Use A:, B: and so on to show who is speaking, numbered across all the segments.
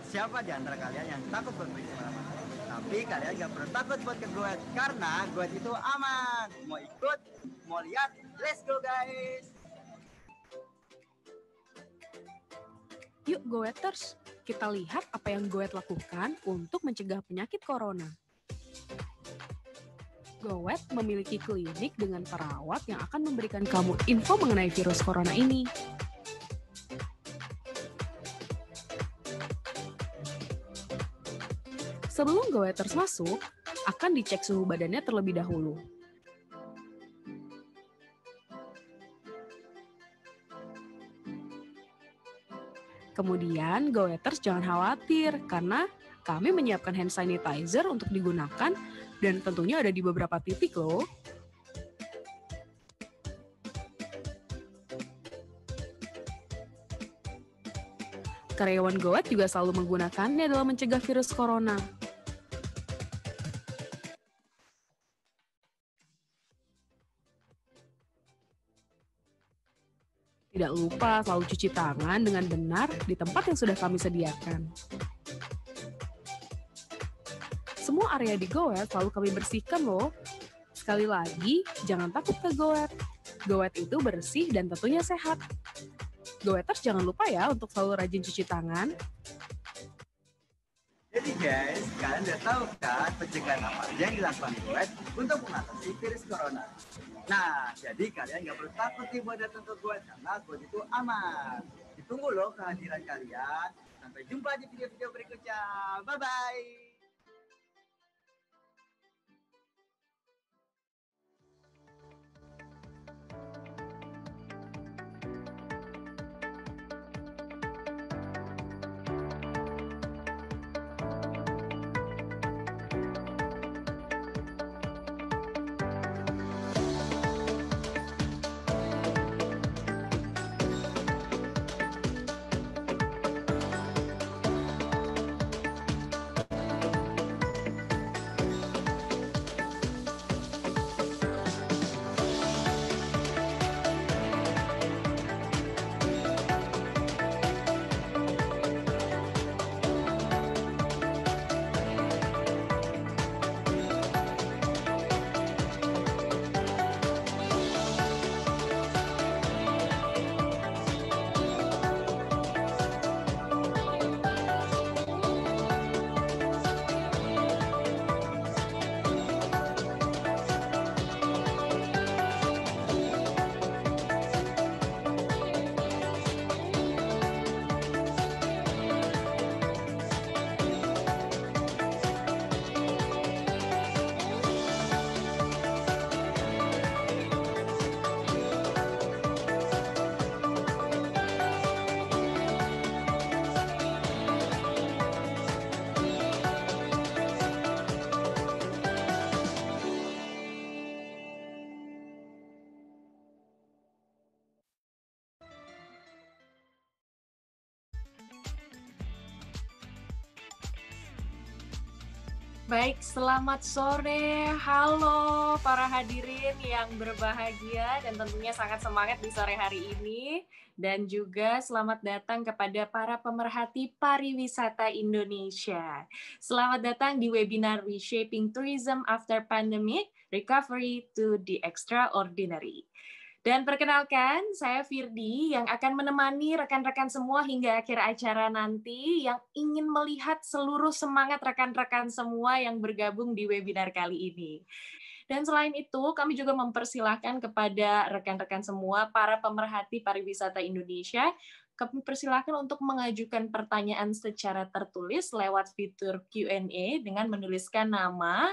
A: Siapa di antara kalian yang takut buat pergi kemana-mana? Tapi kalian gak perlu takut buat ke Goet, karena Goet itu aman. Mau ikut, mau lihat, let's go guys!
B: Yuk Goeters, kita lihat apa yang Goet lakukan untuk mencegah penyakit corona. Goet memiliki klinik dengan perawat yang akan memberikan kamu info mengenai virus corona ini. Sebelum Goeters masuk, akan dicek suhu badannya terlebih dahulu. Kemudian, Goeters jangan khawatir karena kami menyiapkan hand sanitizer untuk digunakan dan tentunya ada di beberapa titik loh. Karyawan Goet juga selalu menggunakannya dalam mencegah virus corona. Tidak lupa selalu cuci tangan dengan benar di tempat yang sudah kami sediakan. Semua area di Goet selalu kami bersihkan loh. Sekali lagi, jangan takut ke Goet. Goet itu bersih dan tentunya sehat. Goeters jangan lupa ya untuk selalu rajin cuci tangan.
A: Jadi guys, kalian udah tahu kan pencegahan apa yang dilakukan Goet untuk mengatasi virus corona. Nah, jadi kalian nggak perlu takut nih buat datang ke Goet karena Goet itu aman. Ditunggu loh kehadiran kalian. Sampai jumpa di video-video berikutnya. Bye-bye.
C: Baik, selamat sore. Halo para hadirin yang berbahagia dan tentunya sangat semangat di sore hari ini. Dan juga selamat datang kepada para pemerhati pariwisata Indonesia. Selamat datang di webinar Reshaping Tourism After Pandemic, Recovery to the Extraordinary. Dan perkenalkan, saya Firdi yang akan menemani rekan-rekan semua hingga akhir acara nanti yang ingin melihat seluruh semangat rekan-rekan semua yang bergabung di webinar kali ini. Dan selain itu, kami juga mempersilahkan kepada rekan-rekan semua, para pemerhati pariwisata Indonesia, kami persilahkan untuk mengajukan pertanyaan secara tertulis lewat fitur Q&A dengan menuliskan nama,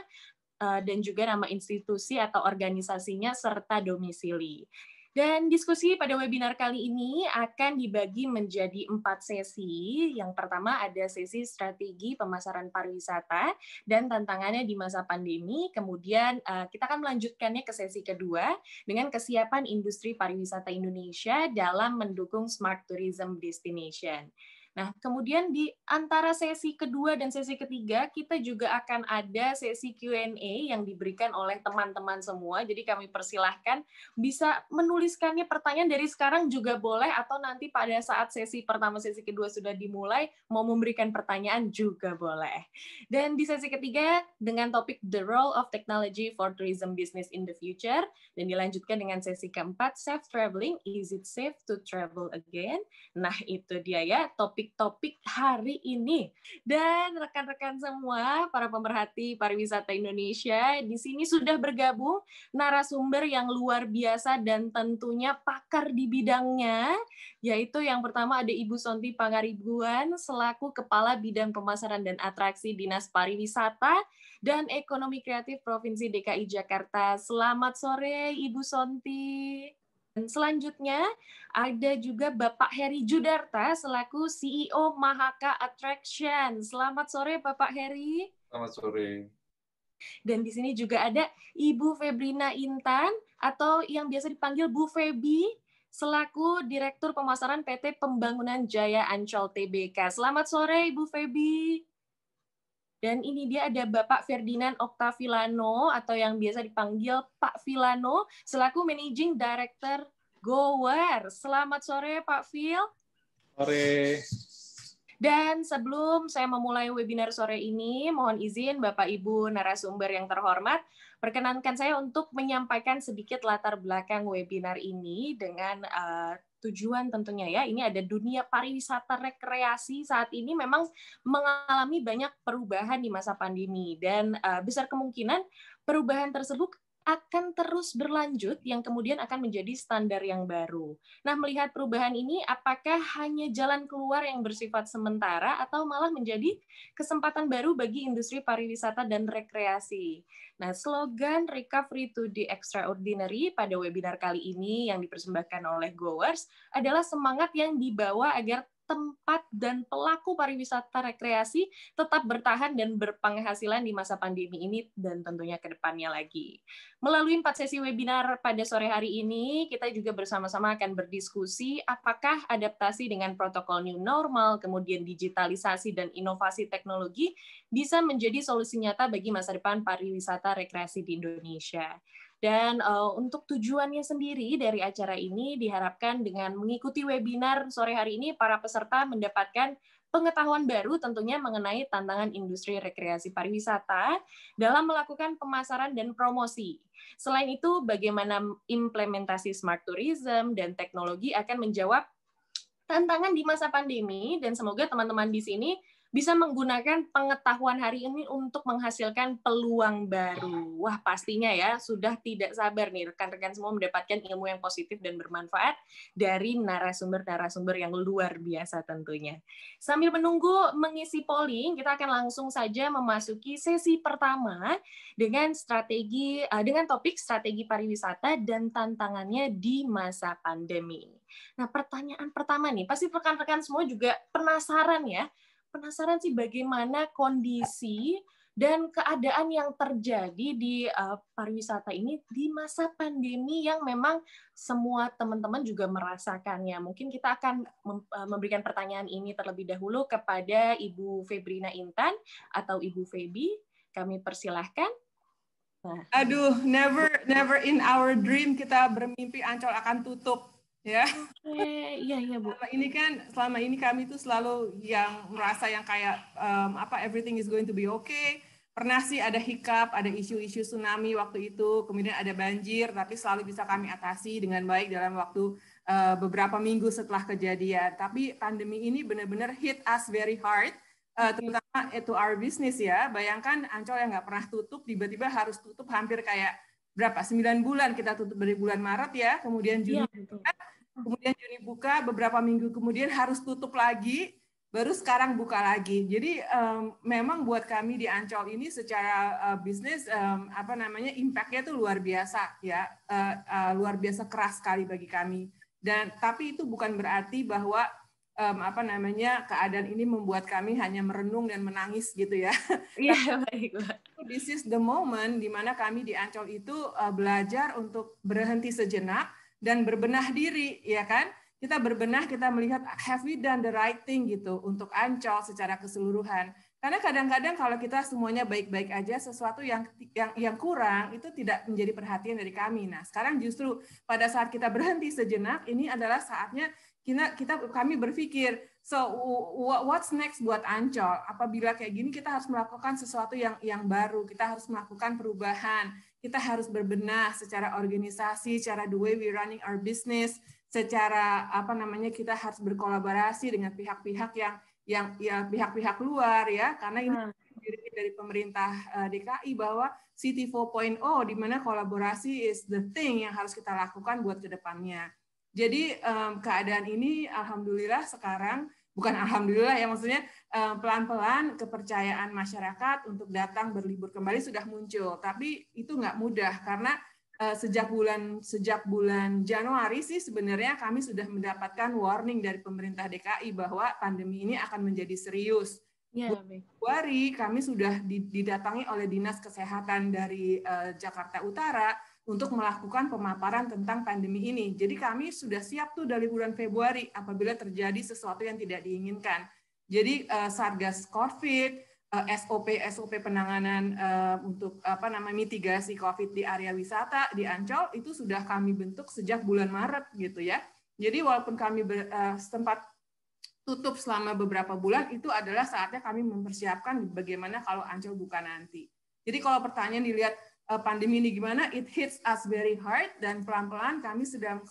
C: dan juga nama institusi atau organisasinya serta domisili. Dan diskusi pada webinar kali ini akan dibagi menjadi 4 sesi. Yang pertama ada sesi strategi pemasaran pariwisata dan tantangannya di masa pandemi. Kemudian kita akan melanjutkannya ke sesi kedua dengan kesiapan industri pariwisata Indonesia dalam mendukung Smart Tourism Destination. Nah, kemudian di antara sesi kedua dan sesi ketiga, kita juga akan ada sesi Q&A yang diberikan oleh teman-teman semua. Jadi kami persilahkan bisa menuliskannya pertanyaan dari sekarang juga boleh, atau nanti pada saat sesi pertama, sesi kedua sudah dimulai, mau memberikan pertanyaan juga boleh. Dan di sesi ketiga dengan topik The Role of Technology for Tourism Business in the Future, dan dilanjutkan dengan sesi keempat, Safe Traveling, Is it safe to travel again? Nah, itu dia ya topik-topik hari ini. Dan rekan-rekan semua, para pemerhati pariwisata Indonesia, di sini sudah bergabung narasumber yang luar biasa dan tentunya pakar di bidangnya, yaitu yang pertama ada Ibu Sonti Pangaribuan selaku Kepala Bidang Pemasaran dan Atraksi Dinas Pariwisata dan Ekonomi Kreatif Provinsi DKI Jakarta. Selamat sore, Ibu Sonti. Dan selanjutnya ada juga Bapak Heri Judarta selaku CEO Mahaka Attraction. Selamat sore Bapak Heri.
D: Selamat sore.
C: Dan di sini juga ada Ibu Febrina Intan atau yang biasa dipanggil Bu Febi selaku Direktur Pemasaran PT Pembangunan Jaya Ancol Tbk. Selamat sore Ibu Febi. Dan ini dia ada Bapak Ferdinand Octavilano atau yang biasa dipanggil Pak Vilano selaku Managing Director Goer. Selamat sore Pak Phil.
D: Sore.
C: Dan sebelum saya memulai webinar sore ini, mohon izin Bapak Ibu narasumber yang terhormat, perkenankan saya untuk menyampaikan sedikit latar belakang webinar ini dengan tujuan tentunya ya, ini ada dunia pariwisata rekreasi saat ini memang mengalami banyak perubahan di masa pandemi dan besar kemungkinan perubahan tersebut akan terus berlanjut yang kemudian akan menjadi standar yang baru. Nah, melihat perubahan ini, apakah hanya jalan keluar yang bersifat sementara atau malah menjadi kesempatan baru bagi industri pariwisata dan rekreasi? Nah, slogan Recovery to the Extraordinary pada webinar kali ini yang dipersembahkan oleh Goers adalah semangat yang dibawa agar tempat dan pelaku pariwisata rekreasi tetap bertahan dan berpenghasilan di masa pandemi ini dan tentunya ke depannya lagi. Melalui 4 sesi webinar pada sore hari ini, kita juga bersama-sama akan berdiskusi apakah adaptasi dengan protokol new normal, kemudian digitalisasi dan inovasi teknologi bisa menjadi solusi nyata bagi masa depan pariwisata rekreasi di Indonesia. Dan untuk tujuannya sendiri dari acara ini diharapkan dengan mengikuti webinar sore hari ini, para peserta mendapatkan pengetahuan baru tentunya mengenai tantangan industri rekreasi pariwisata dalam melakukan pemasaran dan promosi. Selain itu, bagaimana implementasi smart tourism dan teknologi akan menjawab tantangan di masa pandemi, dan semoga teman-teman di sini bisa menggunakan pengetahuan hari ini untuk menghasilkan peluang baru. Wah, pastinya ya, sudah tidak sabar nih rekan-rekan semua mendapatkan ilmu yang positif dan bermanfaat dari narasumber-narasumber yang luar biasa tentunya. Sambil menunggu mengisi polling, kita akan langsung saja memasuki sesi pertama dengan topik strategi pariwisata dan tantangannya di masa pandemi. Nah, pertanyaan pertama nih, pasti rekan-rekan semua juga penasaran ya, penasaran sih bagaimana kondisi dan keadaan yang terjadi di pariwisata ini di masa pandemi yang memang semua teman-teman juga merasakannya. Mungkin kita akan memberikan pertanyaan ini terlebih dahulu kepada Ibu Febrina Intan atau Ibu Febi. Kami persilahkan.
E: Nah. Aduh, never in our dream kita bermimpi Ancol akan tutup. Ya,
C: iya Bu.
E: Selama ini kami tuh selalu yang merasa yang kayak everything is going to be okay. Pernah sih ada hiccup, ada isu-isu tsunami waktu itu, kemudian ada banjir, tapi selalu bisa kami atasi dengan baik dalam waktu beberapa minggu setelah kejadian. Tapi pandemi ini benar-benar hit us very hard, terutama to our business ya. Bayangkan Ancol yang nggak pernah tutup, tiba-tiba harus tutup hampir kayak berapa? 9 bulan kita tutup dari bulan Maret ya, kemudian Juni. Kemudian Juni buka, beberapa minggu kemudian harus tutup lagi, baru sekarang buka lagi. Jadi memang buat kami di Ancol ini secara bisnis impact-nya itu luar biasa ya, luar biasa keras sekali bagi kami. Dan tapi itu bukan berarti bahwa keadaan ini membuat kami hanya merenung dan menangis gitu ya.
C: Iya, baiklah.
E: This is the moment di mana kami di Ancol itu belajar untuk berhenti sejenak dan berbenah diri, ya kan? kita berbenah, kita melihat have we done the right thing gitu untuk Ancol secara keseluruhan. Karena kadang-kadang kalau kita semuanya baik-baik aja, sesuatu yang kurang itu tidak menjadi perhatian dari kami. Nah, sekarang justru pada saat kita berhenti sejenak, ini adalah saatnya kami berpikir, so what's next buat Ancol? Apabila kayak gini, kita harus melakukan sesuatu yang baru, kita harus melakukan perubahan, kita harus berbenah secara organisasi, secara the way we running our business, secara kita harus berkolaborasi dengan pihak-pihak yang pihak-pihak luar ya, karena ini dari pemerintah DKI bahwa City 4.0 di mana kolaborasi is the thing yang harus kita lakukan buat kedepannya. Jadi keadaan ini alhamdulillah sekarang, bukan alhamdulillah ya, maksudnya pelan-pelan kepercayaan masyarakat untuk datang berlibur kembali sudah muncul, tapi itu nggak mudah karena sejak bulan Januari sih sebenarnya kami sudah mendapatkan warning dari pemerintah DKI bahwa pandemi ini akan menjadi serius. Februari kami sudah didatangi oleh Dinas Kesehatan dari Jakarta Utara untuk melakukan pemaparan tentang pandemi ini. Jadi kami sudah siap tuh dari bulan Februari apabila terjadi sesuatu yang tidak diinginkan. Jadi Satgas COVID, SOP penanganan untuk mitigasi COVID di area wisata di Ancol itu sudah kami bentuk sejak bulan Maret gitu ya. Jadi walaupun kami sempat tutup selama beberapa bulan, itu adalah saatnya kami mempersiapkan bagaimana kalau Ancol buka nanti. Jadi kalau pertanyaan dilihat pandemi ini gimana, it hits us very hard dan pelan-pelan kami sedang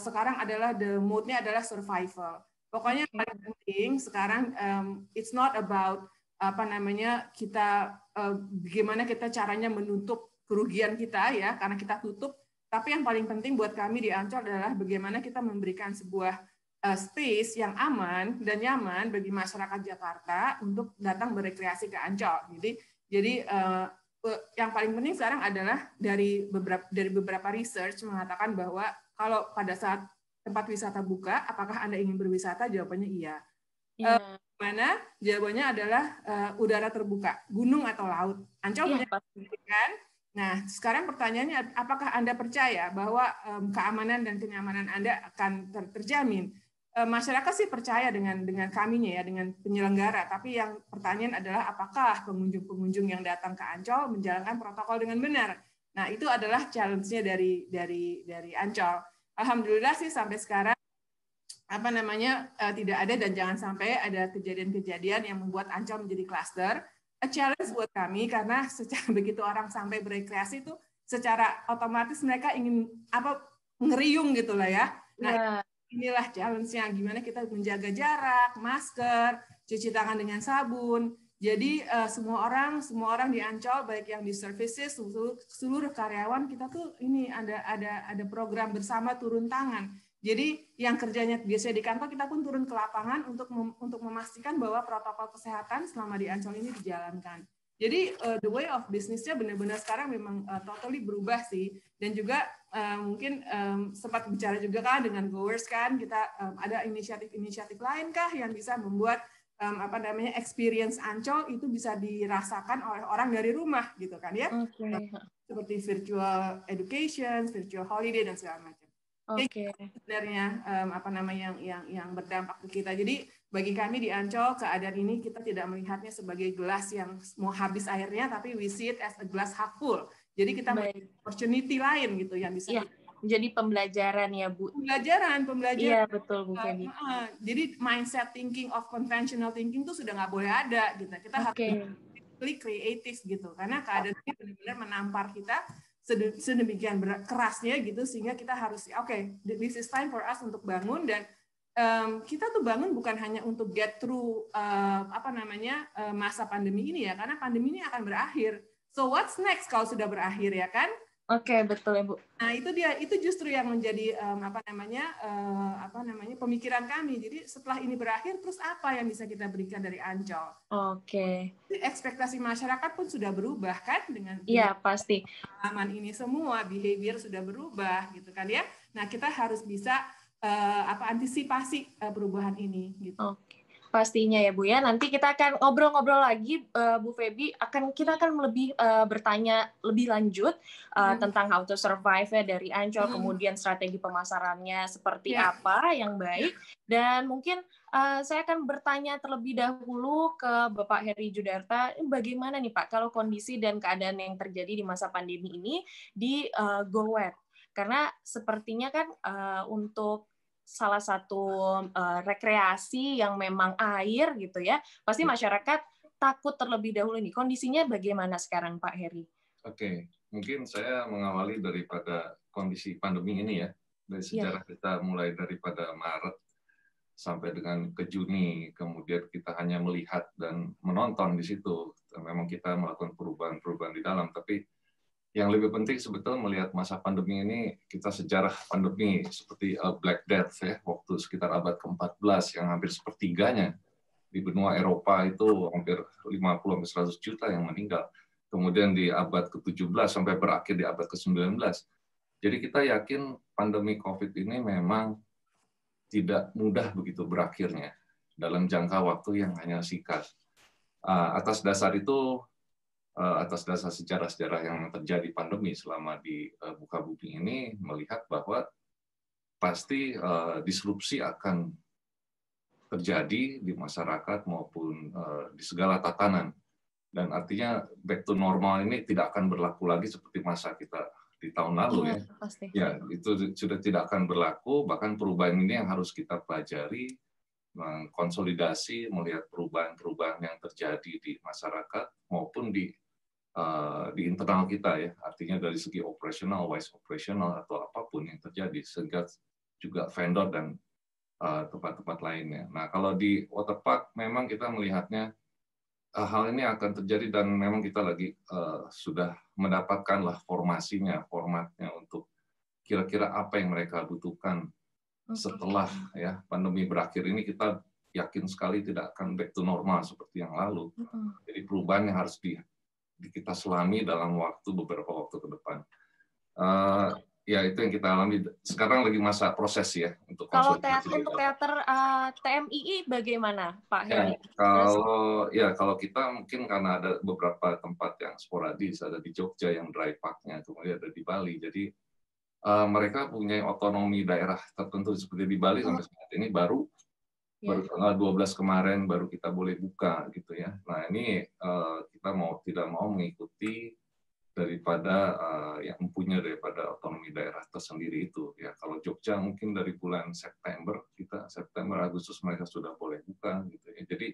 E: sekarang adalah the mode-nya adalah survival. Pokoknya yang paling penting sekarang it's not about bagaimana kita caranya menutup kerugian kita ya karena kita tutup, tapi yang paling penting buat kami di Ancol adalah bagaimana kita memberikan sebuah space yang aman dan nyaman bagi masyarakat Jakarta untuk datang berekreasi ke Ancol. Jadi yang paling penting sekarang adalah dari beberapa research mengatakan bahwa kalau pada saat tempat wisata buka, apakah Anda ingin berwisata? Jawabannya iya. Mana? Jawabannya adalah udara terbuka, gunung atau laut. Ancol punya kan? Nah, sekarang pertanyaannya, apakah Anda percaya bahwa keamanan dan kenyamanan Anda akan terjamin? Masyarakat sih percaya dengan kaminya ya, dengan penyelenggara. Tapi yang pertanyaan adalah apakah pengunjung-pengunjung yang datang ke Ancol menjalankan protokol dengan benar? Nah, itu adalah challenge-nya dari Ancol. Alhamdulillah sih sampai sekarang tidak ada dan jangan sampai ada kejadian-kejadian yang membuat Ancol menjadi klaster. A challenge buat kami karena secara begitu orang sampai berekreasi itu secara otomatis mereka ingin ngeriung gitu lah ya. Nah, inilah challenge-nya gimana kita menjaga jarak, masker, cuci tangan dengan sabun. Jadi semua orang di Ancol baik yang di services seluruh karyawan kita tuh ini ada program bersama turun tangan. Jadi yang kerjanya biasanya di kantor kita pun turun ke lapangan untuk memastikan bahwa protokol kesehatan selama di Ancol ini dijalankan. Jadi the way of business-nya benar-benar sekarang memang totally berubah sih. Dan juga mungkin sempat bicara juga kan dengan Goers kan kita ada inisiatif lain kah yang bisa membuat experience Ancol itu bisa dirasakan oleh orang dari rumah gitu kan ya. Seperti virtual education, virtual holiday dan segala macam. Sebenarnya yang berdampak ke kita. Jadi bagi kami di Ancol keadaan ini kita tidak melihatnya sebagai gelas yang mau habis airnya, tapi we see it as a glass half full. Jadi kita melihat opportunity lain gitu yang bisa
C: jadi pembelajaran ya Bu. Pembelajaran. Iya betul Bu Feni.
E: Jadi mindset thinking of conventional thinking itu sudah nggak boleh ada gitu. Kita harus kreatif gitu karena keadaan ini benar-benar menampar kita sedemikian kerasnya gitu sehingga kita harus this is time for us untuk bangun dan kita tuh bangun bukan hanya untuk get through masa pandemi ini ya karena pandemi ini akan berakhir. So what's next kalau sudah berakhir ya kan?
C: Betul ya Bu.
E: Nah itu justru yang menjadi pemikiran kami. Jadi setelah ini berakhir, terus apa yang bisa kita berikan dari Ancol? Ekspektasi masyarakat pun sudah berubah kan dengan
C: pasti.
E: Pengalaman ini semua behavior sudah berubah gitu kan ya. Nah kita harus bisa antisipasi perubahan ini gitu.
C: Pastinya ya Bu ya. Nanti kita akan ngobrol-ngobrol lagi, Bu Feby. Kita akan lebih bertanya lebih lanjut tentang how to survive ya dari Ancol, kemudian strategi pemasarannya seperti apa yang baik. Dan mungkin saya akan bertanya terlebih dahulu ke Bapak Heri Judarta, bagaimana nih Pak kalau kondisi dan keadaan yang terjadi di masa pandemi ini di GoWet? Karena sepertinya kan untuk salah satu rekreasi yang memang air gitu ya, pasti masyarakat takut terlebih dahulu nih. Kondisinya bagaimana sekarang Pak Heri?
D: Oke, mungkin saya mengawali daripada kondisi pandemi ini ya. Dari sejarah kita mulai daripada Maret sampai dengan ke Juni, kemudian kita hanya melihat dan menonton di situ. Memang kita melakukan perubahan-perubahan di dalam, tapi yang lebih penting sebetulnya melihat masa pandemi ini, kita sejarah pandemi seperti Black Death ya, waktu sekitar abad ke-14 yang hampir sepertiganya di benua Eropa itu hampir 50-100 juta yang meninggal. Kemudian di abad ke-17 sampai berakhir di abad ke-19. Jadi kita yakin pandemi COVID ini memang tidak mudah begitu berakhirnya dalam jangka waktu yang hanya singkat. Atas dasar itu, atas dasar sejarah-sejarah yang terjadi pandemi selama di buka bumi ini, melihat bahwa pasti disrupsi akan terjadi di masyarakat maupun di segala tatanan. Dan artinya back to normal ini tidak akan berlaku lagi seperti masa kita di tahun lalu ya.
C: Pasti.
D: Ya, itu sudah tidak akan berlaku, bahkan perubahan ini yang harus kita pelajari, mengkonsolidasi, melihat perubahan-perubahan yang terjadi di masyarakat maupun di internal kita ya, artinya dari segi operasional, wise operational atau apapun yang terjadi, sehingga juga vendor dan tempat-tempat lainnya. Nah, kalau di waterpark memang kita melihatnya hal ini akan terjadi dan memang kita lagi sudah mendapatkanlah formatnya untuk kira-kira apa yang mereka butuhkan setelah ya pandemi berakhir ini. Kita yakin sekali tidak akan back to normal seperti yang lalu. Jadi perubahan yang harus kita selami dalam beberapa waktu ke depan. Ya itu yang kita alami. Sekarang lagi masa proses ya untuk
C: Kalau
D: konsolidasi.
C: untuk teater TMII bagaimana Pak Heri?
D: Kalau kita mungkin karena ada beberapa tempat yang sporadis, ada di Jogja yang dry park-nya, kemudian ada di Bali. Jadi mereka punya otonomi daerah tertentu seperti di Bali sampai saat ini baru tanggal 12 kemarin baru kita boleh buka gitu ya. Nah ini kita tidak mau mengikuti daripada yang mempunyai daripada otonomi daerah tersendiri itu ya. Kalau Jogja mungkin dari bulan September, September Agustus mereka sudah boleh buka gitu ya. Jadi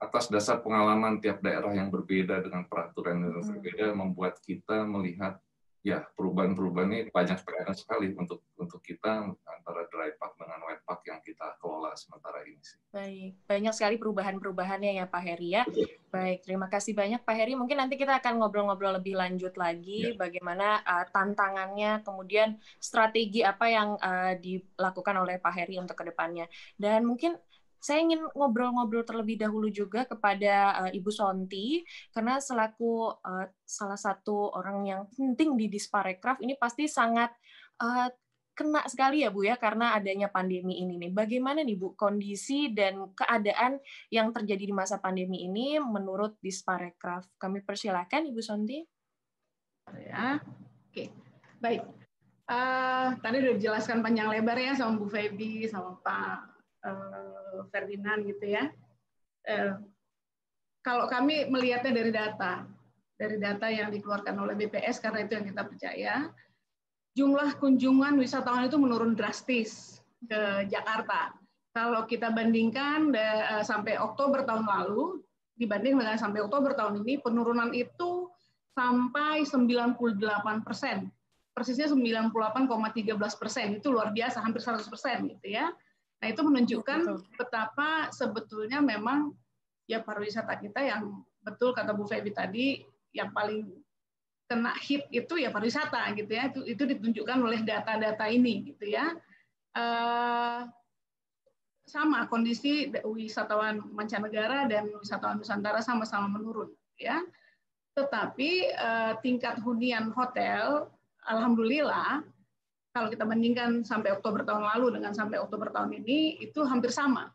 D: atas dasar pengalaman tiap daerah yang berbeda dengan peraturan yang berbeda membuat kita melihat ya perubahan-perubahan ini banyak sekali untuk kita antara dry park dengan wet park yang kita kelola sementara ini sih.
C: Baik, banyak sekali perubahan-perubahannya ya Pak Heri ya. Baik, terima kasih banyak Pak Heri. Mungkin nanti kita akan ngobrol-ngobrol lebih lanjut lagi bagaimana tantangannya, kemudian strategi apa yang dilakukan oleh Pak Heri untuk kedepannya. Dan mungkin saya ingin ngobrol-ngobrol terlebih dahulu juga kepada Ibu Sonti, karena selaku salah satu orang yang penting di Disparekraf ini pasti sangat kena sekali ya Bu ya, karena adanya pandemi ini nih. Bagaimana nih Bu kondisi dan keadaan yang terjadi di masa pandemi ini menurut Disparekraf? Kami persilakan Ibu Sonti.
E: Ya, oke, baik. Tadi udah dijelaskan panjang lebar ya sama Bu Feby, sama Pak Ferdinand gitu ya. Kalau kami melihatnya dari data yang dikeluarkan oleh BPS, karena itu yang kita percaya, jumlah kunjungan wisatawan itu menurun drastis ke Jakarta. Kalau kita bandingkan sampai Oktober tahun lalu, dibanding dengan sampai Oktober tahun ini, penurunan itu sampai 98%. Persisnya 98,13%. Itu luar biasa, hampir 100% gitu ya. Nah, itu menunjukkan betapa sebetulnya memang ya pariwisata kita yang betul kata Bu Feby tadi, yang paling kena hit itu ya pariwisata gitu ya. Itu ditunjukkan oleh data-data ini gitu ya. Sama kondisi wisatawan mancanegara dan wisatawan Nusantara sama-sama menurun ya. Tetapi tingkat hunian hotel alhamdulillah kalau kita bandingkan sampai Oktober tahun lalu dengan sampai Oktober tahun ini, itu hampir sama.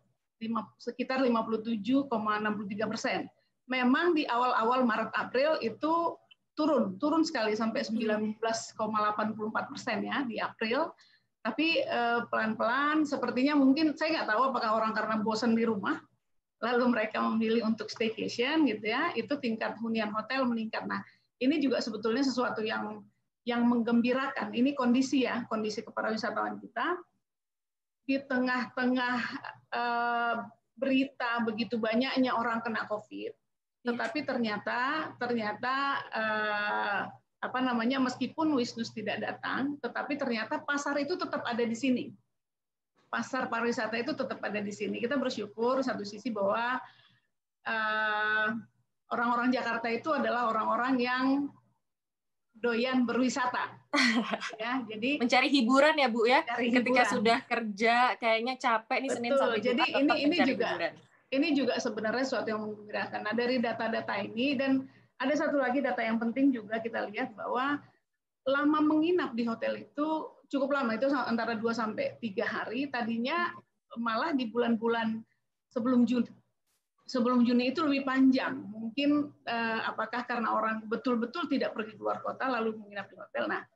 F: sekitar 57,63%. Memang di awal-awal Maret-April itu turun sekali sampai 19,84% ya di April. Tapi pelan-pelan sepertinya mungkin saya nggak tahu apakah orang karena bosan di rumah lalu mereka memilih untuk staycation gitu ya, itu tingkat hunian hotel meningkat. Nah, ini juga sebetulnya sesuatu yang menggembirakan. Ini kondisi kepariwisatawan kita di tengah-tengah berita begitu banyaknya orang kena COVID, tetapi ternyata meskipun Wisnus tidak datang, tetapi ternyata pasar itu tetap ada di sini. Pasar pariwisata itu tetap ada di sini. Kita bersyukur satu sisi bahwa orang-orang Jakarta itu adalah orang-orang yang doyan berwisata. Ya, jadi
C: mencari hiburan ya Bu ya. Ketika
F: hiburan.
C: Sudah kerja kayaknya capek nih. Betul. Senin sampai Jumat. Jadi
F: ini juga sebenarnya sesuatu yang menggembirakan. Nah, dari data-data ini, dan ada satu lagi data yang penting juga kita lihat bahwa lama menginap di hotel itu cukup lama, itu antara 2 sampai 3 hari. Tadinya malah di bulan-bulan sebelum Juni itu lebih panjang. Mungkin apakah karena orang betul-betul tidak pergi keluar kota lalu menginap di hotel. Nah,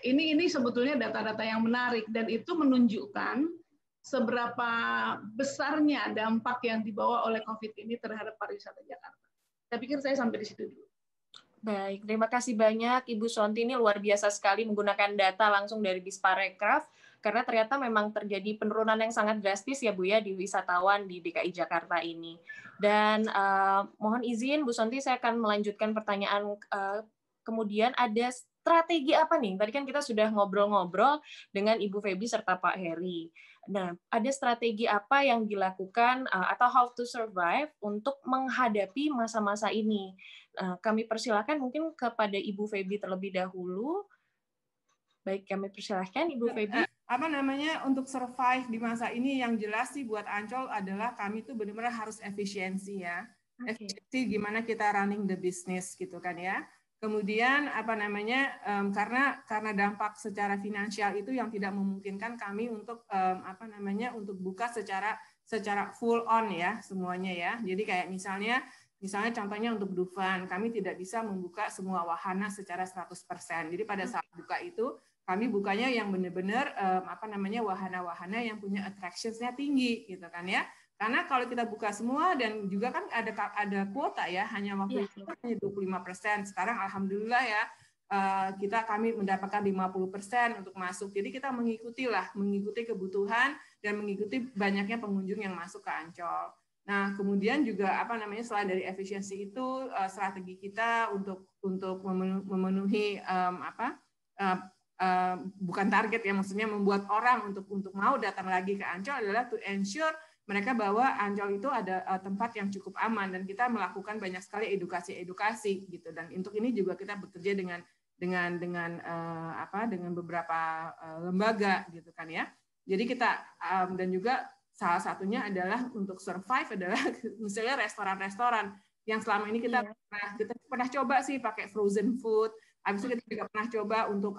F: ini sebetulnya data-data yang menarik, dan itu menunjukkan seberapa besarnya dampak yang dibawa oleh COVID ini terhadap pariwisata Jakarta. Saya pikir saya sampai di situ dulu.
C: Baik, terima kasih banyak Ibu Sonti, ini luar biasa sekali menggunakan data langsung dari Disparekraf, karena ternyata memang terjadi penurunan yang sangat drastis ya Bu ya di wisatawan di DKI Jakarta ini. Dan mohon izin Bu Sonti, saya akan melanjutkan pertanyaan. Kemudian ada strategi apa nih? Tadi kan kita sudah ngobrol-ngobrol dengan Ibu Feby serta Pak Heri. Nah, ada strategi apa yang dilakukan atau how to survive untuk menghadapi masa-masa ini? Kami persilahkan mungkin kepada Ibu Feby terlebih dahulu. Baik, kami persilahkan Ibu Feby.
E: Untuk survive di masa ini yang jelas sih buat Ancol adalah kami tuh benar-benar harus efisiensi ya. Okay. Efisiensi gimana kita running the business gitu kan ya. Kemudian karena dampak secara finansial itu yang tidak memungkinkan kami untuk untuk buka secara full on ya semuanya ya. Jadi kayak misalnya contohnya untuk Dufan, kami tidak bisa membuka semua wahana secara 100%. Jadi pada saat buka itu kami bukanya yang benar-benar wahana-wahana yang punya attractions-nya tinggi gitu kan ya. Karena kalau kita buka semua dan juga kan ada kuota ya, hanya waktu itu hanya 25%. Sekarang alhamdulillah ya kami mendapatkan 50% untuk masuk. Jadi kita mengikuti kebutuhan dan mengikuti banyaknya pengunjung yang masuk ke Ancol. Nah, kemudian juga selain dari efisiensi itu strategi kita untuk memenuhi bukan target ya, maksudnya membuat orang untuk mau datang lagi ke Ancol adalah to ensure mereka bahwa Ancol itu ada tempat yang cukup aman, dan kita melakukan banyak sekali edukasi gitu. Dan untuk ini juga kita bekerja dengan beberapa lembaga gitu kan ya. Jadi kita dan juga salah satunya adalah untuk survive adalah misalnya restoran-restoran yang selama ini kita pernah coba sih pakai frozen food. Habis itu kita juga pernah coba untuk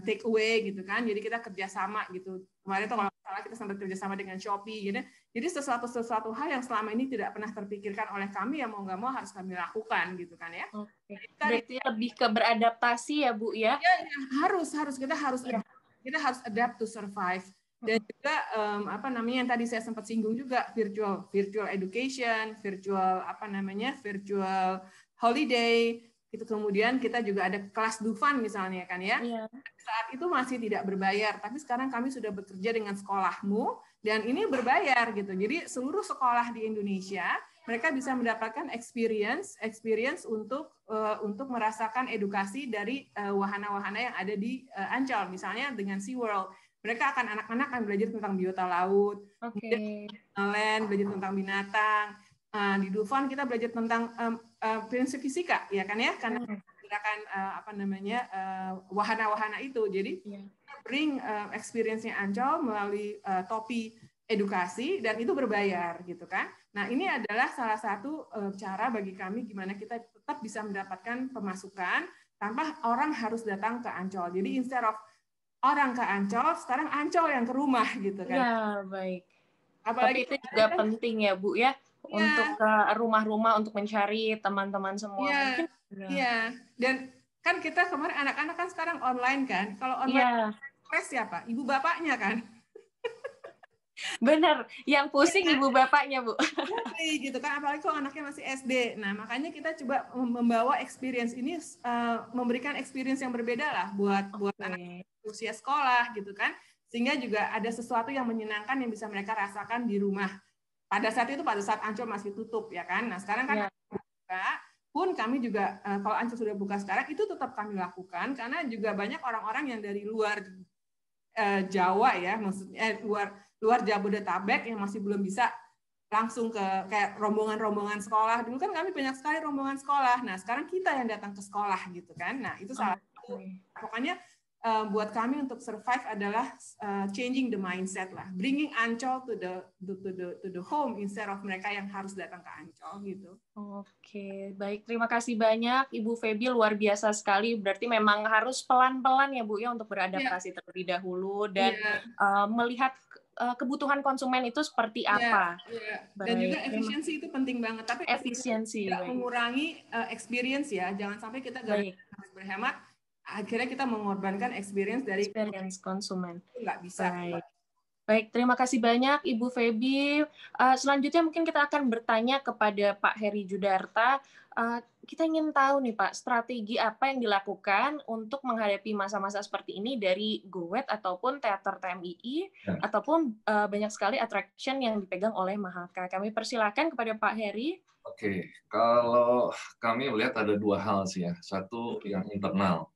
E: take away gitu kan. Jadi kita kerjasama gitu. Kemarin tuh kalau salah kita sempat kerjasama dengan Shopee gitu. Jadi sesuatu hal yang selama ini tidak pernah terpikirkan oleh kami, yang mau nggak mau harus kami lakukan gitu kan ya.
C: Oke. Berarti lebih ke beradaptasi ya Bu ya?
E: Ya kita harus adapt to survive. Dan juga yang tadi saya sempat singgung juga virtual education, virtual holiday, gitu. Kemudian kita juga ada kelas Dufan misalnya kan ya. Saat itu masih tidak berbayar, tapi sekarang kami sudah bekerja dengan Sekolahmu dan ini berbayar gitu. Jadi seluruh sekolah di Indonesia mereka bisa mendapatkan experience untuk merasakan edukasi dari wahana-wahana yang ada di Ancol, misalnya dengan SeaWorld. Mereka anak-anak akan belajar tentang biota laut, belajar tentang binatang. Di Dufan kita belajar tentang prinsip fisika, ya kan ya, karena menggunakan wahana-wahana itu. Jadi bring experience-nya Ancol melalui topi edukasi, dan itu berbayar gitu kan. Nah, ini adalah salah satu cara bagi kami gimana kita tetap bisa mendapatkan pemasukan tanpa orang harus datang ke Ancol. Jadi instead of orang ke Ancol, sekarang Ancol yang ke rumah gitu kan.
C: Ya, baik.
E: Apalagi
C: tapi itu juga penting ya Bu ya, untuk ke rumah-rumah untuk mencari teman-teman semua. Mungkin
E: Iya. Dan kan kita kemarin anak-anak kan sekarang online kan. Kalau online stres siapa? Ibu bapaknya kan.
C: Benar, yang pusing ibu bapaknya Bu.
E: Gitu kan, apalagi kalau anaknya masih SD. Nah, makanya kita coba membawa experience ini, memberikan experience yang berbeda lah buat anak usia sekolah gitu kan, sehingga juga ada sesuatu yang menyenangkan yang bisa mereka rasakan di rumah. Pada saat Ancol masih tutup ya kan. Nah, sekarang kan buka, pun kami juga kalau Ancol sudah buka sekarang itu tetap kami lakukan karena juga banyak orang-orang yang dari luar Jawa ya, maksudnya luar Jabodetabek yang masih belum bisa langsung ke kayak rombongan-rombongan sekolah. Dulu kan kami banyak sekali rombongan sekolah. Nah, sekarang kita yang datang ke sekolah gitu kan. Nah, itu salah satu. Pokoknya buat kami untuk survive adalah changing the mindset lah, bringing Ancol to the home instead of mereka yang harus datang ke Ancol gitu.
C: Oke, baik, terima kasih banyak Ibu Feby, luar biasa sekali. Berarti memang harus pelan-pelan ya Bu ya untuk beradaptasi terlebih dahulu dan melihat kebutuhan konsumen itu seperti apa.
E: Dan juga efisiensi itu penting banget. Tapi
C: efisiensi
E: tidak mengurangi experience ya. Jangan sampai kita harus berhemat. Akhirnya kita mengorbankan experience
C: konsumen.
E: Nggak bisa.
C: Baik, terima kasih banyak Ibu Feby. Selanjutnya mungkin kita akan bertanya kepada Pak Heri Judarta. Kita ingin tahu nih Pak, strategi apa yang dilakukan untuk menghadapi masa-masa seperti ini dari Goet ataupun Teater TMII, ataupun banyak sekali attraction yang dipegang oleh Mahaka. Kami persilakan kepada Pak Heri.
D: Oke, kalau kami melihat ada dua hal sih ya. Satu yang internal.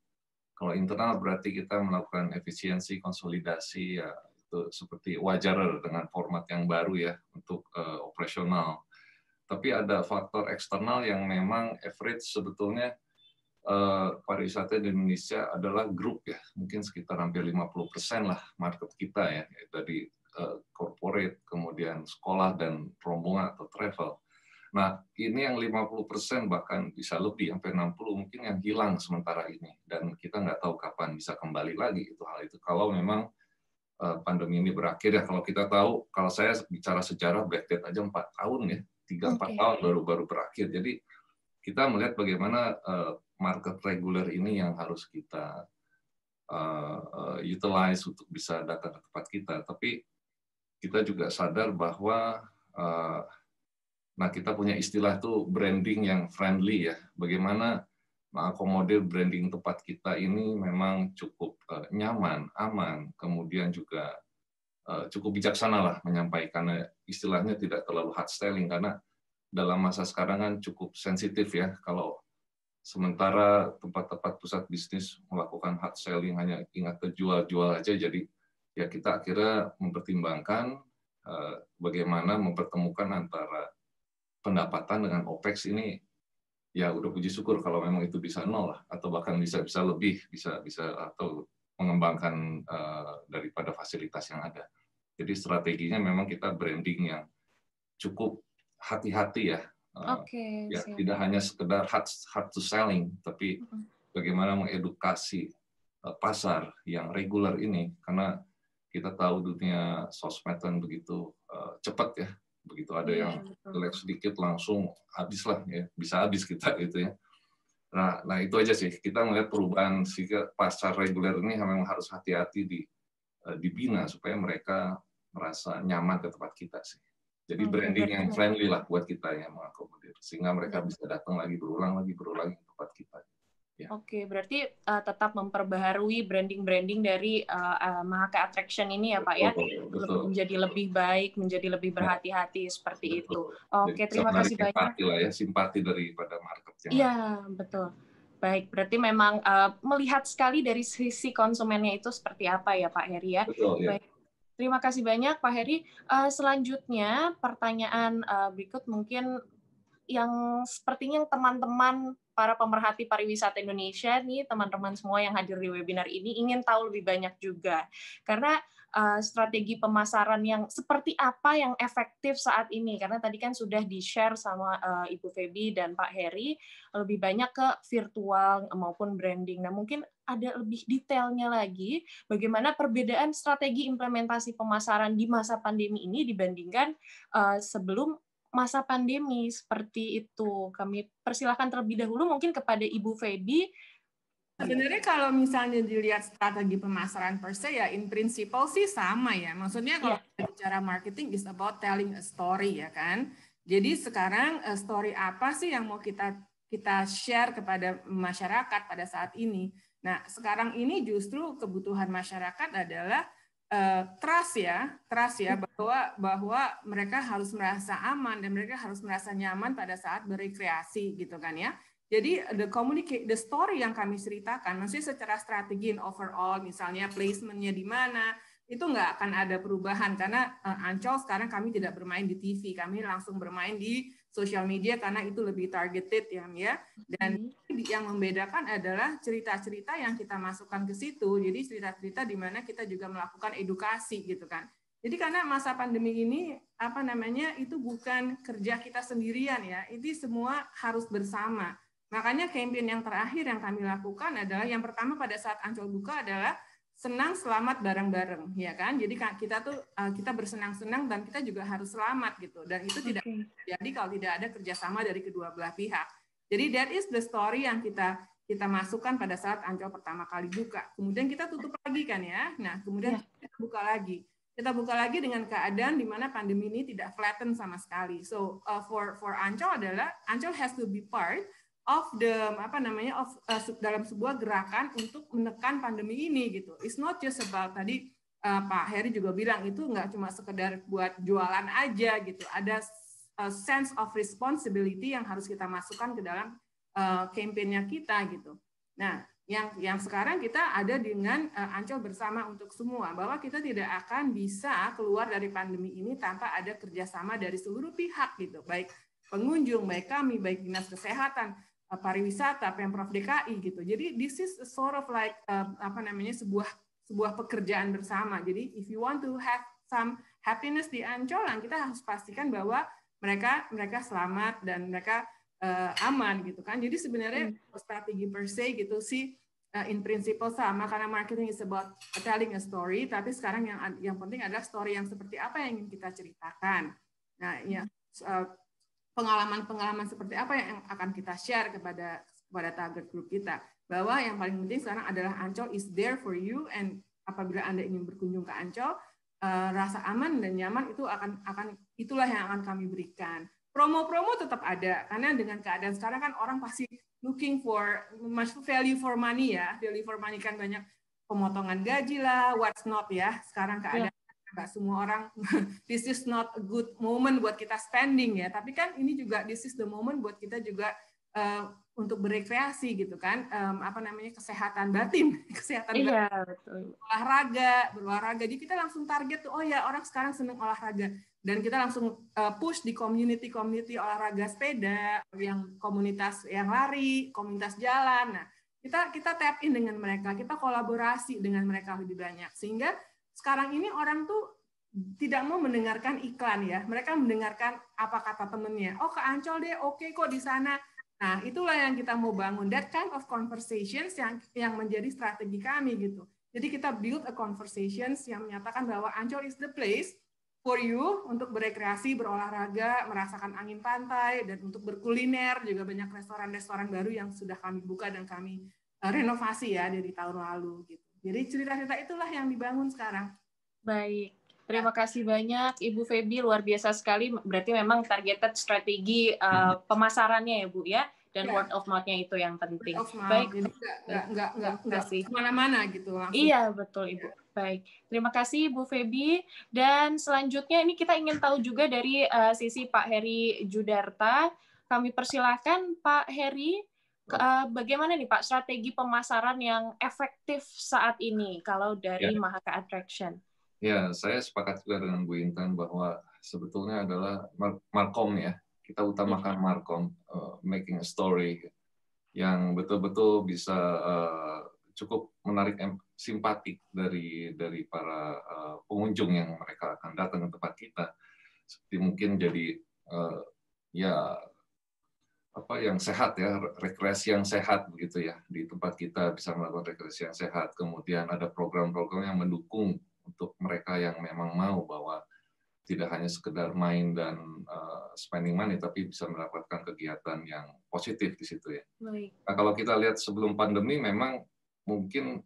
D: Kalau internal berarti kita melakukan efisiensi, konsolidasi, ya itu seperti wajar dengan format yang baru ya untuk operasional. Tapi ada faktor eksternal yang memang average sebetulnya pariwisata di Indonesia adalah grup ya, mungkin sekitar hampir 50% lah market kita ya, dari corporate, kemudian sekolah dan rombongan atau travel. Nah, ini yang 50% bahkan bisa lebih, sampai 60 mungkin yang hilang sementara ini. Dan kita nggak tahu kapan bisa kembali lagi hal itu. Kalau memang pandemi ini berakhir ya, kalau kita tahu, kalau saya bicara sejarah Black Death aja 4 tahun ya, 3-4 tahun baru berakhir. Jadi kita melihat bagaimana market reguler ini yang harus kita utilize untuk bisa datang ke tempat kita. Tapi kita juga sadar bahwa nah, kita punya istilah tuh branding yang friendly ya. Bagaimana mengakomodir branding tempat kita ini memang cukup nyaman, aman, kemudian juga cukup bijaksana lah menyampaikannya. Istilahnya tidak terlalu hard selling karena dalam masa sekarang kan cukup sensitif ya. Kalau sementara tempat-tempat pusat bisnis melakukan hard selling hanya ingat ke jual-jual aja, jadi ya kita akhirnya mempertimbangkan bagaimana mempertemukan antara pendapatan dengan OPEX ini, ya udah puji syukur kalau memang itu bisa nol lah, atau bahkan bisa lebih, bisa atau mengembangkan daripada fasilitas yang ada. Jadi strateginya memang kita branding yang cukup hati-hati ya. Ya tidak hanya sekedar hard to selling, tapi bagaimana mengedukasi pasar yang reguler ini, karena kita tahu dunia sosmed kan begitu cepat ya. Begitu ada yang jelek sedikit langsung habis lah ya, bisa habis kita gitu ya. Nah itu aja sih, kita melihat perubahan sehingga pasar reguler ini memang harus hati-hati dibina supaya mereka merasa nyaman ke tempat kita sih. Jadi branding yang friendly lah buat kita yang mengakomodir, sehingga mereka bisa datang lagi berulang ke tempat kita. Ya.
C: Oke, berarti tetap memperbaharui branding dari Mahaka Attraction ini ya Pak ya, menjadi lebih baik, menjadi lebih berhati-hati seperti itu. Oke, terima kasih banyak.
D: Simpati daripada marketnya.
C: Iya, betul. Baik, berarti memang melihat sekali dari sisi konsumennya itu seperti apa ya Pak Heri ya.
D: Betul, ya.
C: Baik. Terima kasih banyak Pak Heri. Selanjutnya pertanyaan berikut mungkin yang sepertinya teman-teman para pemerhati pariwisata Indonesia nih, teman-teman semua yang hadir di webinar ini ingin tahu lebih banyak juga. Karena strategi pemasaran yang seperti apa yang efektif saat ini? Karena tadi kan sudah di-share sama Ibu Feby dan Pak Heri lebih banyak ke virtual maupun branding. Nah, mungkin ada lebih detailnya lagi bagaimana perbedaan strategi implementasi pemasaran di masa pandemi ini dibandingkan sebelum masa pandemi, seperti itu. Kami persilahkan terlebih dahulu mungkin kepada Ibu Feby.
E: Sebenarnya kalau misalnya dilihat strategi pemasaran per se ya in principle sih sama ya. Maksudnya kalau kita bicara marketing is about telling a story ya kan. Jadi sekarang story apa sih yang mau kita share kepada masyarakat pada saat ini. Nah, sekarang ini justru kebutuhan masyarakat adalah trust ya bahwa mereka harus merasa aman dan mereka harus merasa nyaman pada saat berekreasi gitu kan ya. Jadi the story yang kami ceritakan, maksudnya secara strategi overall, misalnya placementnya di mana, itu nggak akan ada perubahan karena Ancol sekarang kami tidak bermain di TV, kami langsung bermain di social media karena itu lebih targeted ya. Dan yang membedakan adalah cerita-cerita yang kita masukkan ke situ. Jadi cerita-cerita di mana kita juga melakukan edukasi gitu kan. Jadi karena masa pandemi ini itu bukan kerja kita sendirian ya, itu semua harus bersama. Makanya campaign yang terakhir yang kami lakukan adalah yang pertama pada saat Ancol buka adalah senang selamat bareng-bareng, ya kan? Jadi kita bersenang-senang dan kita juga harus selamat gitu. Dan itu tidak terjadi kalau tidak ada kerjasama dari kedua belah pihak. Jadi that is the story yang kita masukkan pada saat Ancol pertama kali buka. Kemudian kita tutup lagi kan ya. Nah kemudian kita buka lagi. Kita buka lagi dengan keadaan di mana pandemi ini tidak flatten sama sekali. So for Ancol adalah Ancol has to be part of dalam sebuah gerakan untuk menekan pandemi ini gitu. It's not just about tadi Pak Heri juga bilang itu nggak cuma sekedar buat jualan aja gitu. Ada sense of responsibility yang harus kita masukkan ke dalam campaign-nya kita gitu. Nah, yang sekarang kita ada dengan Ancol bersama untuk semua bahwa kita tidak akan bisa keluar dari pandemi ini tanpa ada kerjasama dari seluruh pihak gitu, baik pengunjung, baik kami, baik dinas kesehatan, pariwisata, Pemprov DKI gitu. Jadi this is sort of like sebuah pekerjaan bersama. Jadi if you want to have some happiness di Ancol, kita harus pastikan bahwa mereka selamat dan mereka aman gitu kan. Jadi sebenarnya strategi per se gitu sih in principle sama karena marketing is about telling a story, tapi sekarang yang penting adalah story yang seperti apa yang ingin kita ceritakan. Nah, ya pengalaman-pengalaman seperti apa yang akan kita share kepada target group kita. Bahwa yang paling penting sekarang adalah Ancol is there for you, and apabila Anda ingin berkunjung ke Ancol, rasa aman dan nyaman itu itulah yang akan kami berikan. Promo-promo tetap ada, karena dengan keadaan sekarang kan orang pasti looking for much value for money ya. Value for money kan banyak pemotongan gaji lah, what's not ya. Sekarang keadaan nggak semua orang, this is not a good moment buat kita spending ya, tapi kan ini juga this is the moment buat kita juga untuk berekreasi gitu kan, kesehatan batin, kesehatan batin, berolahraga, jadi kita langsung target tuh, oh ya orang sekarang seneng olahraga, dan kita langsung push di community olahraga sepeda, yang komunitas yang lari, komunitas jalan, nah kita tap in dengan mereka, kita kolaborasi dengan mereka lebih banyak, sehingga sekarang ini orang tuh tidak mau mendengarkan iklan ya. Mereka mendengarkan apa kata temennya. Oh, ke Ancol deh, oke kok di sana. Nah, itulah yang kita mau bangun. That kind of conversations yang menjadi strategi kami gitu. Jadi kita build a conversations yang menyatakan bahwa Ancol is the place for you untuk berekreasi, berolahraga, merasakan angin pantai, dan untuk berkuliner. Juga banyak restoran-restoran baru yang sudah kami buka dan kami renovasi ya dari tahun lalu gitu. Jadi cerita-cerita itulah yang dibangun sekarang.
C: Baik, terima kasih banyak Ibu Feby, luar biasa sekali. Berarti memang targeted strategi pemasarannya ya Bu ya, dan word of mouth-nya itu yang penting. Baik,
E: jadi nggak kemana-mana gitu langsung.
C: Iya betul Ibu. Baik, terima kasih Bu Feby. Dan selanjutnya ini kita ingin tahu juga dari sisi Pak Heri Judarta. Kami persilahkan Pak Heri. Bagaimana nih Pak strategi pemasaran yang efektif saat ini kalau dari Mahaka Attraction?
D: Ya, saya sepakat juga dengan Bu Intan bahwa sebetulnya adalah markom ya. Kita utamakan markom, making a story yang betul-betul bisa cukup menarik simpati dari para pengunjung yang mereka akan datang ke tempat kita. Seperti mungkin jadi ya apa yang sehat ya, rekreasi yang sehat begitu ya, di tempat kita bisa melakukan rekreasi yang sehat. Kemudian ada program-program yang mendukung untuk mereka yang memang mau bahwa tidak hanya sekedar main dan spending money, tapi bisa mendapatkan kegiatan yang positif di situ ya.
C: Baik.
D: Nah, kalau kita lihat sebelum pandemi memang mungkin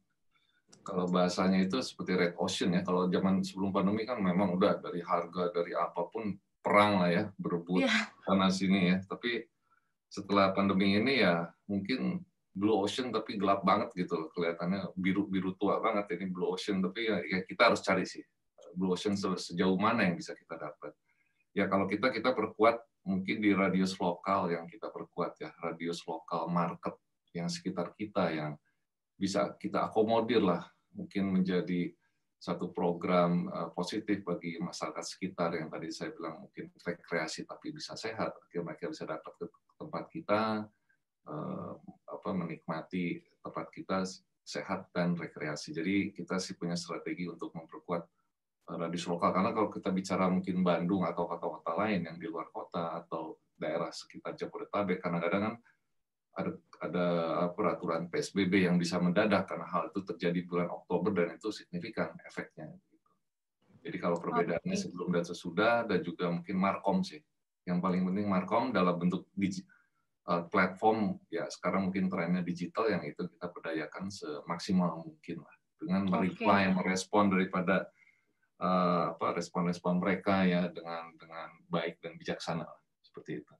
D: kalau bahasanya itu seperti red ocean ya. Kalau zaman sebelum pandemi kan memang udah dari harga, dari apapun perang lah ya, berebut sana sini ya. Tapi setelah pandemi ini ya mungkin blue ocean tapi gelap banget gitu, kelihatannya biru tua banget ini blue ocean, tapi ya kita harus cari sih blue ocean sejauh mana yang bisa kita dapat. Ya kalau kita perkuat mungkin di radius lokal yang kita perkuat ya, radius lokal market yang sekitar kita yang bisa kita akomodir lah, mungkin menjadi satu program positif bagi masyarakat sekitar yang tadi saya bilang mungkin rekreasi tapi bisa sehat, akhirnya mereka bisa dapat ke tempat kita, menikmati tempat kita sehat dan rekreasi. Jadi kita sih punya strategi untuk memperkuat radius lokal, karena kalau kita bicara mungkin Bandung atau kota-kota lain yang di luar kota atau daerah sekitar Jabodetabek, kadang-kadang kan ada peraturan PSBB yang bisa mendadak karena hal itu terjadi bulan Oktober dan itu signifikan efeknya. Jadi kalau perbedaannya sebelum dan sesudah, dan juga mungkin Markom sih. Yang paling penting Markom dalam bentuk platform, ya sekarang mungkin trennya digital, yang itu kita berdayakan semaksimal mungkin lah. Dengan mereply, merespon daripada respon-respon mereka ya dengan baik dan bijaksana seperti itu.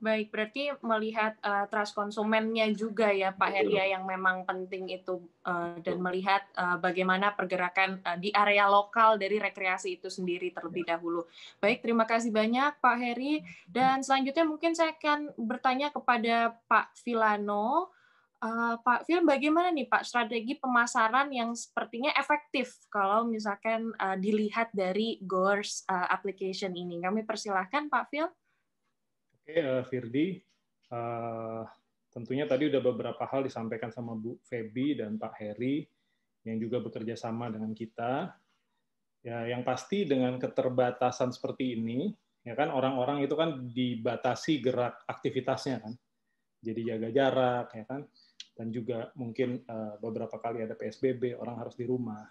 C: Baik, berarti melihat trust konsumennya juga ya Pak Heria yang memang penting itu, dan melihat bagaimana pergerakan di area lokal dari rekreasi itu sendiri terlebih dahulu. Baik, terima kasih banyak Pak Heri, dan selanjutnya mungkin saya akan bertanya kepada Pak Villano. Pak Phil, bagaimana nih Pak strategi pemasaran yang sepertinya efektif kalau misalkan dilihat dari Goers application ini? Kami persilahkan Pak Phil.
G: Oke, Firdi, tentunya tadi udah beberapa hal disampaikan sama Bu Feby dan Pak Heri yang juga bekerja sama dengan kita. Ya, yang pasti dengan keterbatasan seperti ini, ya kan orang-orang itu kan dibatasi gerak aktivitasnya kan, jadi jaga jarak, ya kan. Dan juga mungkin beberapa kali ada PSBB, orang harus di rumah.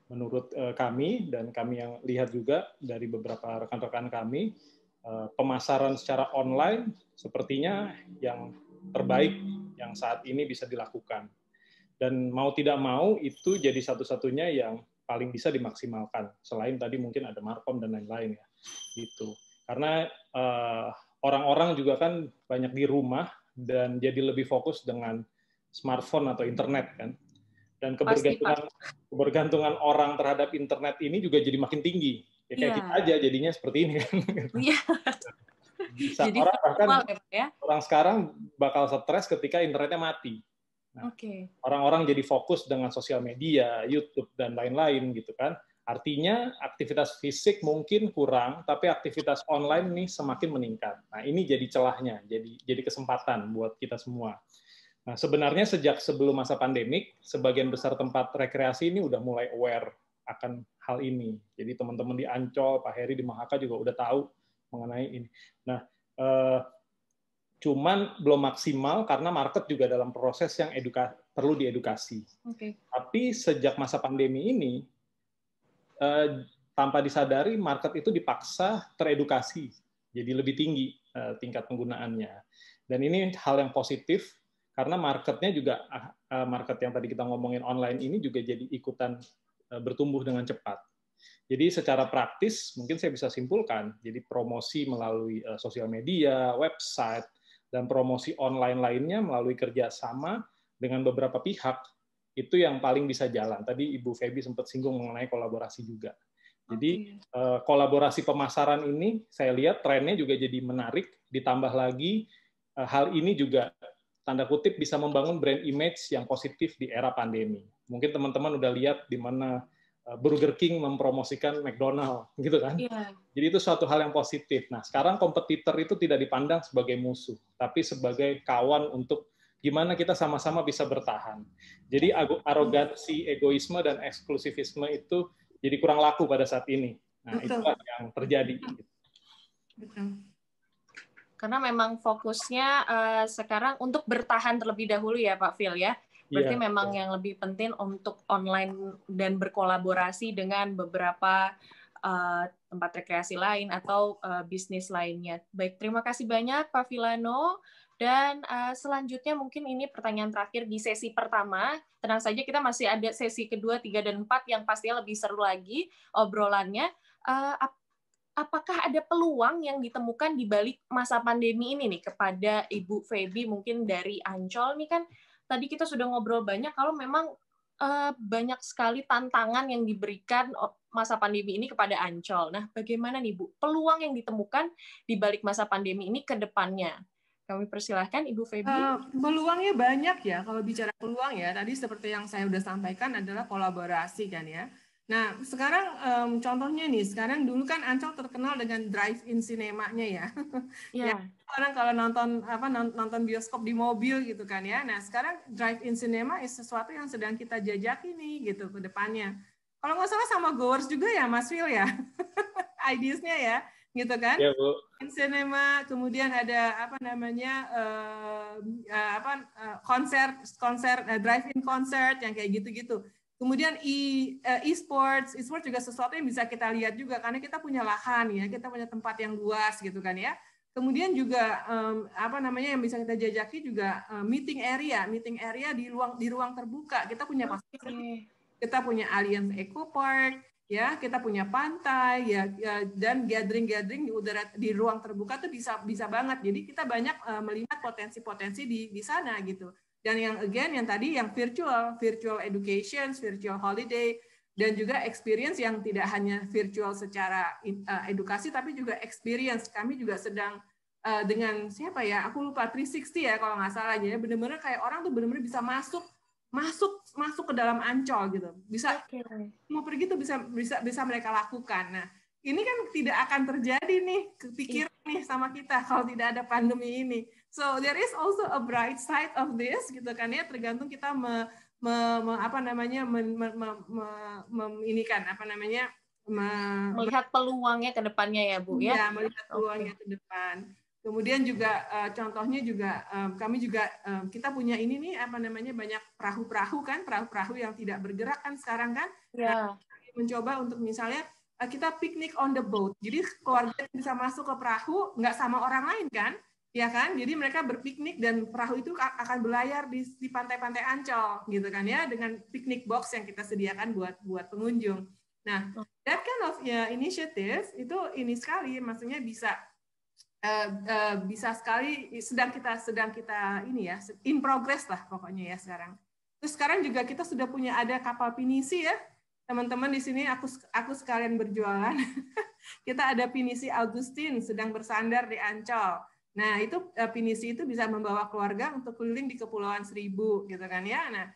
G: Menurut kami, dan kami yang lihat juga dari beberapa rekan-rekan kami, pemasaran secara online sepertinya yang terbaik yang saat ini bisa dilakukan. Dan mau tidak mau, itu jadi satu-satunya yang paling bisa dimaksimalkan. Selain tadi mungkin ada Markom dan lain-lain ya. Gitu. Karena orang-orang juga kan banyak di rumah, dan jadi lebih fokus dengan smartphone atau internet kan, dan kebergantungan orang terhadap internet ini juga jadi makin tinggi ya, kayak kita aja jadinya seperti ini kan. Bisa jadi orang bahkan orang sekarang bakal stres ketika internetnya mati. Nah, orang-orang jadi fokus dengan sosial media, YouTube dan lain-lain gitu kan. Artinya aktivitas fisik mungkin kurang, tapi aktivitas online nih semakin meningkat. Nah, ini jadi celahnya, jadi kesempatan buat kita semua. Nah, sebenarnya sejak sebelum masa pandemik, sebagian besar tempat rekreasi ini udah mulai aware akan hal ini. Jadi teman-teman di Ancol, Pak Heri di Mahaka juga udah tahu mengenai ini. Nah, cuman belum maksimal karena market juga dalam proses yang perlu diedukasi. Tapi sejak masa pandemi ini, tanpa disadari market itu dipaksa teredukasi, jadi lebih tinggi tingkat penggunaannya. Dan ini hal yang positif, karena marketnya juga, market yang tadi kita ngomongin online ini juga jadi ikutan bertumbuh dengan cepat. Jadi secara praktis, mungkin saya bisa simpulkan, jadi promosi melalui sosial media, website, dan promosi online lainnya melalui kerjasama dengan beberapa pihak, itu yang paling bisa jalan. Tadi Ibu Feby sempat singgung mengenai kolaborasi juga. Jadi kolaborasi pemasaran ini, saya lihat trennya juga jadi menarik, ditambah lagi hal ini juga tanda kutip bisa membangun brand image yang positif di era pandemi. Mungkin teman-teman udah lihat di mana Burger King mempromosikan McDonald, gitu kan? Jadi itu suatu hal yang positif. Nah, sekarang kompetitor itu tidak dipandang sebagai musuh, tapi sebagai kawan untuk gimana kita sama-sama bisa bertahan. Jadi arogansi, egoisme, dan eksklusivisme itu jadi kurang laku pada saat ini. Nah,
E: Betul.
G: itulah yang terjadi.
E: Betul.
C: Karena memang fokusnya sekarang untuk bertahan terlebih dahulu ya Pak Phil ya. Berarti
G: Iya.
C: memang yang lebih penting untuk online dan berkolaborasi dengan beberapa tempat rekreasi lain atau bisnis lainnya. Baik, terima kasih banyak Pak Villano. Dan selanjutnya mungkin ini pertanyaan terakhir di sesi pertama. Tenang saja kita masih ada sesi kedua, 3, dan 4 yang pastinya lebih seru lagi obrolannya. Apakah ada peluang yang ditemukan di balik masa pandemi ini nih kepada Ibu Feby mungkin dari Ancol nih kan tadi kita sudah ngobrol banyak kalau memang banyak sekali tantangan yang diberikan masa pandemi ini kepada Ancol. Nah, bagaimana nih Bu peluang yang ditemukan di balik masa pandemi ini ke depannya? Kami persilahkan Ibu Feby.
E: Peluangnya banyak ya. Kalau bicara peluang ya, tadi seperti yang saya sudah sampaikan adalah kolaborasi kan ya. Nah, sekarang contohnya nih, sekarang dulu kan Ancol terkenal dengan drive-in sinemanya ya.
C: Iya.
E: Orang kalau nonton bioskop di mobil gitu kan ya. Nah, sekarang drive-in cinema is sesuatu yang sedang kita jajaki nih gitu ke depannya. Kalau nggak salah sama Goers juga ya, Mas Phil ya. Ideas-nya ya, gitu kan?
G: Ya, Bu.
E: Cinema, kemudian ada konser drive-in concert yang kayak gitu-gitu. Kemudian e-sports juga sesuatu yang bisa kita lihat juga karena kita punya lahan ya, kita punya tempat yang luas gitu kan ya. Kemudian juga yang bisa kita jajaki juga meeting area di ruang terbuka. Kita punya kita punya Allianz Eco Park, ya, kita punya pantai ya dan gathering di udara di ruang terbuka tuh bisa banget. Jadi kita banyak melihat potensi-potensi di sana gitu. Dan yang tadi yang virtual education, virtual holiday, dan juga experience yang tidak hanya virtual secara edukasi, tapi juga experience. Kami juga sedang dengan siapa ya? Aku lupa 360 ya kalau nggak salah ya. Benar-benar kayak orang tuh benar-benar bisa masuk ke dalam Ancol gitu. Bisa mau pergi tuh bisa mereka lakukan. Nah, ini kan tidak akan terjadi nih kepikiran nih sama kita kalau tidak ada pandemi ini. So there is also a bright side of this gitu kan ya, tergantung kita
C: melihat peluangnya ke depannya ya Bu ya.
E: Ya, melihat peluangnya ke depan. Kemudian juga contohnya juga kami juga kita punya ini nih banyak perahu-perahu yang tidak bergerak kan sekarang kan.
C: Ya.
E: Nah, kami mencoba untuk misalnya kita piknik on the boat. Jadi keluarga bisa masuk ke perahu nggak sama orang lain kan. Ya kan, jadi mereka berpiknik dan perahu itu akan berlayar di pantai-pantai Ancol, gitu kan ya, dengan picnic box yang kita sediakan buat pengunjung. Nah, that kind of initiative itu ini sekali, maksudnya bisa sekali sedang kita ini ya, in progress lah pokoknya ya sekarang. Terus sekarang juga kita sudah punya ada kapal pinisi ya, teman-teman di sini aku sekalian berjualan. Kita ada pinisi Augustin sedang bersandar di Ancol. Nah, itu pinisi itu bisa membawa keluarga untuk keliling di Kepulauan Seribu, gitu kan ya. Nah,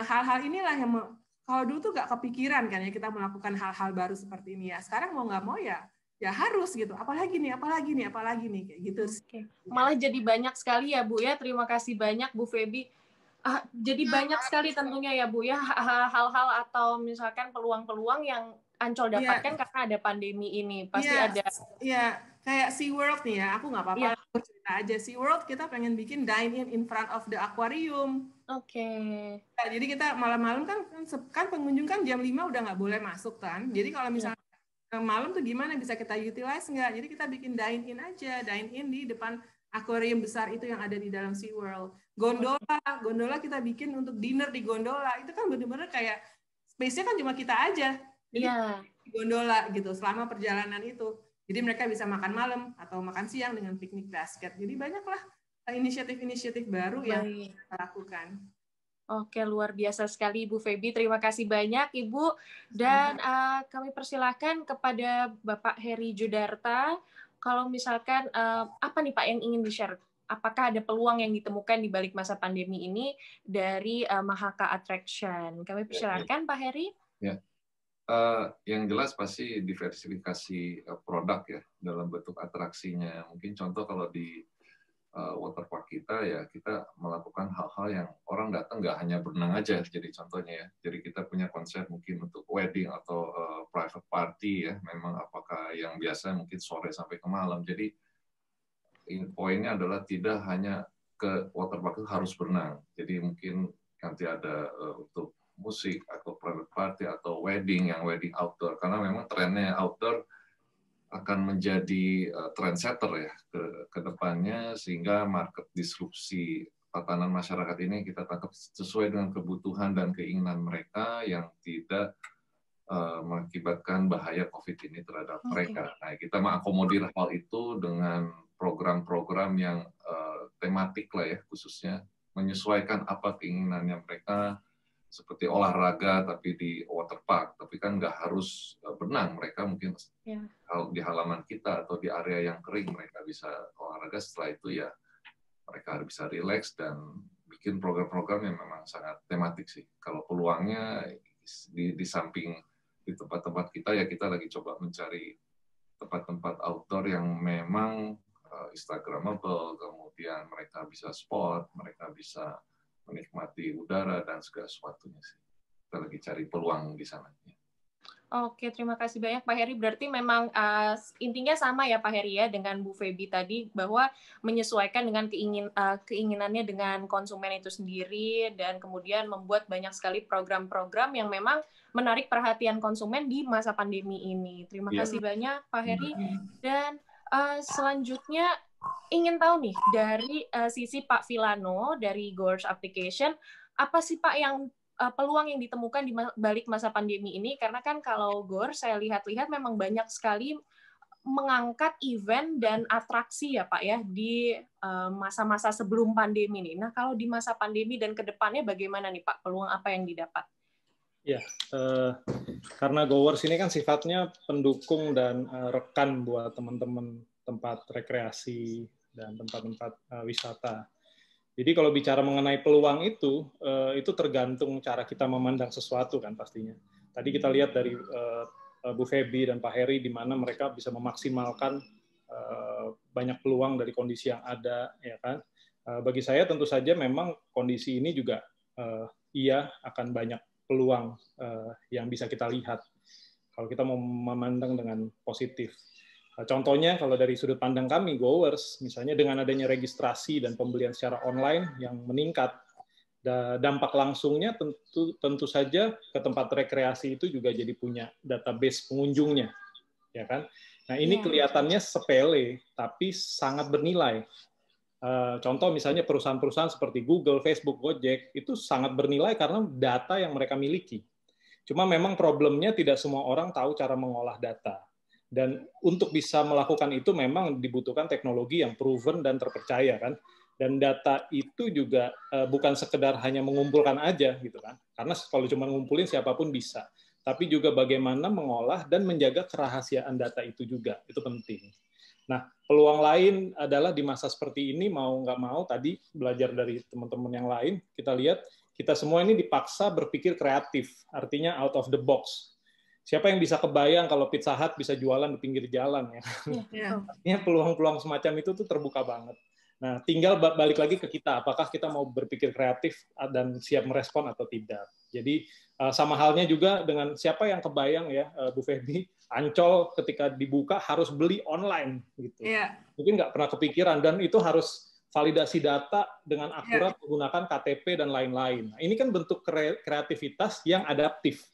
E: hal-hal inilah yang kalau dulu tuh nggak kepikiran kan ya kita melakukan hal-hal baru seperti ini ya. Sekarang mau nggak mau ya harus gitu. Apalagi nih kayak gitu.
C: Oke. Malah jadi banyak sekali ya Bu ya. Terima kasih banyak Bu Feby. Jadi banyak sekali tentunya ya Bu ya hal-hal atau misalkan peluang-peluang yang Ancol dapatkan karena ada pandemi ini. Pasti ada.
E: Iya. Kayak SeaWorld nih ya, aku nggak apa-apa cerita aja. SeaWorld kita pengen bikin dine-in in front of the aquarium.
C: Oke.
E: Nah, jadi kita malam-malam kan pengunjung kan jam 5 udah nggak boleh masuk kan. Jadi kalau misalnya malam tuh gimana bisa kita utilize nggak? Jadi kita bikin dine-in di depan akuarium besar itu yang ada di dalam SeaWorld. Gondola kita bikin untuk dinner di gondola. Itu kan benar-benar kayak space-nya kan cuma kita aja. Jadi di gondola gitu selama perjalanan itu. Jadi mereka bisa makan malam atau makan siang dengan piknik basket. Jadi banyaklah inisiatif-inisiatif baru yang kita lakukan.
C: Oke, luar biasa sekali Ibu Feby. Terima kasih banyak Ibu. Dan kami persilahkan kepada Bapak Heri Judarta. Kalau misalkan apa nih Pak yang ingin di-share? Apakah ada peluang yang ditemukan di balik masa pandemi ini dari Mahaka Attraction? Kami persilahkan Pak Heri.
D: Ya. Yang jelas pasti diversifikasi produk ya dalam bentuk atraksinya. Mungkin contoh kalau di waterpark kita, ya kita melakukan hal-hal yang orang datang nggak hanya berenang aja, jadi contohnya ya. Jadi kita punya konsep mungkin untuk wedding atau private party ya, memang apakah yang biasa mungkin sore sampai ke malam. Jadi poinnya adalah tidak hanya ke waterpark itu harus berenang. Jadi mungkin nanti ada untuk musik atau private party atau wedding yang wedding outdoor, karena memang trennya outdoor akan menjadi trendsetter ya ke depannya, sehingga market disrupsi tatanan masyarakat ini kita tangkap sesuai dengan kebutuhan dan keinginan mereka yang tidak mengakibatkan bahaya COVID ini terhadap mereka. Nah, kita mengakomodir hal itu dengan program-program yang tematik lah ya, khususnya menyesuaikan apa keinginannya mereka, seperti olahraga tapi di waterpark, tapi kan nggak harus berenang, mereka mungkin di halaman kita atau di area yang kering mereka bisa olahraga. Setelah itu ya mereka bisa rileks dan bikin program-program yang memang sangat tematik sih. Kalau peluangnya di samping di tempat-tempat kita, ya kita lagi coba mencari tempat-tempat outdoor yang memang Instagramable, kemudian mereka bisa sport, mereka bisa menikmati udara dan segala sesuatunya sih. Kita lagi cari peluang di sana.
C: Oke, terima kasih banyak Pak Heri. Berarti memang intinya sama ya Pak Heri ya dengan Bu Feby tadi, bahwa menyesuaikan dengan keinginannya dengan konsumen itu sendiri, dan kemudian membuat banyak sekali program-program yang memang menarik perhatian konsumen di masa pandemi ini. Terima kasih banyak Pak Heri. Dan selanjutnya ingin tahu nih dari sisi Pak Villano dari Goers Application, apa sih Pak yang peluang yang ditemukan di balik masa pandemi ini? Karena kan kalau Goers saya lihat-lihat memang banyak sekali mengangkat event dan atraksi ya Pak ya di masa-masa sebelum pandemi ini. Nah, kalau di masa pandemi dan ke depannya bagaimana nih Pak? Peluang apa yang didapat?
G: Ya, karena Goers ini kan sifatnya pendukung dan rekan buat teman-teman tempat rekreasi dan tempat-tempat wisata. Jadi kalau bicara mengenai peluang itu tergantung cara kita memandang sesuatu kan pastinya. Tadi kita lihat dari Bu Feby dan Pak Heri di mana mereka bisa memaksimalkan banyak peluang dari kondisi yang ada, ya kan. Bagi saya tentu saja memang kondisi ini juga iya akan banyak peluang yang bisa kita lihat kalau kita mau memandang dengan positif. Contohnya kalau dari sudut pandang kami Goers, misalnya dengan adanya registrasi dan pembelian secara online yang meningkat, dampak langsungnya tentu saja ke tempat rekreasi itu juga jadi punya database pengunjungnya, ya kan? Nah ini kelihatannya sepele tapi sangat bernilai. Contoh misalnya perusahaan-perusahaan seperti Google, Facebook, Gojek itu sangat bernilai karena data yang mereka miliki. Cuma memang problemnya tidak semua orang tahu cara mengolah data. Dan untuk bisa melakukan itu memang dibutuhkan teknologi yang proven dan terpercaya kan. Dan data itu juga bukan sekedar hanya mengumpulkan aja gitu kan. Karena kalau cuma ngumpulin siapapun bisa. Tapi juga bagaimana mengolah dan menjaga kerahasiaan data itu juga. Itu penting. Nah, peluang lain adalah di masa seperti ini mau nggak mau tadi belajar dari teman-teman yang lain, kita lihat kita semua ini dipaksa berpikir kreatif. Artinya out of the box. Siapa yang bisa kebayang kalau Pizza Hut bisa jualan di pinggir jalan ya? Artinya peluang-peluang semacam itu tuh terbuka banget. Nah, tinggal balik lagi ke kita, apakah kita mau berpikir kreatif dan siap merespon atau tidak. Jadi sama halnya juga dengan siapa yang kebayang ya, Bu Feby, Ancol ketika dibuka harus beli online gitu. Mungkin nggak pernah kepikiran dan itu harus validasi data dengan akurat menggunakan KTP dan lain-lain. Nah, ini kan bentuk kreativitas yang adaptif.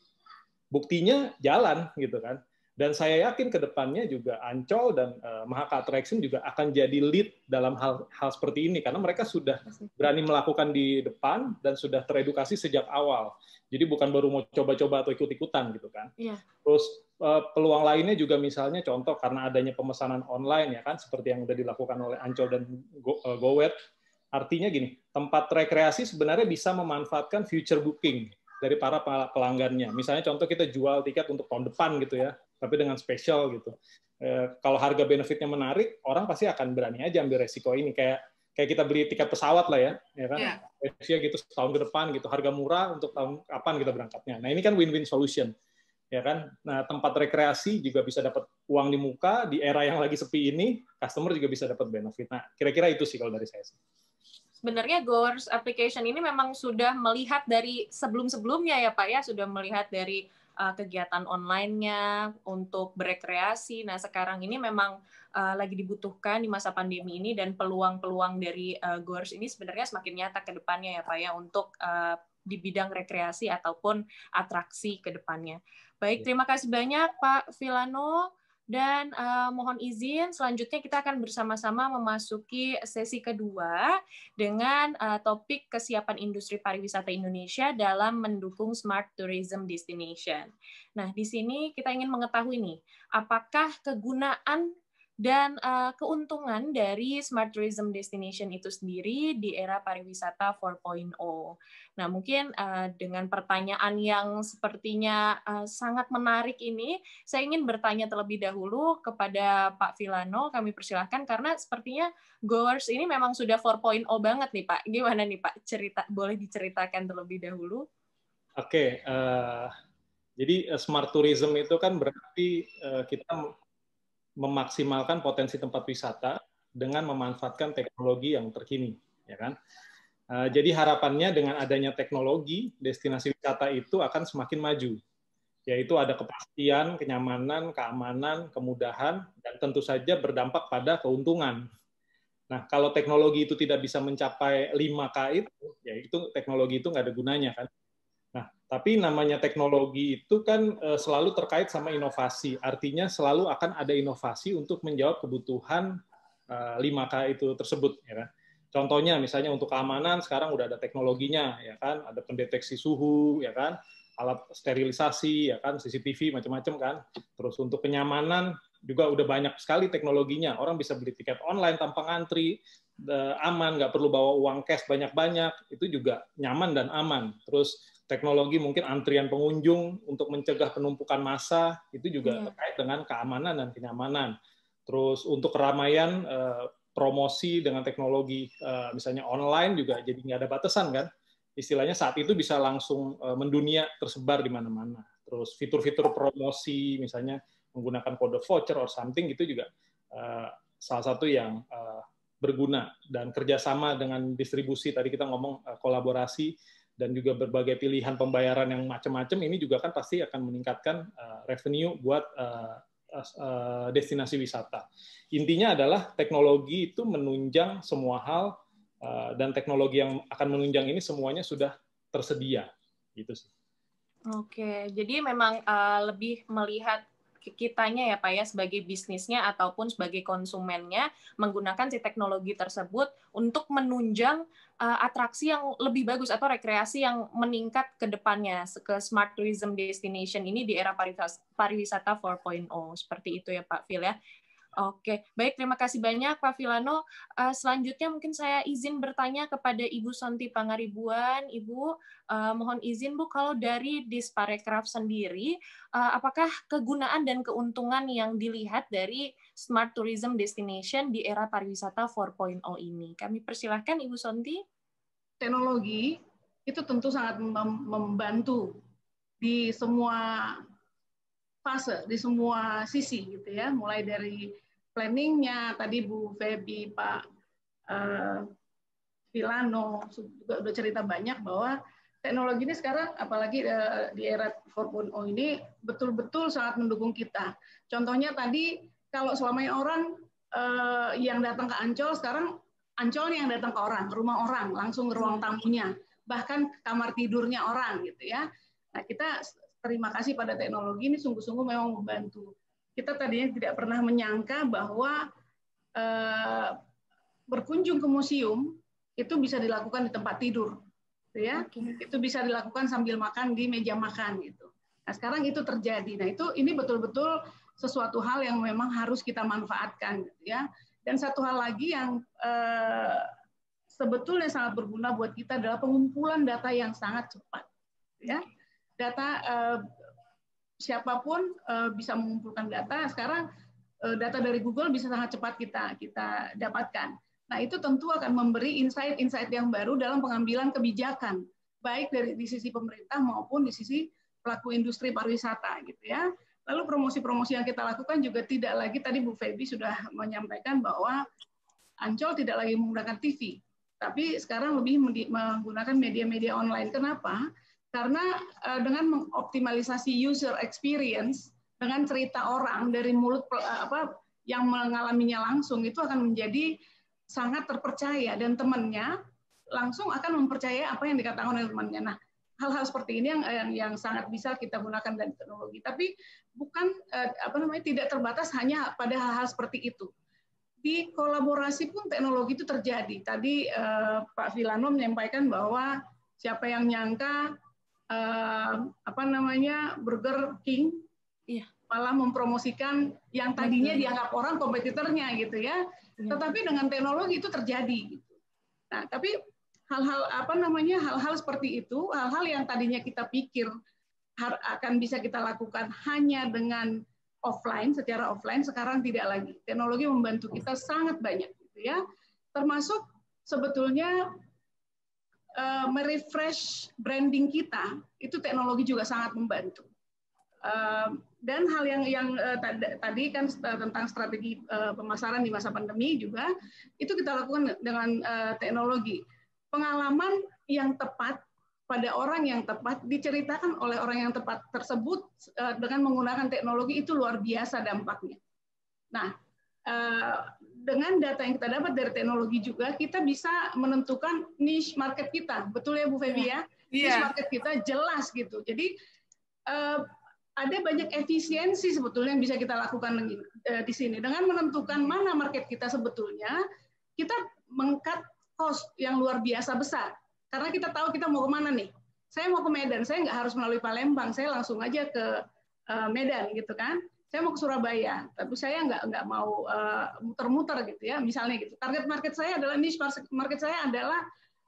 G: Buktinya jalan gitu kan. Dan saya yakin ke depannya juga Ancol dan Mahaka Attraction juga akan jadi lead dalam hal seperti ini karena mereka sudah berani melakukan di depan dan sudah teredukasi sejak awal. Jadi bukan baru mau coba-coba atau ikut-ikutan gitu kan. Terus peluang lainnya juga misalnya contoh karena adanya pemesanan online ya kan seperti yang sudah dilakukan oleh Ancol dan Gowet. Artinya gini, tempat rekreasi sebenarnya bisa memanfaatkan future booking dari para pelanggannya. Misalnya contoh kita jual tiket untuk tahun depan gitu ya, tapi dengan spesial gitu. Kalau harga benefitnya menarik, orang pasti akan berani aja ambil resiko ini. Kayak kita beli tiket pesawat lah ya kan? Gitu setahun ke depan gitu, harga murah untuk tahun kapan kita berangkatnya. Nah ini kan win-win solution. ya kan? Nah, tempat rekreasi juga bisa dapat uang di muka, di era yang lagi sepi ini, customer juga bisa dapat benefit. Nah, kira-kira itu sih kalau dari saya.
C: Sebenarnya Goers application ini memang sudah melihat dari sebelum-sebelumnya ya Pak ya, sudah melihat dari kegiatan online-nya untuk berekreasi. Nah, sekarang ini memang lagi dibutuhkan di masa pandemi ini, dan peluang-peluang dari Goers ini sebenarnya semakin nyata ke depannya ya Pak ya, untuk di bidang rekreasi ataupun atraksi ke depannya. Baik, terima kasih banyak Pak Villano. Dan mohon izin, selanjutnya kita akan bersama-sama memasuki sesi kedua dengan topik kesiapan industri pariwisata Indonesia dalam mendukung Smart Tourism Destination. Nah, di sini kita ingin mengetahui nih, apakah kegunaan dan keuntungan dari Smart Tourism Destination itu sendiri di era pariwisata 4.0. Nah, mungkin dengan pertanyaan yang sepertinya sangat menarik ini, saya ingin bertanya terlebih dahulu kepada Pak Villano. Kami persilahkan, karena sepertinya Goers ini memang sudah 4.0 banget nih Pak. Gimana nih Pak? Boleh diceritakan terlebih dahulu?
G: Oke, jadi Smart Tourism itu kan berarti kita memaksimalkan potensi tempat wisata dengan memanfaatkan teknologi yang terkini, ya kan? Jadi harapannya dengan adanya teknologi, destinasi wisata itu akan semakin maju, yaitu ada kepastian, kenyamanan, keamanan, kemudahan, dan tentu saja berdampak pada keuntungan. Nah, kalau teknologi itu tidak bisa mencapai 5K itu, ya itu teknologi itu nggak ada gunanya kan. Nah, tapi namanya teknologi itu kan selalu terkait sama inovasi. Artinya selalu akan ada inovasi untuk menjawab kebutuhan 5K itu tersebut. Ya kan? Contohnya misalnya untuk keamanan sekarang udah ada teknologinya, ya kan? Ada pendeteksi suhu, ya kan? Alat sterilisasi, ya kan? CCTV macam-macam kan. Terus untuk kenyamanan juga udah banyak sekali teknologinya. Orang bisa beli tiket online tanpa ngantri, aman, nggak perlu bawa uang cash banyak-banyak. Itu juga nyaman dan aman. Terus teknologi mungkin antrian pengunjung untuk mencegah penumpukan massa itu juga terkait dengan keamanan dan kenyamanan. Terus untuk keramaian, promosi dengan teknologi misalnya online juga jadi nggak ada batasan kan. Istilahnya saat itu bisa langsung mendunia, tersebar di mana-mana. Terus fitur-fitur promosi misalnya menggunakan kode voucher or something itu juga salah satu yang berguna. Dan kerjasama dengan distribusi, tadi kita ngomong kolaborasi, dan juga berbagai pilihan pembayaran yang macam-macam, ini juga kan pasti akan meningkatkan revenue buat destinasi wisata. Intinya adalah teknologi itu menunjang semua hal, dan teknologi yang akan menunjang ini semuanya sudah tersedia. Gitu sih.
C: Oke, jadi memang lebih melihat kitanya ya Pak ya, sebagai bisnisnya ataupun sebagai konsumennya, menggunakan si teknologi tersebut untuk menunjang atraksi yang lebih bagus atau rekreasi yang meningkat ke depannya ke Smart Tourism Destination ini di era pariwisata 4.0. Seperti itu ya Pak Phil ya. Oke, baik, terima kasih banyak Pak Villano. Selanjutnya mungkin saya izin bertanya kepada Ibu Sonti Pangaribuan. Ibu, mohon izin Bu, kalau dari Disparekraf sendiri, apakah kegunaan dan keuntungan yang dilihat dari Smart Tourism Destination di era pariwisata 4.0 ini? Kami persilahkan Ibu Sonti.
F: Teknologi itu tentu sangat membantu di semua fase, di semua sisi gitu ya, mulai dari planningnya tadi Bu Feby, Pak Villano juga udah cerita banyak bahwa teknologi ini sekarang apalagi di era 4.0 ini betul-betul sangat mendukung kita. Contohnya tadi kalau selama ini orang yang datang ke Ancol, sekarang Ancol yang datang ke orang, ke rumah orang, langsung ke ruang tamunya, bahkan ke kamar tidurnya orang gitu ya. Nah, kita terima kasih pada teknologi ini sungguh-sungguh memang membantu. Kita tadinya tidak pernah menyangka bahwa berkunjung ke museum itu bisa dilakukan di tempat tidur, ya. Itu bisa dilakukan sambil makan di meja makan gitu. Nah, sekarang itu terjadi. Nah, ini betul-betul sesuatu hal yang memang harus kita manfaatkan, gitu ya. Dan satu hal lagi yang sebetulnya sangat berguna buat kita adalah pengumpulan data yang sangat cepat, ya. Data siapapun bisa mengumpulkan data. Sekarang data dari Google bisa sangat cepat kita dapatkan. Nah, itu tentu akan memberi insight-insight yang baru dalam pengambilan kebijakan, baik di sisi pemerintah maupun di sisi pelaku industri pariwisata gitu ya. Lalu promosi-promosi yang kita lakukan juga tidak lagi, tadi Bu Feby sudah menyampaikan bahwa Ancol tidak lagi menggunakan TV, tapi sekarang lebih menggunakan media-media online. Kenapa? Karena dengan mengoptimalisasi user experience, dengan cerita orang dari mulut yang mengalaminya langsung, itu akan menjadi sangat terpercaya, dan temannya langsung akan mempercayai apa yang dikatakan oleh temannya. Nah, hal-hal seperti ini yang sangat bisa kita gunakan dari teknologi, tapi bukan tidak terbatas hanya pada hal-hal seperti itu. Di kolaborasi pun teknologi itu terjadi. Tadi Pak Vilano menyampaikan bahwa siapa yang nyangka Burger King malah mempromosikan yang tadinya dianggap orang kompetitornya gitu ya. Tetapi dengan teknologi itu terjadi gitu. Nah, tapi hal-hal seperti itu, hal-hal yang tadinya kita pikir akan bisa kita lakukan hanya dengan secara offline, sekarang tidak lagi. Teknologi membantu kita sangat banyak, gitu ya. Termasuk sebetulnya merefresh branding kita, itu teknologi juga sangat membantu. Dan hal yang tadi kan tentang strategi pemasaran di masa pandemi juga, itu kita lakukan dengan teknologi. Pengalaman yang tepat pada orang yang tepat, diceritakan oleh orang yang tepat tersebut dengan menggunakan teknologi, itu luar biasa dampaknya. Nah, dengan data yang kita dapat dari teknologi juga, kita bisa menentukan niche market kita. Betul ya Bu Feby ya? Niche market kita jelas gitu. Jadi ada banyak efisiensi sebetulnya yang bisa kita lakukan di sini. Dengan menentukan mana market kita sebetulnya, kita meng-cut cost yang luar biasa besar. Karena kita tahu kita mau kemana nih. Saya mau ke Medan, saya nggak harus melalui Palembang, saya langsung aja ke Medan gitu kan. Saya mau ke Surabaya, tapi saya nggak mau muter-muter gitu ya, misalnya gitu. Target market saya adalah niche market saya adalah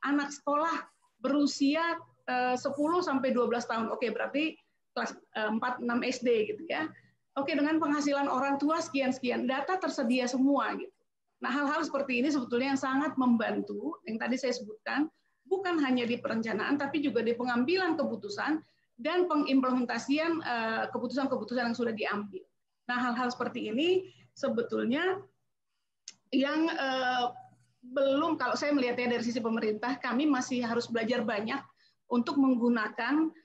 F: anak sekolah berusia 10 sampai 12 tahun. Oke, berarti kelas 4, 6 SD gitu ya. Oke, dengan penghasilan orang tua sekian-sekian, data tersedia semua gitu. Nah, hal-hal seperti ini sebetulnya yang sangat membantu, yang tadi saya sebutkan, bukan hanya di perencanaan, tapi juga di pengambilan keputusan dan pengimplementasian keputusan-keputusan yang sudah diambil. Nah, hal-hal seperti ini sebetulnya yang belum, kalau saya melihatnya dari sisi pemerintah, kami masih harus belajar banyak untuk menggunakan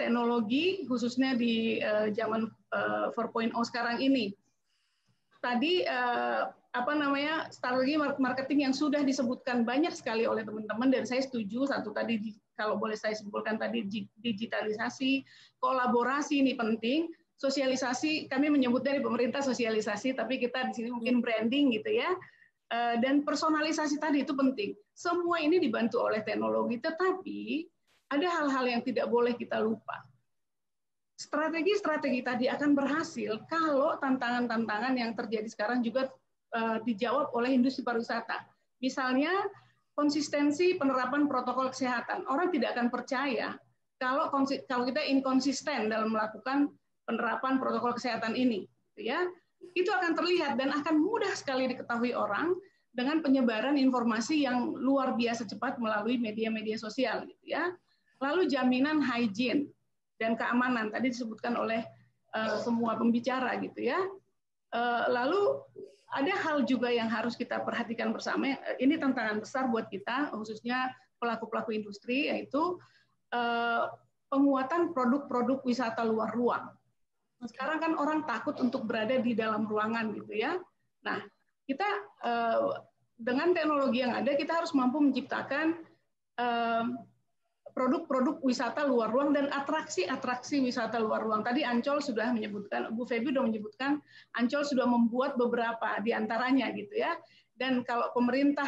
F: teknologi, khususnya di zaman 4.0 sekarang ini. Tadi strategi marketing yang sudah disebutkan banyak sekali oleh teman-teman, dan saya setuju. Satu tadi, kalau boleh saya simpulkan tadi, digitalisasi, kolaborasi ini penting, sosialisasi, kami menyebut dari pemerintah sosialisasi, tapi kita di sini mungkin branding gitu ya, dan personalisasi tadi itu penting. Semua ini dibantu oleh teknologi, tetapi ada hal-hal yang tidak boleh kita lupa. Strategi-strategi tadi akan berhasil kalau tantangan-tantangan yang terjadi sekarang juga dijawab oleh industri pariwisata. Misalnya konsistensi penerapan protokol kesehatan. Orang tidak akan percaya kalau kita inkonsisten dalam melakukan penerapan protokol kesehatan ini, ya. Itu akan terlihat dan akan mudah sekali diketahui orang dengan penyebaran informasi yang luar biasa cepat melalui media-media sosial, gitu ya. Lalu jaminan hygiene dan keamanan tadi disebutkan oleh semua pembicara, gitu ya. Lalu ada hal juga yang harus kita perhatikan bersama. Ini tantangan besar buat kita, khususnya pelaku-pelaku industri, yaitu penguatan produk-produk wisata luar ruang. Sekarang kan orang takut untuk berada di dalam ruangan, gitu ya. Nah, kita dengan teknologi yang ada, kita harus mampu menciptakan produk-produk wisata luar ruang dan atraksi-atraksi wisata luar ruang. Tadi Ancol sudah menyebutkan, Bu Feby sudah menyebutkan, Ancol sudah membuat beberapa di antaranya gitu ya. Dan kalau pemerintah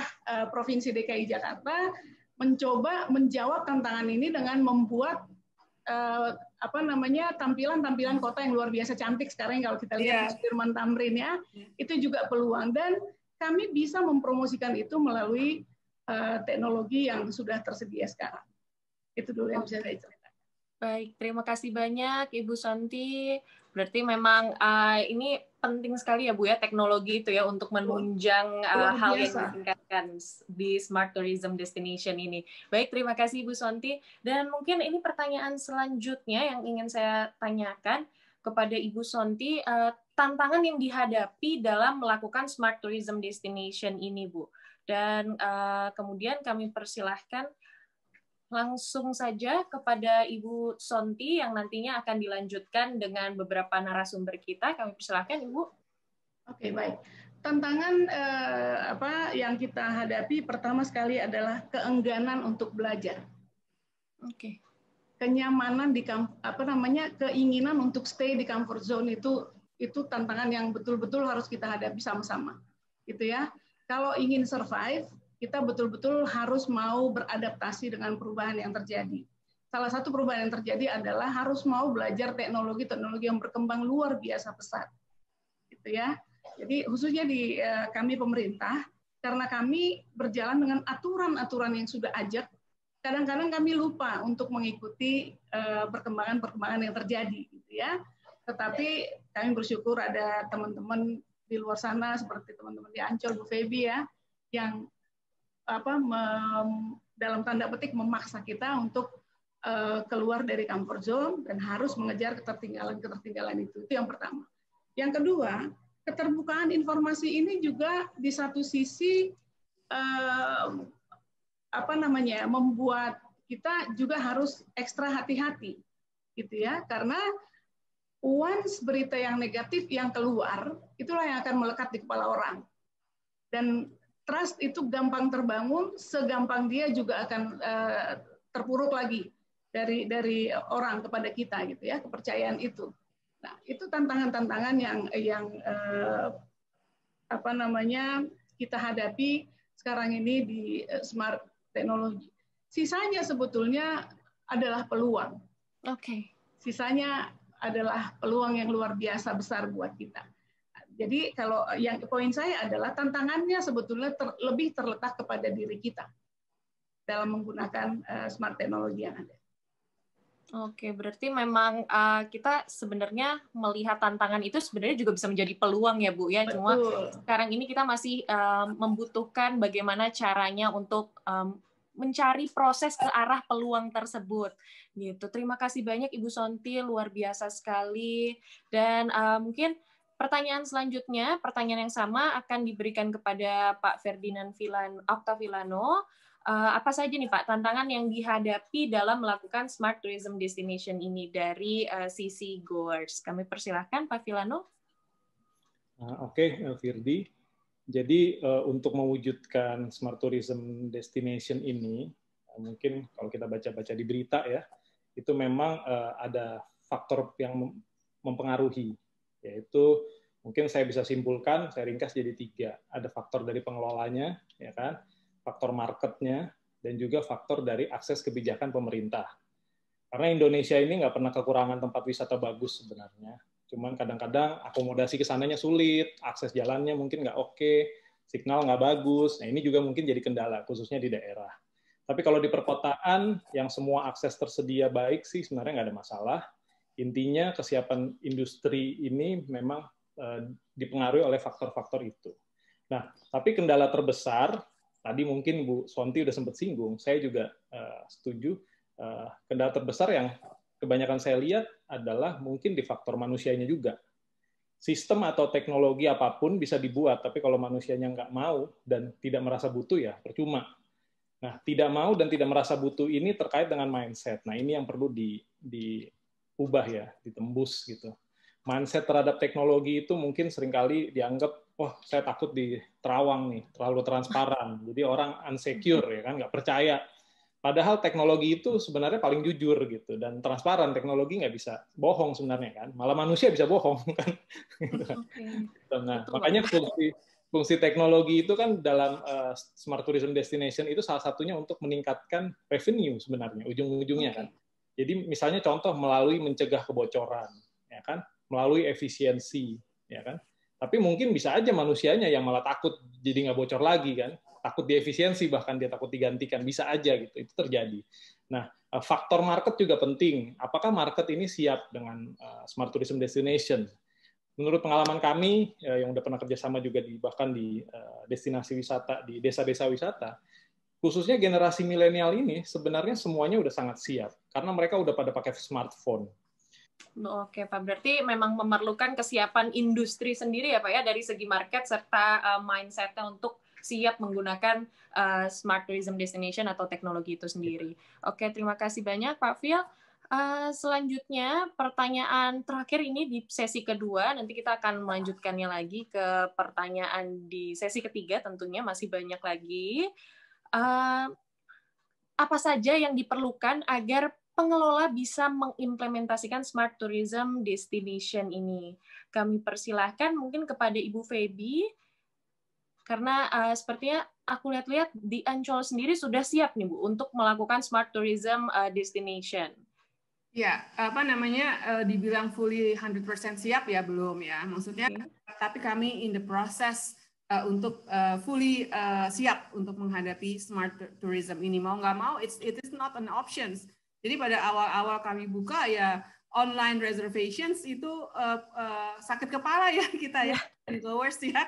F: Provinsi DKI Jakarta mencoba menjawab tantangan ini dengan membuat tampilan-tampilan kota yang luar biasa cantik sekarang kalau kita lihat di Sudirman Tamrin ya, itu juga peluang, dan kami bisa mempromosikan itu melalui teknologi yang sudah tersedia sekarang. Itu dulu yang bisa saya ceritakan.
C: Baik, terima kasih banyak Ibu Santi Berarti memang ini penting sekali ya Bu ya, teknologi itu ya untuk menunjang hal yang ditingkatkan di Smart Tourism Destination ini. Baik, terima kasih Bu Sonti. Dan mungkin ini pertanyaan selanjutnya yang ingin saya tanyakan kepada Ibu Sonti, tantangan yang dihadapi dalam melakukan Smart Tourism Destination ini Bu. Dan kemudian kami persilahkan langsung saja kepada Ibu Sonti yang nantinya akan dilanjutkan dengan beberapa narasumber kita. Kami persilahkan Ibu.
F: Oke, baik. Tantangan yang kita hadapi pertama sekali adalah keengganan untuk belajar.
C: Oke.
F: Kenyamanan keinginan untuk stay di comfort zone itu tantangan yang betul-betul harus kita hadapi sama-sama. Gitu ya. Kalau ingin survive, kita betul-betul harus mau beradaptasi dengan perubahan yang terjadi. Salah satu perubahan yang terjadi adalah harus mau belajar teknologi yang berkembang luar biasa pesat. Gitu ya. Jadi khususnya di kami pemerintah, karena kami berjalan dengan aturan-aturan yang sudah ajak, kadang-kadang kami lupa untuk mengikuti perkembangan-perkembangan yang terjadi. Gitu ya. Tetapi kami bersyukur ada teman-teman di luar sana, seperti teman-teman di Ancol, Bu Feby ya, yang dalam tanda petik memaksa kita untuk keluar dari comfort zone dan harus mengejar ketertinggalan itu. Itu yang pertama. Yang kedua, keterbukaan informasi ini juga di satu sisi membuat kita juga harus ekstra hati-hati, gitu ya, karena once berita yang negatif yang keluar, itulah yang akan melekat di kepala orang. Dan trust itu gampang terbangun, segampang dia juga akan terpuruk lagi dari orang kepada kita, gitu ya, kepercayaan itu. Nah, itu tantangan-tantangan yang kita hadapi sekarang ini di smart teknologi. Sisanya sebetulnya adalah peluang.
C: Oke.
F: Sisanya adalah peluang yang luar biasa besar buat kita. Jadi kalau yang poin saya adalah tantangannya sebetulnya lebih terletak kepada diri kita dalam menggunakan smart teknologi yang ada.
C: Oke, berarti memang kita sebenarnya melihat tantangan itu sebenarnya juga bisa menjadi peluang ya Bu ya.
F: Betul.
C: Cuma sekarang ini kita masih membutuhkan bagaimana caranya untuk mencari proses ke arah peluang tersebut. Gitu. Terima kasih banyak Ibu Sonti, luar biasa sekali. Dan mungkin pertanyaan selanjutnya, pertanyaan yang sama akan diberikan kepada Pak Ferdinand Octavilano. Apa saja nih Pak tantangan yang dihadapi dalam melakukan Smart Tourism Destination ini dari sisi goers? Kami persilahkan Pak Vilano.
G: Oke, Firdi. Jadi untuk mewujudkan Smart Tourism Destination ini, mungkin kalau kita baca-baca di berita ya, itu memang ada faktor yang mempengaruhi. Yaitu mungkin saya bisa simpulkan, saya ringkas jadi 3. Ada faktor dari pengelolanya, ya kan, faktor marketnya, dan juga faktor dari akses kebijakan pemerintah. Karena Indonesia ini nggak pernah kekurangan tempat wisata bagus sebenarnya. Cuman kadang-kadang akomodasi ke sananya sulit, akses jalannya mungkin nggak oke, signal nggak bagus. Nah ini juga mungkin jadi kendala, khususnya di daerah. Tapi kalau di perkotaan, yang semua akses tersedia baik sih sebenarnya nggak ada masalah. Intinya kesiapan industri ini memang dipengaruhi oleh faktor-faktor itu. Nah, tapi kendala terbesar, tadi mungkin Bu Sonti udah sempat singgung, saya juga setuju, kendala terbesar yang kebanyakan saya lihat adalah mungkin di faktor manusianya juga. Sistem atau teknologi apapun bisa dibuat, tapi kalau manusianya nggak mau dan tidak merasa butuh ya percuma. Nah, tidak mau dan tidak merasa butuh ini terkait dengan mindset. Nah, ini yang perlu diubah ya, ditembus gitu. Mindset terhadap teknologi itu mungkin seringkali dianggap, wah saya takut di terawang nih, terlalu transparan. Jadi orang insecure ya kan, nggak percaya. Padahal teknologi itu sebenarnya paling jujur gitu dan transparan. Teknologi nggak bisa bohong sebenarnya kan, malah manusia bisa bohong kan. Nah, makanya fungsi teknologi itu kan dalam Smart Tourism Destination itu salah satunya untuk meningkatkan revenue sebenarnya ujung-ujungnya kan. Jadi misalnya contoh melalui mencegah kebocoran, ya kan, melalui efisiensi, ya kan. Tapi mungkin bisa aja manusianya yang malah takut jadi nggak bocor lagi kan, takut diefisiensi bahkan dia takut digantikan, bisa aja gitu, itu terjadi. Nah, faktor market juga penting. Apakah market ini siap dengan smart tourism destination? Menurut pengalaman kami yang udah pernah kerjasama juga bahkan di destinasi wisata, di desa-desa wisata, khususnya generasi milenial ini sebenarnya semuanya udah sangat siap karena mereka udah pada pakai smartphone.
C: Oke, Pak. Berarti memang memerlukan kesiapan industri sendiri ya, Pak ya, dari segi market serta mindset-nya untuk siap menggunakan smart tourism destination atau teknologi itu sendiri. Oke, terima kasih banyak, Pak Phil. Selanjutnya, pertanyaan terakhir ini di sesi kedua. Nanti kita akan melanjutkannya lagi ke pertanyaan di sesi ketiga, tentunya masih banyak lagi. Apa saja yang diperlukan agar pengelola bisa mengimplementasikan smart tourism destination ini? Kami persilahkan mungkin kepada Ibu Feby, karena sepertinya aku lihat-lihat di Ancol sendiri sudah siap nih Bu untuk melakukan smart tourism destination.
E: Ya, dibilang fully 100% siap ya belum ya. Maksudnya, tapi kami in the process untuk fully siap untuk menghadapi smart tourism ini. Mau nggak mau, it is not an option. Jadi pada awal-awal kami buka ya online reservations itu sakit kepala ya kita ya, goers ya.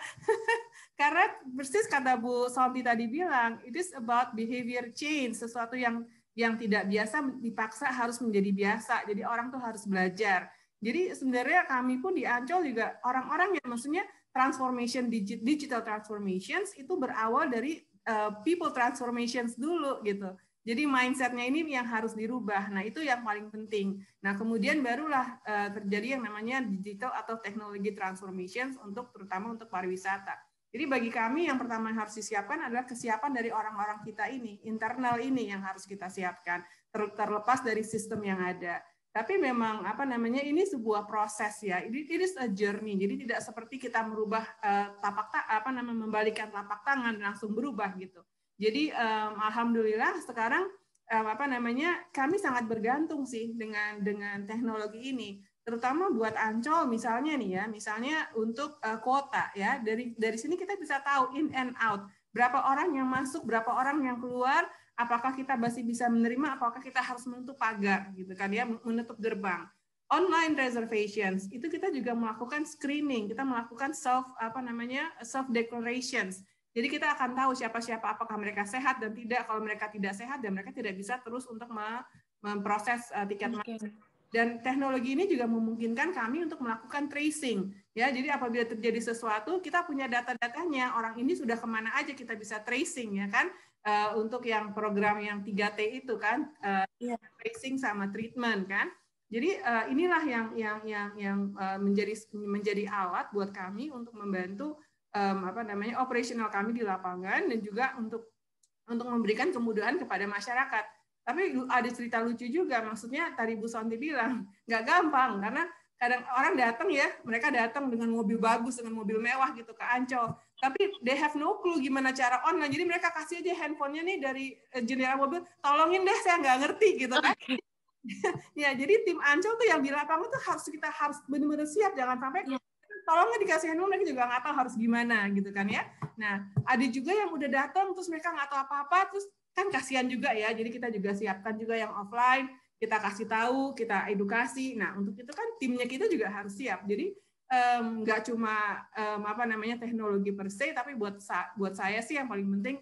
E: Karena persis kata Bu Santi tadi bilang, it is about behavior change, sesuatu yang tidak biasa dipaksa harus menjadi biasa. Jadi orang tuh harus belajar. Jadi sebenarnya kami pun di Ancol juga orang-orang yang maksudnya transformation digital transformations itu berawal dari people transformations dulu gitu. Jadi mindset-nya ini yang harus dirubah. Nah, itu yang paling penting. Nah, kemudian barulah terjadi yang namanya digital atau teknologi transformations terutama untuk pariwisata. Jadi bagi kami yang pertama yang harus disiapkan adalah kesiapan dari orang-orang kita ini, internal ini yang harus kita siapkan, terlepas dari sistem yang ada. Tapi memang ini sebuah proses ya. It is a journey. Jadi tidak seperti kita merubah membalikkan telapak tangan langsung berubah gitu. Jadi alhamdulillah sekarang kami sangat bergantung sih dengan teknologi ini, terutama buat Ancol misalnya nih ya, misalnya untuk kuota ya, dari sini kita bisa tahu in and out, berapa orang yang masuk, berapa orang yang keluar, apakah kita masih bisa menerima, apakah kita harus menutup pagar gitu kan ya, menutup gerbang. Online reservations itu kita juga melakukan screening, kita melakukan self declarations. Jadi kita akan tahu siapa-siapa, apakah mereka sehat dan tidak. Kalau mereka tidak sehat dan mereka tidak bisa terus untuk memproses tiket masuk. Dan teknologi ini juga memungkinkan kami untuk melakukan tracing. Ya, jadi apabila terjadi sesuatu, kita punya data-datanya. Orang ini sudah kemana aja kita bisa tracing, ya kan? Untuk yang program yang 3T itu kan, tracing sama treatment kan. Jadi inilah yang menjadi alat buat kami untuk membantu operasional kami di lapangan dan juga untuk memberikan kemudahan kepada masyarakat. Tapi ada cerita lucu juga, maksudnya tadi Bu Santi bilang nggak gampang karena kadang orang datang ya, mereka datang dengan mobil bagus, dengan mobil mewah gitu ke Ancol, tapi they have no clue gimana cara online. Jadi mereka kasih aja handphonenya nih dari jendela mobil, tolongin deh saya nggak ngerti gitu kan. Ya jadi tim Ancol tuh yang di lapangan tuh kita harus benar-benar siap, jangan sampai tolongnya dikasih handphone, mereka juga nggak tahu harus gimana gitu kan ya. Nah, ada juga yang udah datang terus mereka nggak tahu apa-apa, terus kan kasihan juga ya. Jadi kita juga siapkan juga yang offline, kita kasih tahu, kita edukasi. Nah, untuk itu kan timnya kita juga harus siap. Jadi nggak cuma teknologi per se, tapi buat saya sih yang paling penting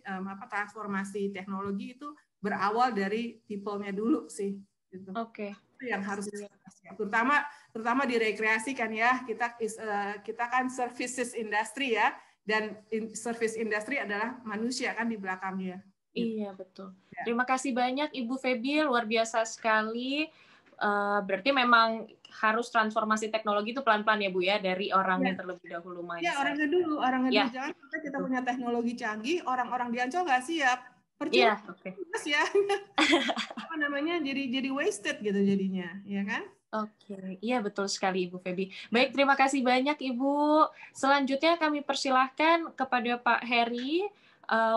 E: transformasi teknologi itu berawal dari people-nya dulu sih. Gitu.
C: Oke.
E: Itu yang harus siap. Terutama di rekreasi kan ya, kita kan services industry ya, dan service industry adalah manusia kan di belakangnya.
C: Iya betul. Ya. Terima kasih banyak Ibu Feby, luar biasa sekali. Berarti memang harus transformasi teknologi itu pelan-pelan ya Bu ya, dari orangnya terlebih dahulu.
E: Ya orangnya dulu. Jangan sampai kita punya teknologi canggih, orang-orang di Ancol nggak siap. Percuma ya. Jadi wasted gitu jadinya, ya kan?
C: Oke, iya betul sekali Ibu Feby. Baik, terima kasih banyak Ibu. Selanjutnya kami persilahkan kepada Pak Heri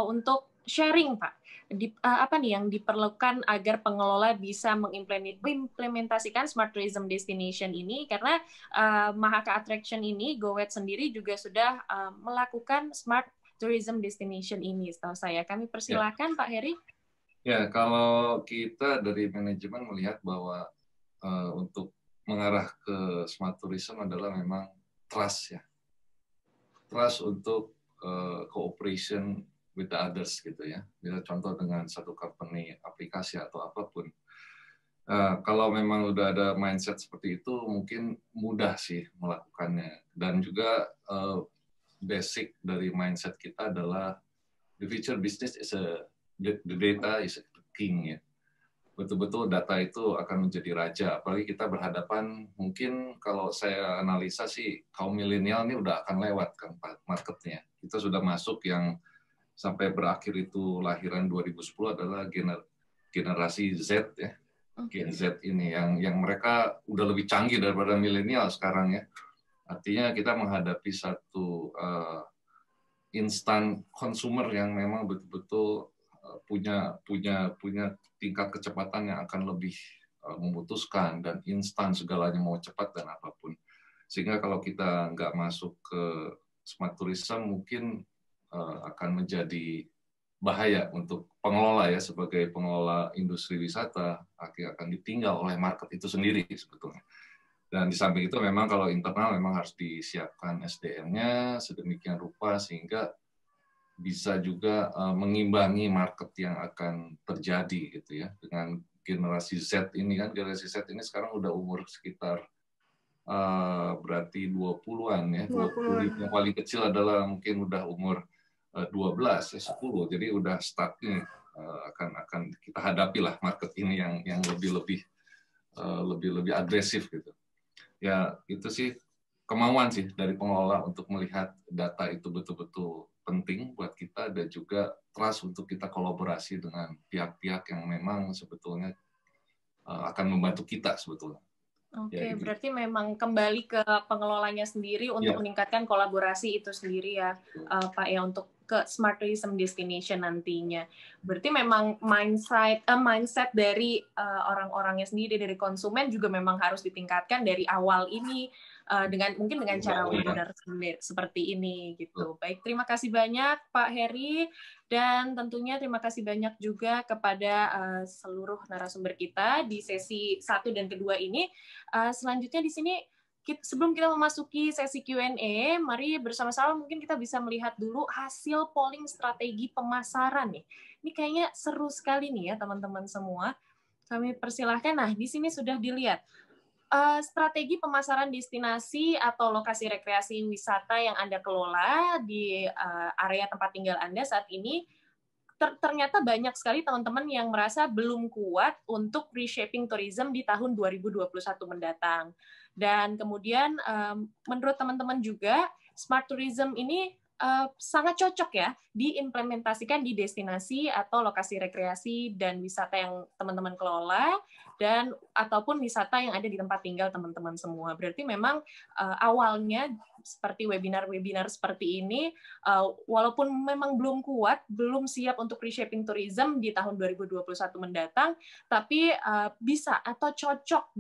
C: untuk sharing Pak. Apa nih yang diperlukan agar pengelola bisa mengimplementasikan Smart Tourism Destination ini? Karena Mahaka Attraction ini, GoWet sendiri juga sudah melakukan Smart Tourism Destination ini, setahu saya. Kami persilahkan Pak Heri.
D: Ya, kalau kita dari manajemen melihat bahwa untuk mengarah ke smart tourism adalah memang trust ya. Trust untuk cooperation with the others gitu ya. Bisa contoh dengan satu company, aplikasi atau apapun. Kalau memang udah ada mindset seperti itu, mungkin mudah sih melakukannya. Dan juga basic dari mindset kita adalah the future business is the data is the king ya. Betul-betul data itu akan menjadi raja. Apalagi kita berhadapan, mungkin kalau saya analisa sih kaum milenial ini udah akan lewat kan marketnya. Kita sudah masuk yang sampai berakhir itu lahiran 2010 adalah generasi Z ya. Gen Z ini yang mereka udah lebih canggih daripada milenial sekarang ya. Artinya kita menghadapi satu instant consumer yang memang betul-betul punya tingkat kecepatan yang akan lebih memutuskan dan instan segalanya mau cepat dan apapun. Sehingga kalau kita nggak masuk ke smart tourism mungkin akan menjadi bahaya untuk pengelola ya, sebagai pengelola industri wisata akan ditinggal oleh market itu sendiri sebetulnya. Dan di samping itu memang kalau internal memang harus disiapkan SDM-nya sedemikian rupa sehingga bisa juga mengimbangi market yang akan terjadi gitu ya. Dengan generasi Z ini kan, generasi Z ini sekarang udah umur sekitar berarti 20-an ya. 20 yang paling kecil adalah mungkin udah umur 12 ya 10, jadi udah startnya akan kita hadapi lah market ini yang lebih agresif gitu ya. Itu sih kemauan sih dari pengelola untuk melihat data itu betul-betul penting buat kita dan juga trust untuk kita kolaborasi dengan pihak-pihak yang memang sebetulnya akan membantu kita sebetulnya.
C: Oke, ya, berarti memang kembali ke pengelolanya sendiri untuk meningkatkan kolaborasi itu sendiri ya, Pak ya, untuk ke smart tourism destination nantinya. Berarti memang mindset dari orang-orangnya sendiri, dari konsumen juga memang harus ditingkatkan dari awal ini mungkin dengan cara webinar seperti ini gitu. Baik, terima kasih banyak Pak Heri, dan tentunya terima kasih banyak juga kepada seluruh narasumber kita di sesi 1 dan kedua ini. Selanjutnya di sini sebelum kita memasuki sesi Q&A, mari bersama-sama mungkin kita bisa melihat dulu hasil polling strategi pemasaran nih. Ini kayaknya seru sekali nih ya teman-teman semua. Kami persilahkan. Nah, di sini sudah dilihat strategi pemasaran destinasi atau lokasi rekreasi wisata yang Anda kelola di area tempat tinggal Anda saat ini. Ternyata banyak sekali teman-teman yang merasa belum kuat untuk reshaping tourism di tahun 2021 mendatang. Dan kemudian menurut teman-teman juga smart tourism ini sangat cocok ya diimplementasikan di destinasi atau lokasi rekreasi dan wisata yang teman-teman kelola dan ataupun wisata yang ada di tempat tinggal teman-teman semua. Berarti memang awalnya seperti webinar-webinar seperti ini, walaupun memang belum kuat, belum siap untuk reshaping tourism di tahun 2021 mendatang, tapi bisa atau cocok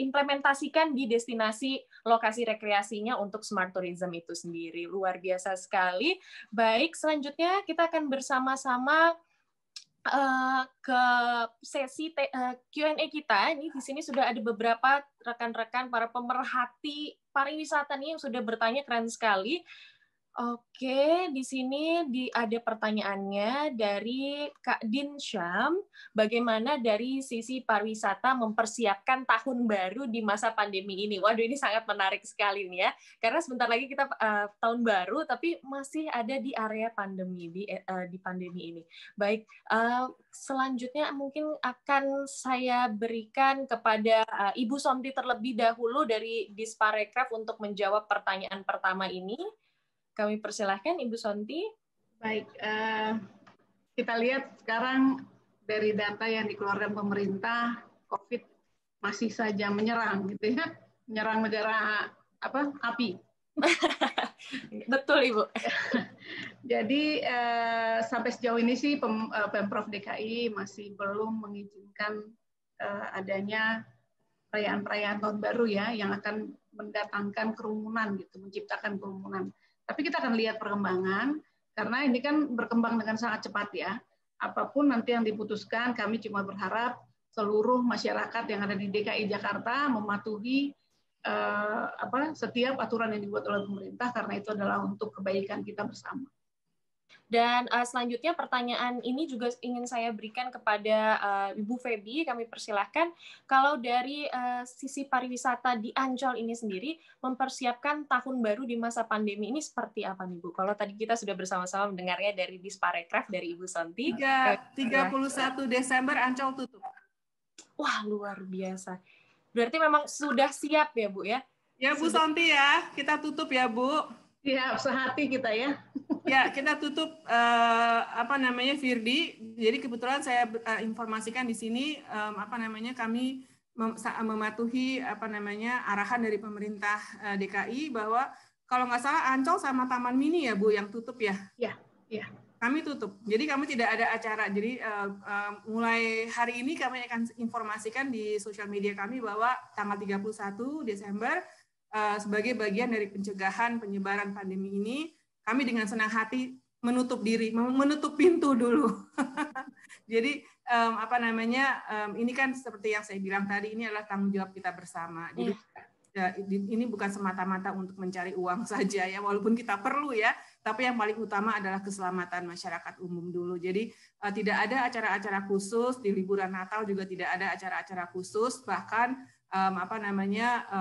C: implementasikan di destinasi lokasi rekreasinya untuk smart tourism itu sendiri. Luar biasa sekali. Baik, selanjutnya kita akan bersama-sama ke sesi Q&A kita. Ini di sini sudah ada beberapa rekan-rekan para pemerhati pariwisata nih yang sudah bertanya, keren sekali. Oke, di sini ada pertanyaannya dari Kak Din Syam. Bagaimana dari sisi pariwisata mempersiapkan tahun baru di masa pandemi ini? Waduh, ini sangat menarik sekali nih ya. Karena sebentar lagi kita tahun baru, tapi masih ada di area pandemi, di pandemi ini. Baik, selanjutnya mungkin akan saya berikan kepada Ibu Somti terlebih dahulu dari Disparekraf untuk menjawab pertanyaan pertama ini. Kami persilahkan Ibu Sonti.
F: Baik, kita lihat sekarang dari data yang dikeluarkan pemerintah, COVID masih saja menyerang, gitu ya, menyerang negara api.
C: Betul Ibu.
F: Jadi sampai sejauh ini sih Pemprov DKI masih belum mengizinkan adanya perayaan-perayaan tahun baru ya yang akan mendatangkan kerumunan gitu, menciptakan kerumunan. Tapi kita akan lihat perkembangan, karena ini kan berkembang dengan sangat cepat ya. apapun nanti yang diputuskan, kami cuma berharap seluruh masyarakat yang ada di DKI Jakarta mematuhi setiap aturan yang dibuat oleh pemerintah, karena itu adalah untuk kebaikan kita bersama.
C: Dan selanjutnya pertanyaan ini juga ingin saya berikan kepada Ibu Feby, kami persilahkan. Kalau dari sisi pariwisata di Ancol ini sendiri, mempersiapkan tahun baru di masa pandemi ini seperti apa nih Bu? Kalau tadi kita sudah bersama-sama mendengarnya dari Disparekraf, dari Ibu Sonti.
E: 31 Desember Ancol tutup.
C: Wah, luar biasa. Berarti memang sudah siap ya Bu ya?
E: Ya Bu Sonti ya, kita tutup ya Bu.
F: Ya, sehati kita ya.
E: Ya, kita tutup Firdi. Jadi kebetulan saya informasikan di sini kami mematuhi arahan dari pemerintah DKI bahwa kalau nggak salah Ancol sama Taman Mini ya Bu yang tutup ya.
F: Ya, ya.
E: Kami tutup. Jadi kami tidak ada acara. Jadi mulai hari ini kami akan informasikan di sosial media kami bahwa tanggal 31 Desember sebagai bagian dari pencegahan penyebaran pandemi ini, kami dengan senang hati menutup diri, menutup pintu dulu. Jadi ini kan seperti yang saya bilang tadi, ini adalah tanggung jawab kita bersama. Jadi ini bukan semata-mata untuk mencari uang saja ya, walaupun kita perlu ya, tapi yang paling utama adalah keselamatan masyarakat umum dulu. Jadi tidak ada acara-acara khusus di liburan Natal, juga tidak ada acara-acara khusus, bahkan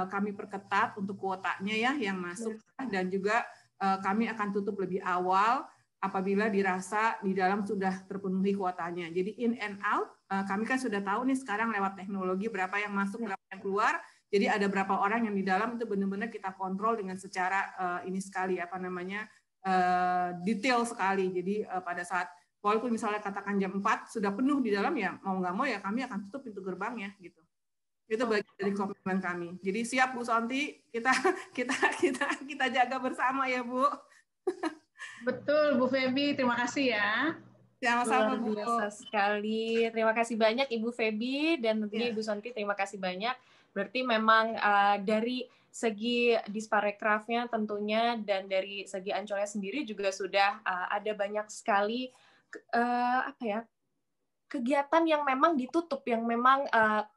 E: kami perketat untuk kuotanya ya yang masuk, dan juga kami akan tutup lebih awal apabila dirasa di dalam sudah terpenuhi kuotanya. Jadi in and out, kami kan sudah tahu nih sekarang lewat teknologi berapa yang masuk, berapa yang keluar. Jadi ada berapa orang yang di dalam itu benar-benar kita kontrol dengan secara detail sekali. Jadi pada saat walaupun misalnya katakan jam 4 sudah penuh di dalam, ya mau nggak mau ya kami akan tutup pintu gerbangnya gitu. Itu bagian dari komitmen kami. Jadi siap Bu Sonti, kita jaga bersama ya Bu.
F: Betul Bu Feby, terima kasih ya.
E: Sama-sama Bu.
C: Luar biasa sekali. Terima kasih banyak Ibu Feby dan tentunya Ibu Sonti, terima kasih banyak. Berarti memang dari segi Disparekrafnya tentunya dan dari segi Ancolnya sendiri juga sudah ada banyak sekali kegiatan yang memang ditutup, yang memang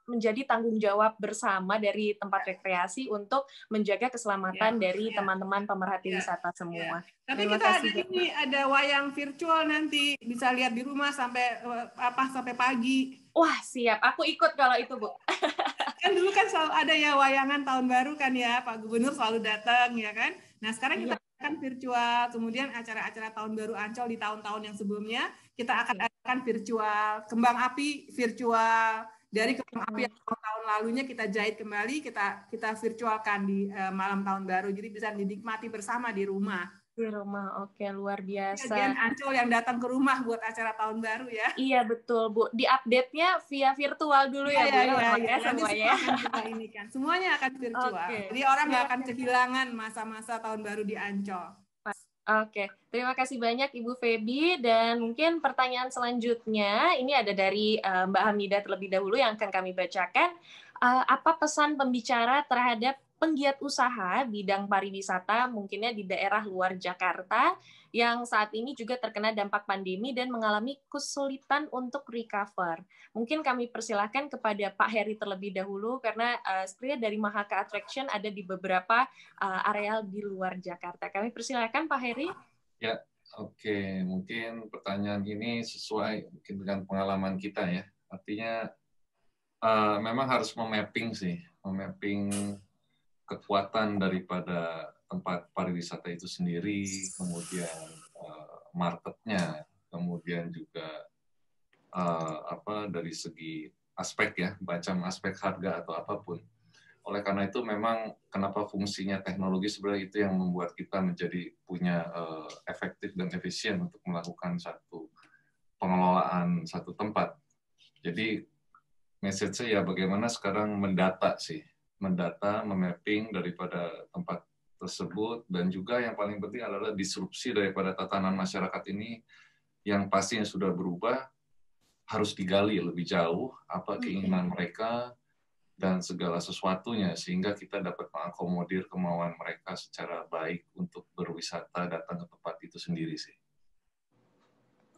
C: menjadi tanggung jawab bersama dari tempat rekreasi untuk menjaga keselamatan dari teman-teman pemerhati wisata semua.
E: Tapi kita ada wayang virtual nanti, bisa lihat di rumah sampai pagi.
C: Wah, siap. Aku ikut kalau itu, Bu.
E: Kan dulu kan selalu ada ya wayangan tahun baru kan ya, Pak Gubernur selalu datang ya kan. Nah, sekarang kita akan virtual, kemudian acara-acara tahun baru Ancol di tahun-tahun yang sebelumnya kita akan adakan virtual, kembang api virtual, dari kembang api yang tahun lalunya kita jahit kembali, kita virtualkan di malam tahun baru, jadi bisa dinikmati bersama di rumah.
C: Di rumah, oke, luar biasa.
E: Bagian Ancol yang datang ke rumah buat acara tahun baru ya.
C: Iya betul Bu, di update-nya via virtual dulu ya Bu.
E: Iya. Semuanya. Ini kan. Semuanya akan virtual. Jadi orang nggak akan kehilangan masa-masa tahun baru di Ancol.
C: Oke, terima kasih banyak Ibu Feby, dan mungkin pertanyaan selanjutnya ini ada dari Mbak Hamidah terlebih dahulu yang akan kami bacakan. Apa pesan pembicara terhadap penggiat usaha bidang pariwisata mungkinnya di daerah luar Jakarta yang saat ini juga terkena dampak pandemi dan mengalami kesulitan untuk recover? Mungkin kami persilahkan kepada Pak Heri terlebih dahulu, karena sepertinya dari Mahaka Attraction ada di beberapa areal di luar Jakarta. Kami persilahkan Pak Heri.
D: Ya, oke. Mungkin pertanyaan ini sesuai mungkin dengan pengalaman kita ya. Artinya memang harus memapping kekuatan daripada tempat pariwisata itu sendiri, kemudian marketnya, kemudian juga dari segi aspek ya, macam aspek harga atau apapun. Oleh karena itu memang kenapa fungsinya teknologi sebenarnya itu yang membuat kita menjadi punya efektif dan efisien untuk melakukan satu pengelolaan satu tempat. Jadi message-nya ya bagaimana sekarang mendata, memapping daripada tempat tersebut, dan juga yang paling penting adalah disrupsi daripada tatanan masyarakat ini yang pastinya sudah berubah, harus digali lebih jauh apa keinginan mereka dan segala sesuatunya sehingga kita dapat mengakomodir kemauan mereka secara baik untuk berwisata datang ke tempat itu sendiri sih.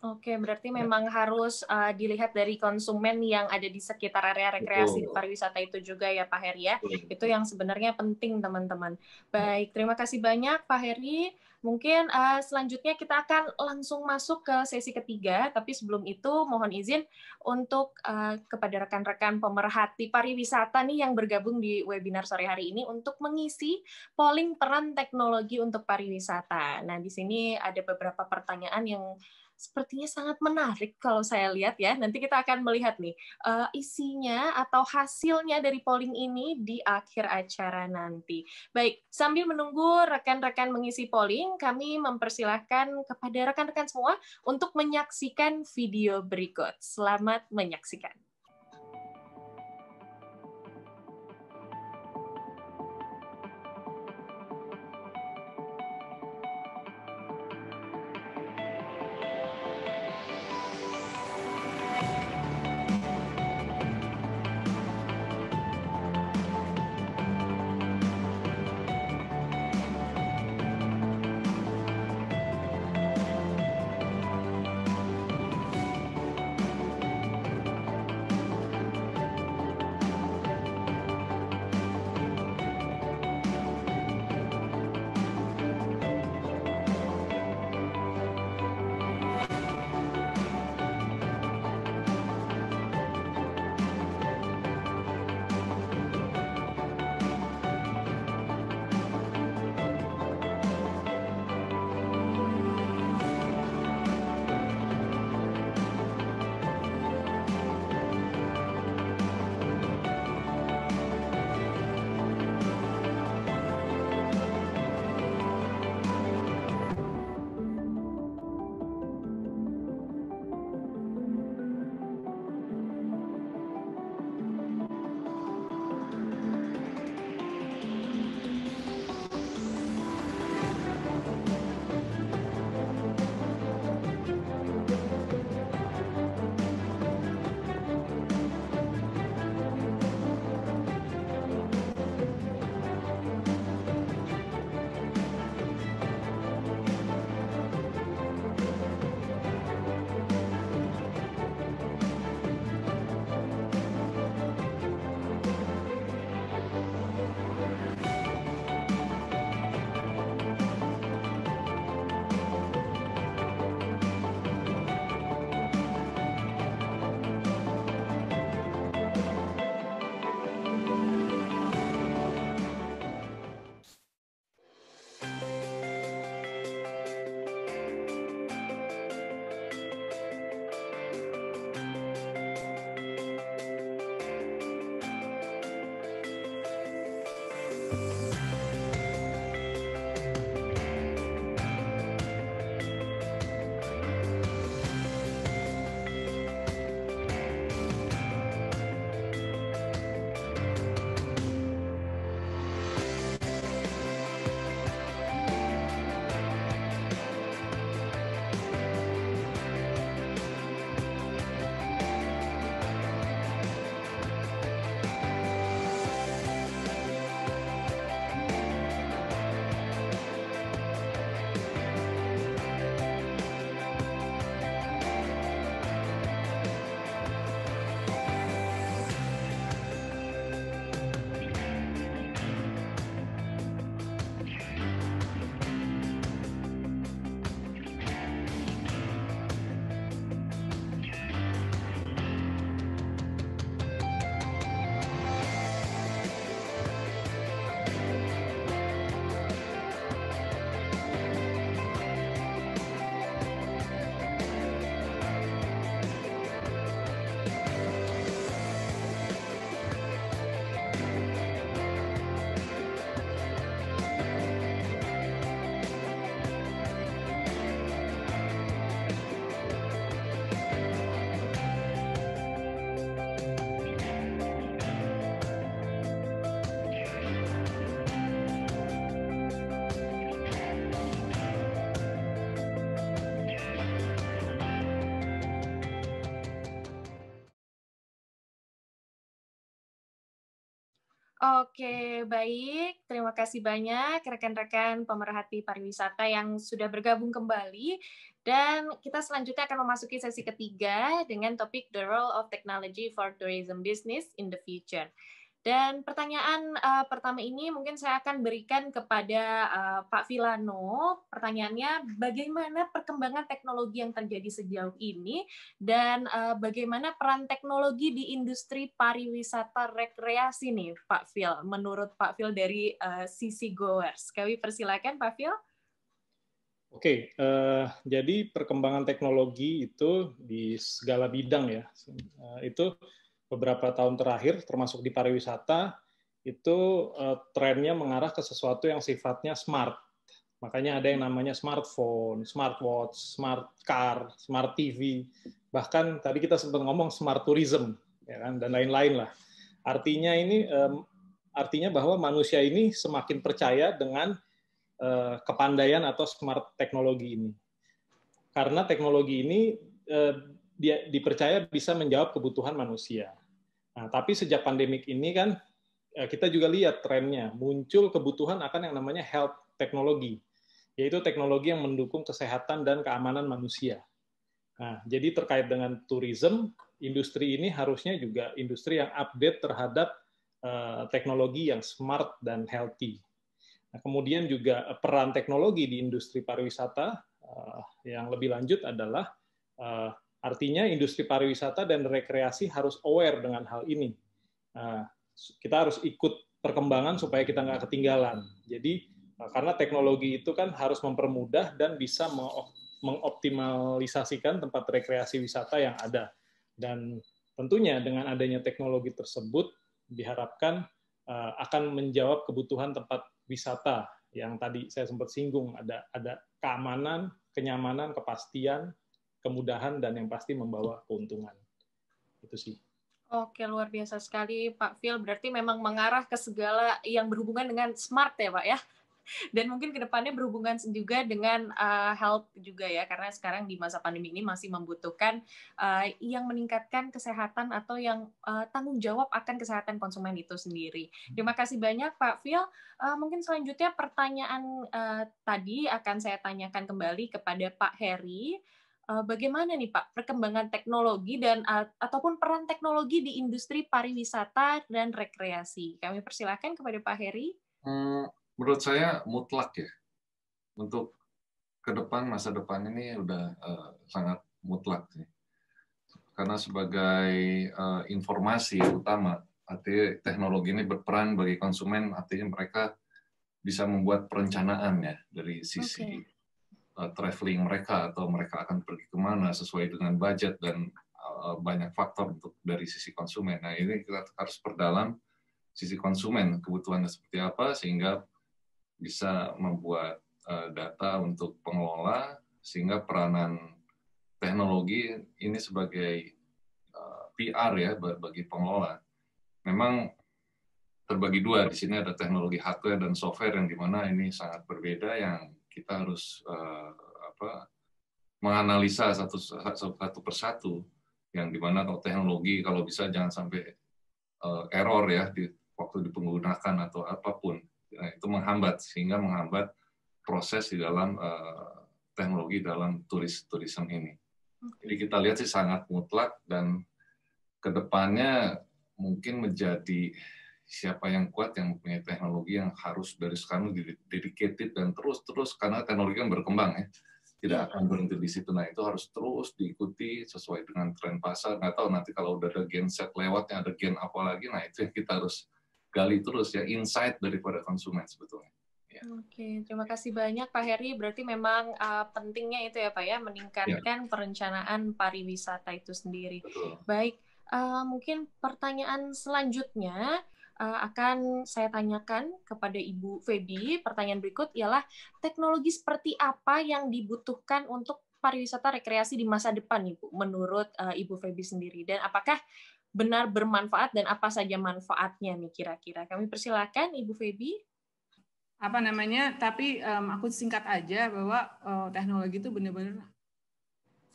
C: Oke, berarti memang harus dilihat dari konsumen yang ada di sekitar area rekreasi pariwisata itu juga ya Pak Heri ya. Itu yang sebenarnya penting teman-teman. Baik, terima kasih banyak Pak Heri. Mungkin selanjutnya kita akan langsung masuk ke sesi ketiga, tapi sebelum itu mohon izin untuk kepada rekan-rekan pemerhati pariwisata nih yang bergabung di webinar sore hari ini untuk mengisi polling peran teknologi untuk pariwisata. Nah, di sini ada beberapa pertanyaan yang sepertinya sangat menarik kalau saya lihat ya. Nanti kita akan melihat nih isinya atau hasilnya dari polling ini di akhir acara nanti. Baik, sambil menunggu rekan-rekan mengisi polling, kami mempersilahkan kepada rekan-rekan semua untuk menyaksikan video berikut. Selamat menyaksikan. Oke, baik. Terima kasih banyak rekan-rekan pemerhati pariwisata yang sudah bergabung kembali. Dan kita selanjutnya akan memasuki sesi ketiga dengan topik The Role of Technology for Tourism Business in the Future. Dan pertanyaan pertama ini mungkin saya akan berikan kepada Pak Vilano. Pertanyaannya, bagaimana perkembangan teknologi yang terjadi sejauh ini dan bagaimana peran teknologi di industri pariwisata rekreasi nih, Pak Vil? Menurut Pak Vil dari sisi Goers, kami persilakan Pak Vil.
G: Oke, jadi perkembangan teknologi itu di segala bidang ya. Itu beberapa tahun terakhir, termasuk di pariwisata, itu trennya mengarah ke sesuatu yang sifatnya smart. Makanya ada yang namanya smartphone, smartwatch, smart car, smart TV. Bahkan tadi kita sempat ngomong smart tourism, ya kan, dan lain-lain lah. Artinya artinya bahwa manusia ini semakin percaya dengan kepandaian atau smart teknologi ini. Karena teknologi ini dia dipercaya bisa menjawab kebutuhan manusia. Nah, tapi sejak pandemik ini kan kita juga lihat trennya, muncul kebutuhan akan yang namanya health teknologi, yaitu teknologi yang mendukung kesehatan dan keamanan manusia. Nah, jadi terkait dengan tourism, industri ini harusnya juga industri yang update terhadap teknologi yang smart dan healthy. Nah, kemudian juga peran teknologi di industri pariwisata yang lebih lanjut adalah artinya industri pariwisata dan rekreasi harus aware dengan hal ini. Nah, kita harus ikut perkembangan supaya kita nggak ketinggalan. Jadi karena teknologi itu kan harus mempermudah dan bisa mengoptimalisasikan tempat rekreasi wisata yang ada. Dan tentunya dengan adanya teknologi tersebut diharapkan akan menjawab kebutuhan tempat wisata yang tadi saya sempat singgung, ada keamanan, kenyamanan, kepastian, kemudahan, dan yang pasti membawa keuntungan. Itu sih.
C: Oke, luar biasa sekali Pak Vil. Berarti memang mengarah ke segala yang berhubungan dengan smart ya Pak ya? Dan mungkin ke depannya berhubungan juga dengan health juga ya, karena sekarang di masa pandemi ini masih membutuhkan yang meningkatkan kesehatan atau yang tanggung jawab akan kesehatan konsumen itu sendiri. Terima kasih banyak Pak Vil. Mungkin selanjutnya pertanyaan tadi akan saya tanyakan kembali kepada Pak Heri. Bagaimana nih Pak perkembangan teknologi dan ataupun peran teknologi di industri pariwisata dan rekreasi? Kami persilakan kepada Pak Heri.
D: Menurut saya mutlak ya. Untuk ke depan, masa depan ini udah sangat mutlak sih. Karena sebagai informasi utama, artinya teknologi ini berperan bagi konsumen, artinya mereka bisa membuat perencanaan ya dari sisi traveling mereka, atau mereka akan pergi kemana sesuai dengan budget dan banyak faktor untuk dari sisi konsumen. Nah, ini kita harus perdalam sisi konsumen, kebutuhannya seperti apa, sehingga bisa membuat data untuk pengelola, sehingga peranan teknologi ini sebagai PR ya bagi pengelola. Memang terbagi dua, di sini ada teknologi hardware dan software yang dimana ini sangat berbeda, yang kita harus menganalisa satu persatu, yang dimana kalau teknologi kalau bisa jangan sampai error ya di waktu digunakan atau apapun. Nah, itu menghambat, sehingga menghambat proses di dalam teknologi dalam turisme ini. Jadi kita lihat sih sangat mutlak, dan kedepannya mungkin menjadi siapa yang kuat yang mempunyai teknologi yang harus dari sekarang dedicated dan terus karena teknologi kan berkembang ya, tidak akan berhenti di situ. Nah, itu harus terus diikuti sesuai dengan tren pasar. Nggak tahu nanti kalau udah ada genset lewatnya ada gen apa lagi, nah itu yang kita harus gali terus ya, insight daripada konsumen sebetulnya. Ya.
C: Oke, terima kasih banyak Pak Heri. Berarti memang pentingnya itu ya Pak ya, meningkatkan perencanaan pariwisata itu sendiri.
D: Betul.
C: Baik, mungkin pertanyaan selanjutnya akan saya tanyakan kepada Ibu Feby. Pertanyaan berikut ialah teknologi seperti apa yang dibutuhkan untuk pariwisata rekreasi di masa depan, Ibu, menurut Ibu Feby sendiri, dan apakah benar bermanfaat dan apa saja manfaatnya nih kira-kira? Kami persilakan Ibu Feby.
E: Tapi aku singkat aja bahwa teknologi itu benar-benar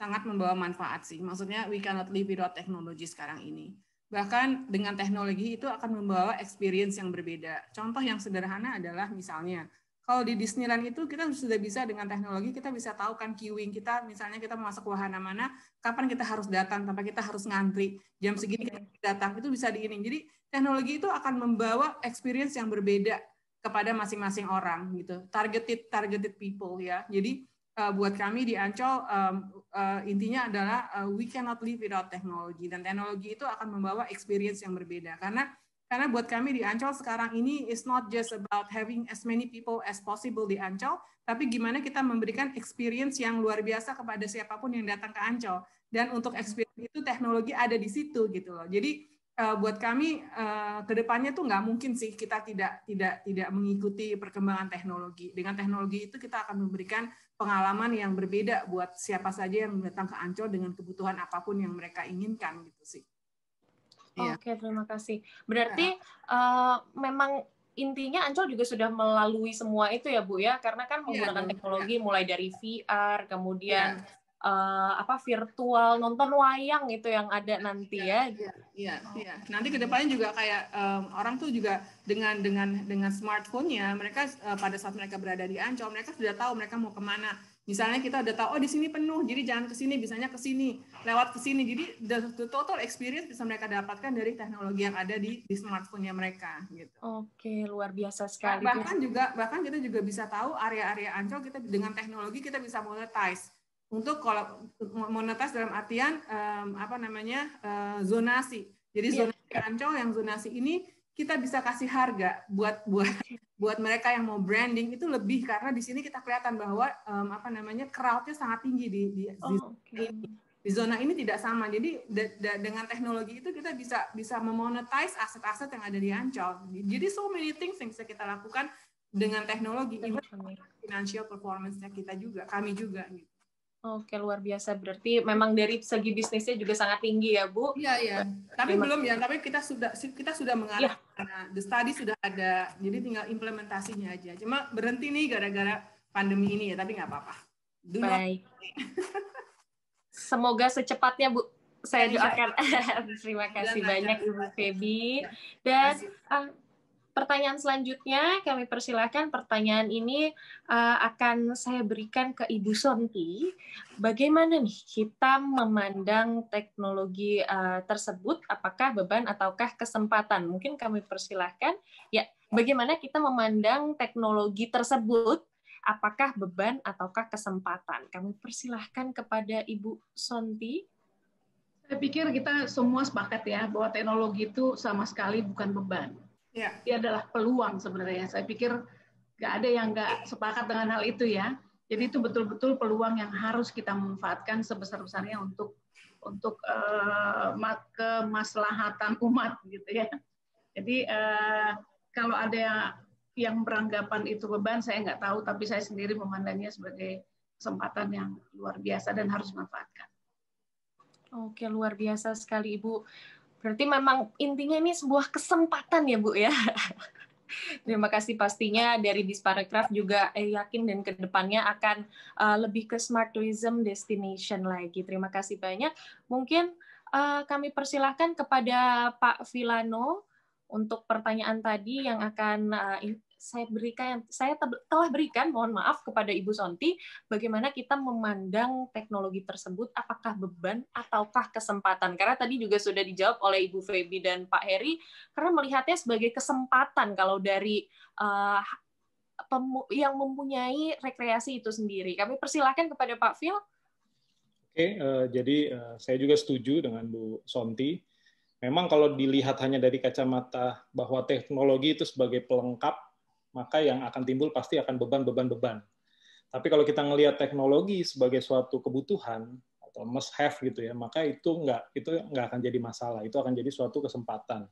E: sangat membawa manfaat sih. Maksudnya we cannot live without technology sekarang ini. Bahkan dengan teknologi itu akan membawa experience yang berbeda. Contoh yang sederhana adalah misalnya, kalau di Disneyland itu kita sudah bisa dengan teknologi, kita bisa tahu kan queuing kita, misalnya kita mau masuk wahana mana, kapan kita harus datang, tanpa kita harus ngantri, jam segini kita datang, itu bisa diining. Jadi teknologi itu akan membawa experience yang berbeda kepada masing-masing orang gitu, targeted people ya. Jadi buat kami di Ancol intinya adalah we cannot live without technology, dan teknologi itu akan membawa experience yang berbeda karena buat kami di Ancol sekarang ini is not just about having as many people as possible di Ancol, tapi gimana kita memberikan experience yang luar biasa kepada siapapun yang datang ke Ancol, dan untuk experience itu teknologi ada di situ gitu loh. Jadi buat kami kedepannya tuh nggak mungkin sih kita tidak mengikuti perkembangan teknologi. Dengan teknologi itu kita akan memberikan pengalaman yang berbeda buat siapa saja yang datang ke Ancol dengan kebutuhan apapun yang mereka inginkan gitu sih.
C: Oke, terima kasih. Berarti memang intinya Ancol juga sudah melalui semua itu ya Bu ya, karena kan menggunakan teknologi mulai dari VR, kemudian virtual, nonton wayang itu yang ada nanti ya.
E: Iya. Nanti kedepannya juga kayak orang tuh juga dengan smartphone-nya, mereka pada saat mereka berada di Ancol, mereka sudah tahu mereka mau kemana. Misalnya kita udah tahu, oh di sini penuh, jadi jangan ke sini, bisanya ke sini, lewat ke sini. Jadi the total experience bisa mereka dapatkan dari teknologi yang ada di smartphone-nya mereka. Gitu.
C: Oke, luar biasa sekali.
E: Bahkan kita juga bisa tahu area-area Ancol kita dengan teknologi kita bisa monetize. Untuk kalau monetize dalam artian zonasi. Jadi zonasi Ancol yang zonasi ini kita bisa kasih harga buat mereka yang mau branding itu lebih, karena di sini kita kelihatan bahwa crowd-nya sangat tinggi di zona ini tidak sama. Jadi dengan teknologi itu kita bisa memonetize aset-aset yang ada di Ancol. Jadi so many things yang bisa kita lakukan dengan teknologi, even financial performance-nya kita juga, kami juga gitu.
C: Oke, luar biasa. Berarti memang dari segi bisnisnya juga sangat tinggi ya, Bu?
E: Iya. Tapi belum ya, tapi kita sudah mengarah karena the study sudah ada, jadi tinggal implementasinya aja. Cuma berhenti nih gara-gara pandemi ini ya, tapi nggak apa-apa.
C: Baik. Semoga secepatnya, Bu. Saya doakan. Terima kasih banyak, Ibu Feby. Dan pertanyaan selanjutnya kami persilahkan. Pertanyaan ini akan saya berikan ke Ibu Sonti. Bagaimana nih kita memandang teknologi tersebut? Apakah beban ataukah kesempatan? Mungkin kami persilahkan. Ya, bagaimana kita memandang teknologi tersebut? Apakah beban ataukah kesempatan? Kami persilahkan kepada Ibu Sonti.
F: Saya pikir kita semua sepakat ya bahwa teknologi itu sama sekali bukan beban.
E: Ya.
F: Dia adalah peluang sebenarnya. Saya pikir nggak ada yang nggak sepakat dengan hal itu ya. Jadi itu betul-betul peluang yang harus kita manfaatkan sebesar-besarnya untuk kemaslahatan umat gitu ya. Jadi kalau ada yang beranggapan itu beban, saya nggak tahu, tapi saya sendiri memandangnya sebagai kesempatan yang luar biasa dan harus dimanfaatkan.
C: Oke, luar biasa sekali Ibu. Berarti memang intinya ini sebuah kesempatan ya Bu ya. Terima kasih, pastinya dari Disparekraf juga yakin dan kedepannya akan lebih ke smart tourism destination lagi. Terima kasih banyak. Mungkin kami persilahkan kepada Pak Villano untuk pertanyaan tadi yang akan saya telah berikan, mohon maaf, kepada Ibu Sonti, bagaimana kita memandang teknologi tersebut, apakah beban ataukah kesempatan? Karena tadi juga sudah dijawab oleh Ibu Feby dan Pak Heri, karena melihatnya sebagai kesempatan kalau dari yang mempunyai rekreasi itu sendiri. Kami persilahkan kepada Pak Phil.
G: Oke, jadi saya juga setuju dengan Bu Sonti. Memang kalau dilihat hanya dari kacamata bahwa teknologi itu sebagai pelengkap, maka yang akan timbul pasti akan beban. Tapi kalau kita ngelihat teknologi sebagai suatu kebutuhan atau must have gitu ya, maka itu nggak akan jadi masalah. Itu akan jadi suatu kesempatan.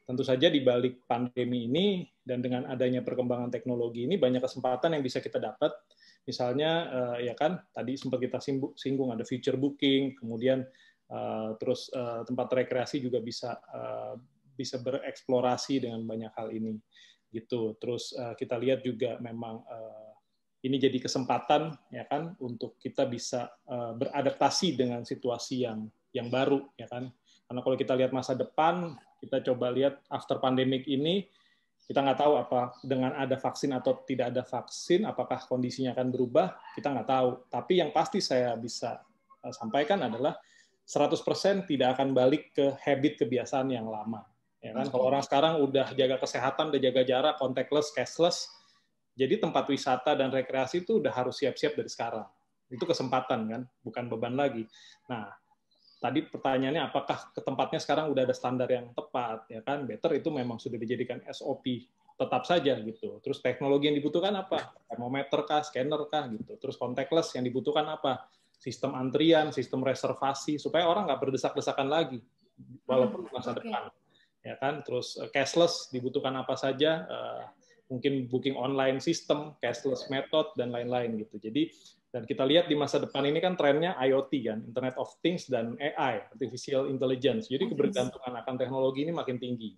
G: Tentu saja di balik pandemi ini dan dengan adanya perkembangan teknologi ini banyak kesempatan yang bisa kita dapat. Misalnya ya kan tadi sempat kita singgung ada future booking, kemudian terus tempat rekreasi juga bisa bereksplorasi dengan banyak hal ini. Gitu. Terus kita lihat juga memang ini jadi kesempatan ya kan untuk kita bisa beradaptasi dengan situasi yang baru ya kan. Karena kalau kita lihat masa depan, kita coba lihat after pandemic ini, kita nggak tahu apa dengan ada vaksin atau tidak ada vaksin, apakah kondisinya akan berubah, kita nggak tahu. Tapi yang pasti saya bisa sampaikan adalah 100% tidak akan balik ke habit kebiasaan yang lama. Ya kan? Kalau orang sekarang udah jaga kesehatan, udah jaga jarak, contactless, cashless, jadi tempat wisata dan rekreasi itu udah harus siap-siap dari sekarang. Itu kesempatan kan, bukan beban lagi. Nah, tadi pertanyaannya apakah ke tempatnya sekarang udah ada standar yang tepat, ya kan? Better itu memang sudah dijadikan SOP, tetap saja gitu. Terus teknologi yang dibutuhkan apa? Termometer kah, scanner kah gitu. Terus contactless yang dibutuhkan apa? Sistem antrian, sistem reservasi supaya orang nggak berdesak-desakan lagi walaupun masa depan. Ya kan, terus cashless dibutuhkan apa saja, mungkin booking online system, cashless method dan lain-lain gitu. Jadi dan kita lihat di masa depan ini kan trennya IoT kan, Internet of Things dan AI, artificial intelligence. Jadi kebergantungan akan teknologi ini makin tinggi.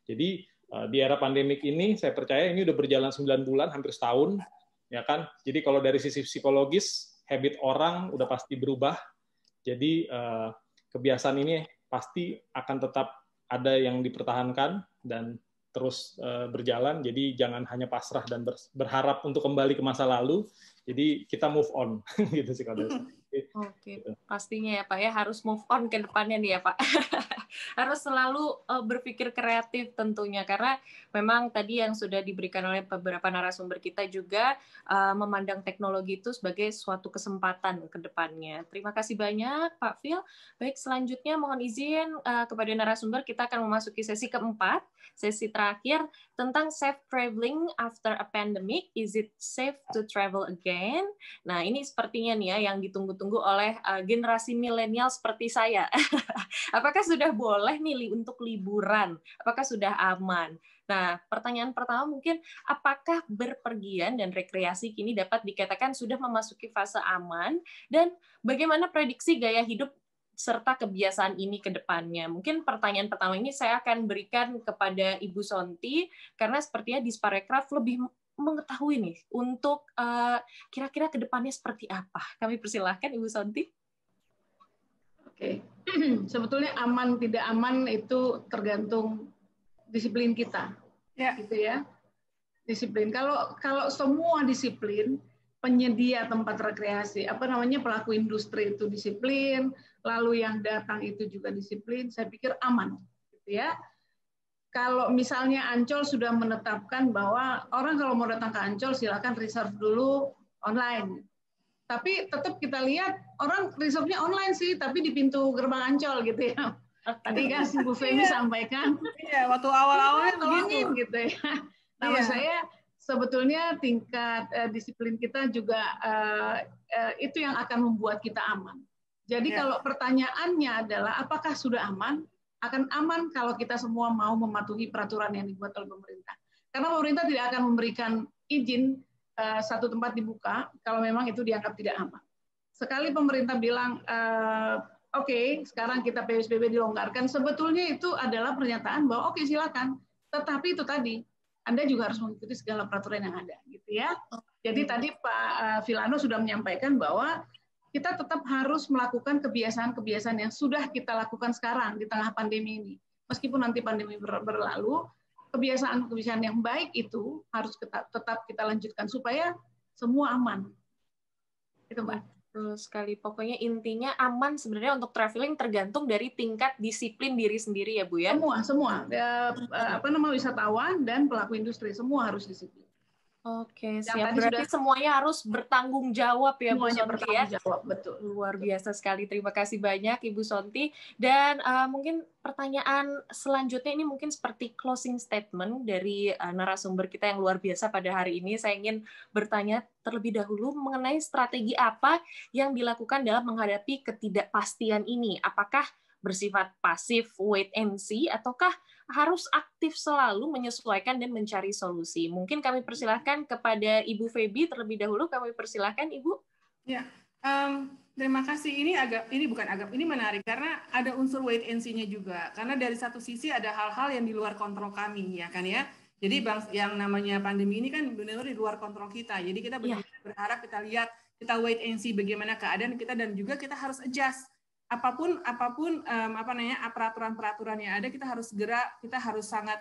G: Jadi di era pandemik ini saya percaya ini udah berjalan 9 bulan, hampir setahun, ya kan. Jadi kalau dari sisi psikologis, habit orang udah pasti berubah. Jadi kebiasaan ini pasti akan tetap ada yang dipertahankan dan terus berjalan. Jadi jangan hanya pasrah dan berharap untuk kembali ke masa lalu. Jadi kita move on, gitu sih kalau saya.
C: Oke, pastinya ya Pak ya, harus move on ke depannya nih ya Pak. Harus selalu berpikir kreatif tentunya, karena memang tadi yang sudah diberikan oleh beberapa narasumber kita juga memandang teknologi itu sebagai suatu kesempatan ke depannya. Terima kasih banyak Pak Phil. Baik, selanjutnya mohon izin kepada narasumber, kita akan memasuki sesi keempat, sesi terakhir tentang safe traveling after a pandemic. Is it safe to travel again? Nah, ini sepertinya nih ya yang ditunggu-tunggu oleh generasi milenial seperti saya. Apakah sudah boleh nih untuk liburan? Apakah sudah aman? Nah, pertanyaan pertama mungkin, apakah berpergian dan rekreasi kini dapat dikatakan sudah memasuki fase aman? Dan bagaimana prediksi gaya hidup serta kebiasaan ini ke depannya? Mungkin pertanyaan pertama ini saya akan berikan kepada Ibu Sonti, karena sepertinya di Sparekraf lebih mengetahui nih untuk kira-kira ke depannya seperti apa. Kami persilahkan Ibu Sonti.
F: Oke, sebetulnya aman tidak aman itu tergantung disiplin kita, gitu ya. Disiplin. Kalau semua disiplin, penyedia tempat rekreasi, pelaku industri itu disiplin, lalu yang datang itu juga disiplin, saya pikir aman, gitu ya. Kalau misalnya Ancol sudah menetapkan bahwa orang kalau mau datang ke Ancol silakan reserve dulu online. Tapi tetap kita lihat orang reserve-nya online sih, tapi di pintu gerbang Ancol gitu ya. Tadi kan Bu Femi sampaikan.
E: Iya, waktu awal-awalnya
F: begini gitu ya. Nah, saya sebetulnya tingkat disiplin kita juga itu yang akan membuat kita aman. Jadi kalau pertanyaannya adalah apakah sudah aman? Akan aman kalau kita semua mau mematuhi peraturan yang dibuat oleh pemerintah. Karena pemerintah tidak akan memberikan izin satu tempat dibuka kalau memang itu dianggap tidak aman. Sekali pemerintah bilang, oke, sekarang kita PSBB dilonggarkan, sebetulnya itu adalah pernyataan bahwa oke, silakan. Tetapi itu tadi, Anda juga harus mengikuti segala peraturan yang ada, gitu ya. Jadi tadi Pak Vilano sudah menyampaikan bahwa kita tetap harus melakukan kebiasaan-kebiasaan yang sudah kita lakukan sekarang di tengah pandemi ini. Meskipun nanti pandemi berlalu, kebiasaan-kebiasaan yang baik itu harus tetap kita lanjutkan supaya semua aman. Itu Mbak.
C: Betul sekali. Pokoknya intinya aman sebenarnya untuk traveling tergantung dari tingkat disiplin diri sendiri ya Bu ya?
F: Semua. Wisatawan dan pelaku industri, semua harus disiplin.
C: Oke, siap. Berarti semuanya harus bertanggung jawab ya, Bu Sonti ya?
F: Bertanggung jawab, betul.
C: Luar biasa sekali. Terima kasih banyak, Ibu Sonti. Dan mungkin pertanyaan selanjutnya ini mungkin seperti closing statement dari narasumber kita yang luar biasa pada hari ini. Saya ingin bertanya terlebih dahulu mengenai strategi apa yang dilakukan dalam menghadapi ketidakpastian ini. Apakah bersifat pasif, wait and see, ataukah harus aktif selalu menyesuaikan dan mencari solusi? Mungkin kami persilahkan kepada Ibu Feby terlebih dahulu. Kami persilahkan Ibu.
E: Ya, terima kasih. Ini menarik karena ada unsur wait and see-nya juga. Karena dari satu sisi ada hal-hal yang di luar kontrol kami, ya kan ya. Jadi yang namanya pandemi ini kan benar-benar di luar kontrol kita. Jadi kita berharap, kita lihat, kita wait and see bagaimana keadaan kita dan juga kita harus adjust. apapun peraturan-peraturan yang ada, kita harus sangat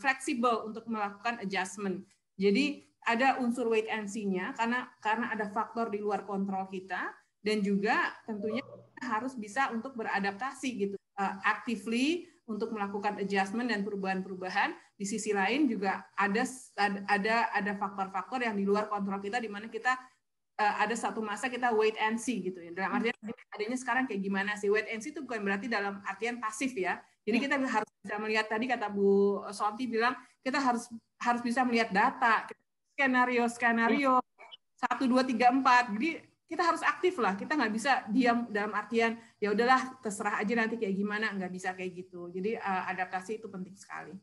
E: fleksibel untuk melakukan adjustment. Jadi ada unsur wait and see-nya karena ada faktor di luar kontrol kita, dan juga tentunya kita harus bisa untuk beradaptasi gitu, actively untuk melakukan adjustment dan perubahan-perubahan. Di sisi lain juga ada faktor-faktor yang di luar kontrol kita, di mana kita ada satu masa kita wait and see gitu ya. Dalam artian adanya sekarang kayak gimana sih? Wait and see itu bukan berarti dalam artian pasif ya. Jadi kita harus bisa melihat, tadi kata Bu Sonti bilang kita harus bisa melihat data, skenario 1, 2, 3, 4. Jadi kita harus aktif lah. Kita nggak bisa diam dalam artian ya udahlah terserah aja nanti kayak gimana. Nggak bisa kayak gitu. Jadi adaptasi itu penting sekali.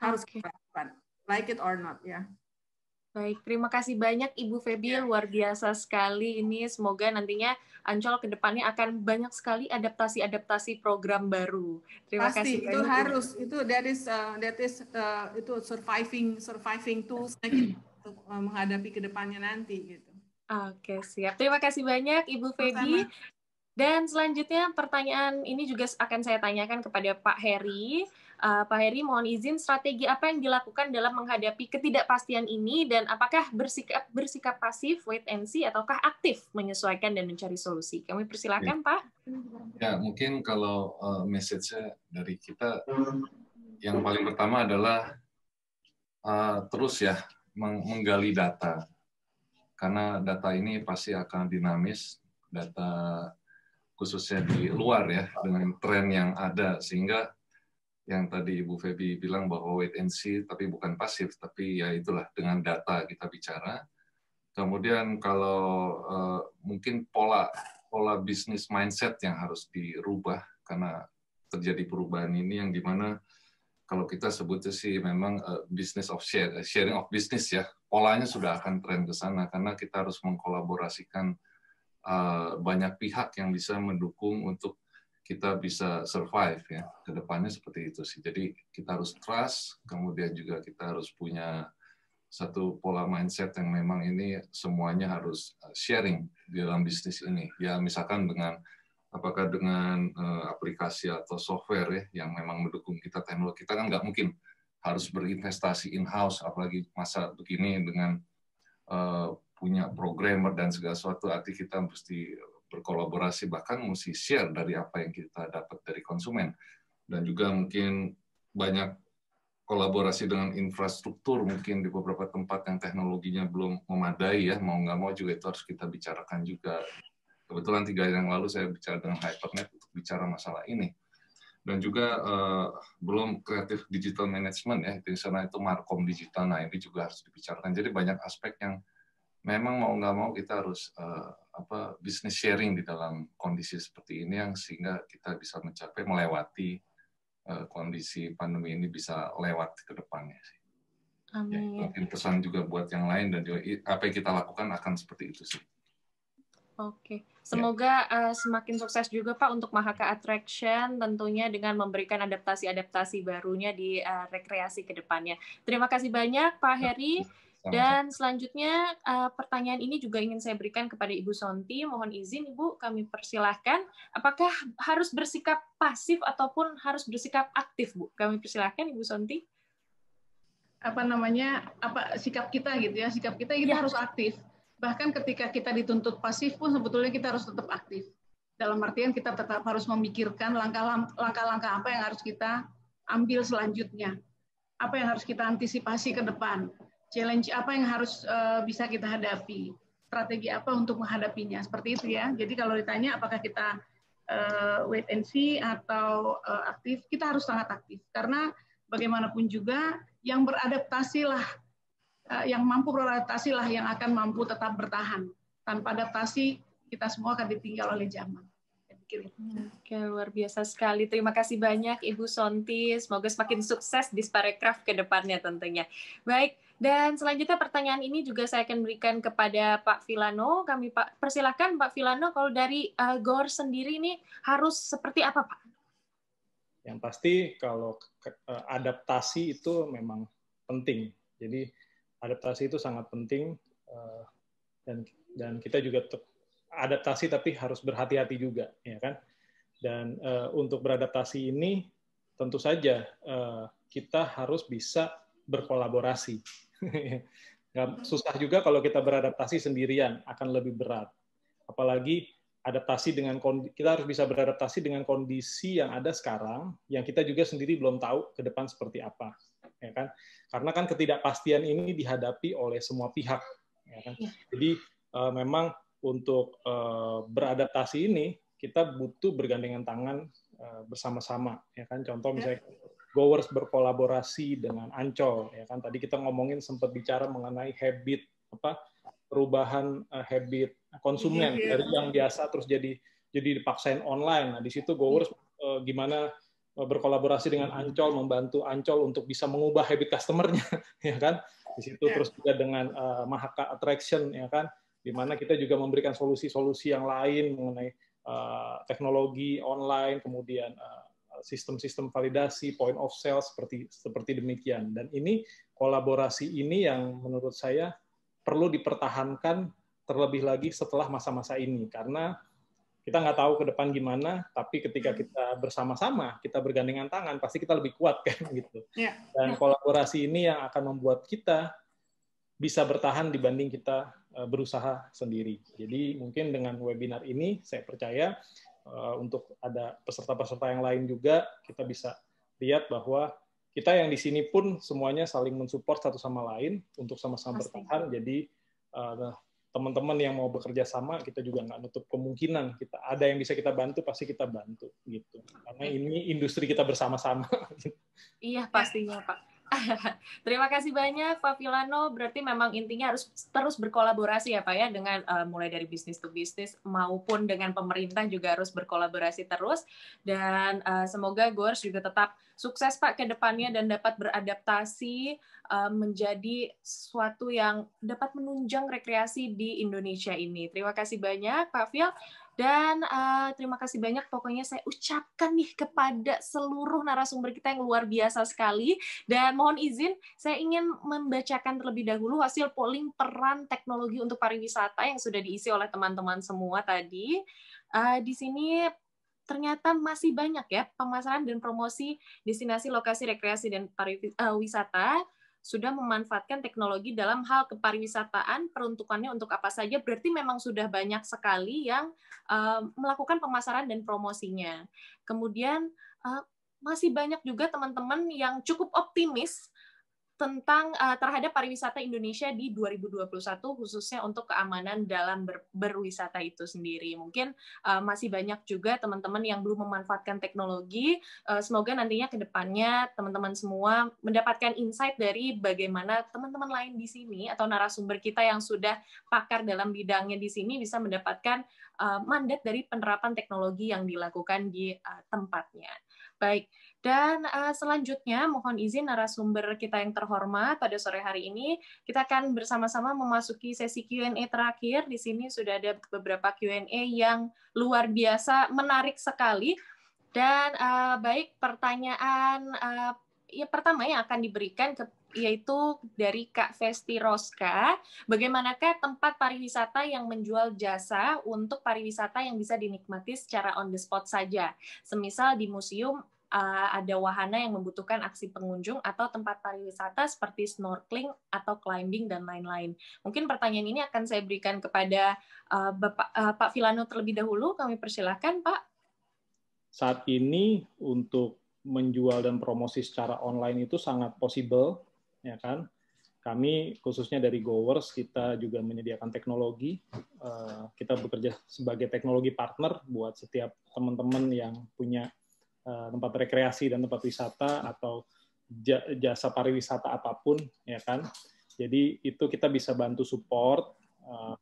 E: Harus kita lakukan, like it or not ya.
C: Baik, terima kasih banyak Ibu Feby, luar biasa sekali ini. Semoga nantinya Ancol ke depannya akan banyak sekali adaptasi-adaptasi program baru. Terima kasih
E: itu
C: banyak.
E: Harus itu itu surviving tools untuk menghadapi ke depannya nanti gitu.
C: Oke, siap. Terima kasih banyak Ibu Feby. Dan selanjutnya pertanyaan ini juga akan saya tanyakan kepada Pak Heri. Pak Heri, mohon izin, strategi apa yang dilakukan dalam menghadapi ketidakpastian ini, dan apakah bersikap pasif, wait and see, ataukah aktif menyesuaikan dan mencari solusi? Kami persilakan, Pak.
D: Ya, mungkin kalau message-nya dari kita, yang paling pertama adalah terus ya menggali data, karena data ini pasti akan dinamis, data khususnya di luar ya, dengan tren yang ada, sehingga yang tadi Ibu Feby bilang bahwa wait and see, tapi bukan pasif, tapi ya itulah dengan data kita bicara. Kemudian kalau mungkin pola bisnis mindset yang harus dirubah, karena terjadi perubahan ini yang dimana kalau kita sebutnya sih memang business of sharing of business ya, polanya sudah akan tren ke sana, karena kita harus mengkolaborasikan banyak pihak yang bisa mendukung untuk kita bisa survive ya, ke depannya seperti itu sih. Jadi kita harus trust, kemudian juga kita harus punya satu pola mindset yang memang ini semuanya harus sharing di dalam bisnis ini. Ya misalkan apakah dengan aplikasi atau software ya yang memang mendukung kita teknologi, kita kan nggak mungkin harus berinvestasi in-house, apalagi masa begini dengan punya programmer dan segala sesuatu, arti kita mesti berkolaborasi, bahkan mesti share dari apa yang kita dapat dari konsumen. Dan juga mungkin banyak kolaborasi dengan infrastruktur, mungkin di beberapa tempat yang teknologinya belum memadai ya, mau nggak mau juga itu harus kita bicarakan juga. Kebetulan 3 hari yang lalu saya bicara dengan Hypernet untuk bicara masalah ini. Dan juga belum kreatif digital management ya, di sana itu markom digital, nah ini juga harus dibicarakan. Jadi banyak aspek yang memang mau nggak mau kita harus business sharing di dalam kondisi seperti ini, yang sehingga kita bisa melewati kondisi pandemi ini, bisa lewat ke depannya sih.
C: Amin.
D: Ya, mungkin pesan juga buat yang lain, dan juga apa yang kita lakukan akan seperti itu sih.
C: Oke, semoga semakin sukses juga Pak untuk Mahaka Attraction, tentunya dengan memberikan adaptasi-adaptasi barunya di rekreasi ke depannya. Terima kasih banyak Pak Heri. Dan selanjutnya pertanyaan ini juga ingin saya berikan kepada Ibu Sonti. Mohon izin Ibu, kami persilahkan. Apakah harus bersikap pasif ataupun harus bersikap aktif, Bu? Kami persilahkan Ibu Sonti.
F: Sikap kita gitu ya, sikap kita harus aktif. Bahkan ketika kita dituntut pasif pun sebetulnya kita harus tetap aktif. Dalam artian kita tetap harus memikirkan langkah-langkah apa yang harus kita ambil selanjutnya. Apa yang harus kita antisipasi ke depan. Challenge apa yang harus bisa kita hadapi, strategi apa untuk menghadapinya, seperti itu ya. Jadi kalau ditanya apakah kita wait and see atau aktif, kita harus sangat aktif, karena bagaimanapun juga yang beradaptasilah, yang mampu beradaptasilah yang akan mampu tetap bertahan. Tanpa adaptasi kita semua akan ditinggal oleh zaman.
C: Oke, luar biasa sekali. Terima kasih banyak Ibu Sonti. Semoga semakin sukses di Sparekraf ke depannya tentunya. Baik, dan selanjutnya pertanyaan ini juga saya akan berikan kepada Pak Villano. Kami persilahkan Pak Villano, kalau dari GOR sendiri ini harus seperti apa Pak?
G: Yang pasti kalau adaptasi itu memang penting. Jadi adaptasi itu sangat penting, dan kita juga adaptasi tapi harus berhati-hati juga, ya kan? Dan untuk beradaptasi ini tentu saja kita harus bisa berkolaborasi. Susah juga kalau kita beradaptasi sendirian, akan lebih berat. Apalagi adaptasi dengan kita harus bisa beradaptasi dengan kondisi yang ada sekarang, yang kita juga sendiri belum tahu ke depan seperti apa, ya kan? Karena kan ketidakpastian ini dihadapi oleh semua pihak, ya kan? Jadi memang untuk beradaptasi ini kita butuh bergandengan tangan bersama-sama, ya kan? Contoh misalnya Goers berkolaborasi dengan Ancol, ya kan? Tadi kita ngomongin sempat bicara mengenai perubahan habit konsumen dari yang biasa terus jadi dipaksain online. Nah, di situ Goers gimana berkolaborasi dengan Ancol, membantu Ancol untuk bisa mengubah habit customer-nya, ya kan? Di situ terus juga dengan Mahaka Attraction, ya kan? Di mana kita juga memberikan solusi-solusi yang lain mengenai teknologi online, kemudian sistem-sistem validasi, point of sale seperti demikian. Dan ini kolaborasi ini yang menurut saya perlu dipertahankan terlebih lagi setelah masa-masa ini, karena kita nggak tahu ke depan gimana, tapi ketika kita bersama-sama, kita bergandengan tangan, pasti kita lebih kuat kan gitu. Dan kolaborasi ini yang akan membuat kita bisa bertahan dibanding kita berusaha sendiri. Jadi mungkin dengan webinar ini, saya percaya untuk ada peserta-peserta yang lain juga, kita bisa lihat bahwa kita yang di sini pun semuanya saling mensupport satu sama lain untuk sama-sama bertahan. Jadi teman-teman yang mau bekerja sama, kita juga nggak nutup kemungkinan kita ada yang bisa kita bantu, pasti kita bantu gitu. Karena ini industri kita bersama-sama.
C: Iya, pastinya Pak. Terima kasih banyak Pak Villano. Berarti memang intinya harus terus berkolaborasi ya Pak ya, dengan mulai dari bisnis to bisnis maupun dengan pemerintah juga harus berkolaborasi terus. Dan semoga Goers juga tetap sukses Pak ke depannya dan dapat beradaptasi menjadi sesuatu yang dapat menunjang rekreasi di Indonesia ini. Terima kasih banyak Pak Vil. Dan terima kasih banyak pokoknya saya ucapkan nih kepada seluruh narasumber kita yang luar biasa sekali. Dan mohon izin, saya ingin membacakan terlebih dahulu hasil polling peran teknologi untuk pariwisata yang sudah diisi oleh teman-teman semua tadi. Di sini ternyata masih banyak ya pemasaran dan promosi destinasi lokasi rekreasi dan pariwisata sudah memanfaatkan teknologi dalam hal kepariwisataan, peruntukannya untuk apa saja, berarti memang sudah banyak sekali yang melakukan pemasaran dan promosinya. Kemudian masih banyak juga teman-teman yang cukup optimis tentang terhadap pariwisata Indonesia di 2021, khususnya untuk keamanan dalam berwisata itu sendiri. Mungkin masih banyak juga teman-teman yang belum memanfaatkan teknologi. Semoga nantinya ke depannya teman-teman semua mendapatkan insight dari bagaimana teman-teman lain di sini atau narasumber kita yang sudah pakar dalam bidangnya di sini bisa mendapatkan mandat dari penerapan teknologi yang dilakukan di tempatnya. Baik, dan selanjutnya mohon izin narasumber kita yang terhormat pada sore hari ini, kita akan bersama-sama memasuki sesi Q&A terakhir. Di sini sudah ada beberapa Q&A yang luar biasa, menarik sekali. Dan baik, pertanyaan yang pertama yang akan diberikan yaitu dari Kak Vesti Roska, bagaimanakah tempat pariwisata yang menjual jasa untuk pariwisata yang bisa dinikmati secara on the spot saja, semisal di museum ada wahana yang membutuhkan aksi pengunjung atau tempat pariwisata seperti snorkeling atau climbing dan lain-lain. Mungkin pertanyaan ini akan saya berikan kepada Pak Villano terlebih dahulu, kami persilahkan Pak.
G: Saat ini untuk menjual dan promosi secara online itu sangat possible, ya kan? Kami khususnya dari Goers kita juga menyediakan teknologi. Kita bekerja sebagai teknologi partner buat setiap teman-teman yang punya tempat rekreasi dan tempat wisata atau jasa pariwisata apapun, ya kan? Jadi itu kita bisa bantu support.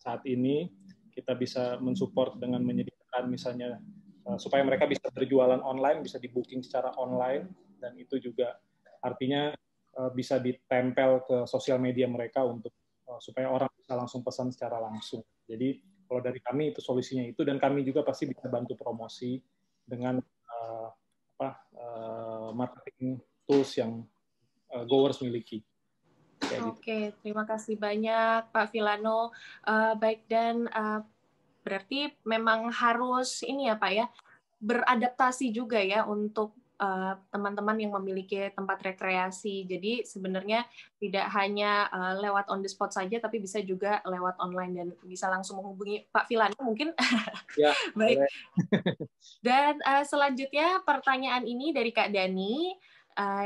G: Saat ini kita bisa mensupport dengan menyediakan misalnya supaya mereka bisa berjualan online, bisa di-booking secara online, dan itu juga artinya bisa ditempel ke sosial media mereka untuk supaya orang bisa langsung pesan secara langsung. Jadi kalau dari kami itu solusinya itu, dan kami juga pasti bisa bantu promosi dengan marketing tools yang Goers miliki.
C: Oke, terima kasih banyak Pak Villano. Baik, dan Berarti memang harus ini ya Pak ya, beradaptasi juga ya untuk teman-teman yang memiliki tempat rekreasi. Jadi sebenarnya tidak hanya lewat on the spot saja, tapi bisa juga lewat online dan bisa langsung menghubungi Pak Vilani mungkin.
G: Ya,
C: baik. Dan selanjutnya pertanyaan ini dari Kak Dani.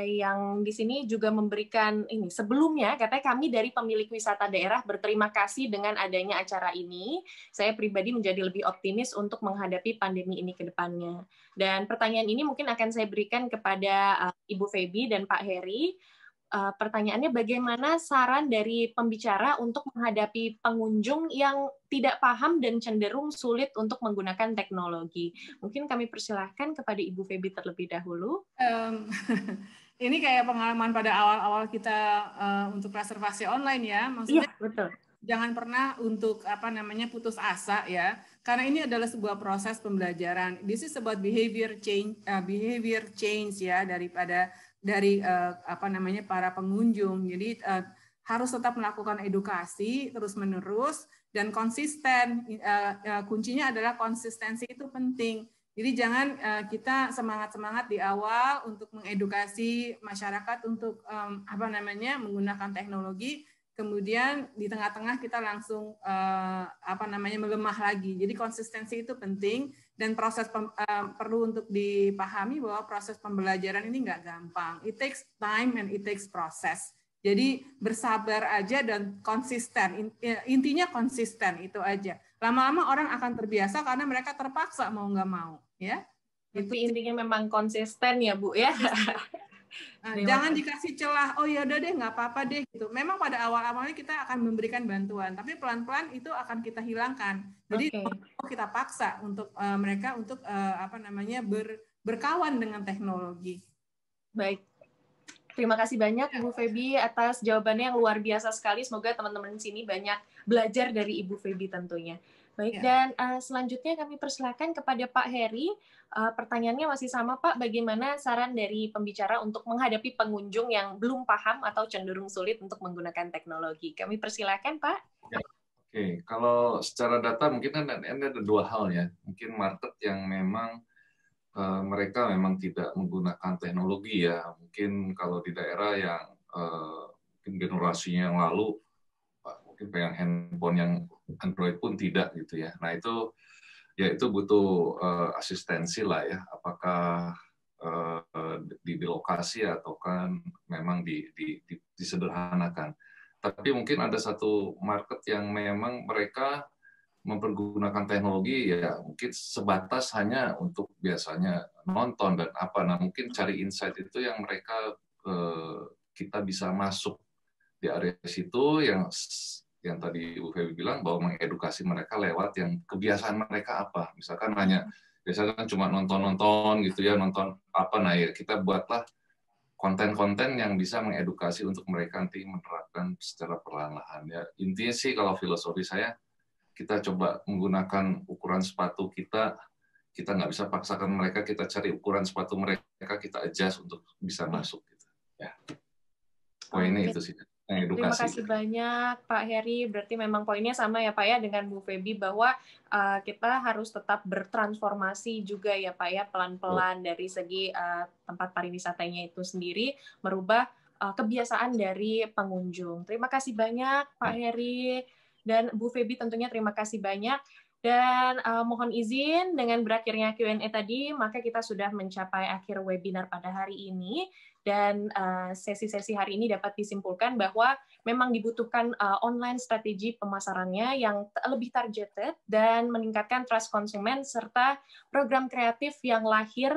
C: Yang di sini juga memberikan ini. Sebelumnya, katanya kami dari pemilik wisata daerah berterima kasih dengan adanya acara ini. Saya pribadi menjadi lebih optimis untuk menghadapi pandemi ini ke depannya. Dan pertanyaan ini mungkin akan saya berikan kepada Ibu Feby dan Pak Heri. Pertanyaannya, bagaimana saran dari pembicara untuk menghadapi pengunjung yang tidak paham dan cenderung sulit untuk menggunakan teknologi? Mungkin kami persilahkan kepada Ibu Feby terlebih dahulu.
E: Ini kayak pengalaman pada awal-awal kita untuk reservasi online ya, maksudnya
C: iya, betul. Jangan
E: pernah untuk putus asa ya, karena ini adalah sebuah proses pembelajaran. This is about behavior change ya dari para pengunjung. Jadi harus tetap melakukan edukasi terus-menerus dan konsisten. Kuncinya adalah konsistensi, itu penting. Jadi jangan kita semangat-semangat di awal untuk mengedukasi masyarakat untuk menggunakan teknologi, kemudian di tengah-tengah kita langsung melemah lagi. Jadi konsistensi itu penting, dan proses perlu untuk dipahami bahwa proses pembelajaran ini nggak gampang. It takes time and it takes process. Jadi bersabar aja dan konsisten. Intinya konsisten itu aja. Lama-lama orang akan terbiasa karena mereka terpaksa mau nggak mau, ya.
C: Itu intinya memang konsisten ya Bu ya.
E: Jangan dikasih celah, oh ya udah deh nggak apa-apa deh gitu. Memang pada awal-awalnya kita akan memberikan bantuan, tapi pelan-pelan itu akan kita hilangkan. Jadi kita paksa untuk mereka untuk berkawan dengan teknologi.
C: Baik. Terima kasih banyak Ibu Feby atas jawabannya yang luar biasa sekali. Semoga teman-teman di sini banyak belajar dari Ibu Feby tentunya. Baik, dan selanjutnya kami persilakan kepada Pak Heri. Pertanyaannya masih sama Pak, bagaimana saran dari pembicara untuk menghadapi pengunjung yang belum paham atau cenderung sulit untuk menggunakan teknologi? Kami persilakan Pak.
D: Ya. Oke, kalau secara data mungkin kan ini ada dua hal ya. Mungkin market yang memang mereka memang tidak menggunakan teknologi ya. Mungkin kalau di daerah yang mungkin generasinya yang lalu mungkin pegang handphone yang Android pun tidak gitu ya. Nah itu ya itu butuh asistensi lah ya. Apakah di lokasi atau kan memang disederhanakan. Tapi mungkin ada satu market yang memang mereka mempergunakan teknologi ya mungkin sebatas hanya untuk biasanya nonton dan apa. Nah mungkin cari insight itu yang mereka kita bisa masuk di area situ yang tadi Ibu Feby bilang bahwa mengedukasi mereka lewat yang kebiasaan mereka apa. Misalkan hanya biasanya kan cuma nonton gitu ya, nonton apa, nah ya kita buatlah konten-konten yang bisa mengedukasi untuk mereka nanti menerapkan secara perlahan-lahan ya. Intinya sih kalau filosofi saya kita coba menggunakan ukuran sepatu kita nggak bisa paksakan mereka, kita cari ukuran sepatu mereka, kita adjust untuk bisa masuk gitu ya. Poinnya itu sih. Edukasi.
C: Terima kasih banyak Pak Heri. Berarti memang poinnya sama ya Pak ya dengan Bu Feby bahwa kita harus tetap bertransformasi juga ya Pak ya, pelan-pelan dari segi tempat pariwisatanya itu sendiri, merubah kebiasaan dari pengunjung. Terima kasih banyak Pak Heri dan Bu Feby, tentunya terima kasih banyak. Dan mohon izin dengan berakhirnya Q&A tadi, maka kita sudah mencapai akhir webinar pada hari ini. Dan sesi-sesi hari ini dapat disimpulkan bahwa memang dibutuhkan online strategi pemasarannya yang lebih targeted dan meningkatkan trust konsumen serta program kreatif yang lahir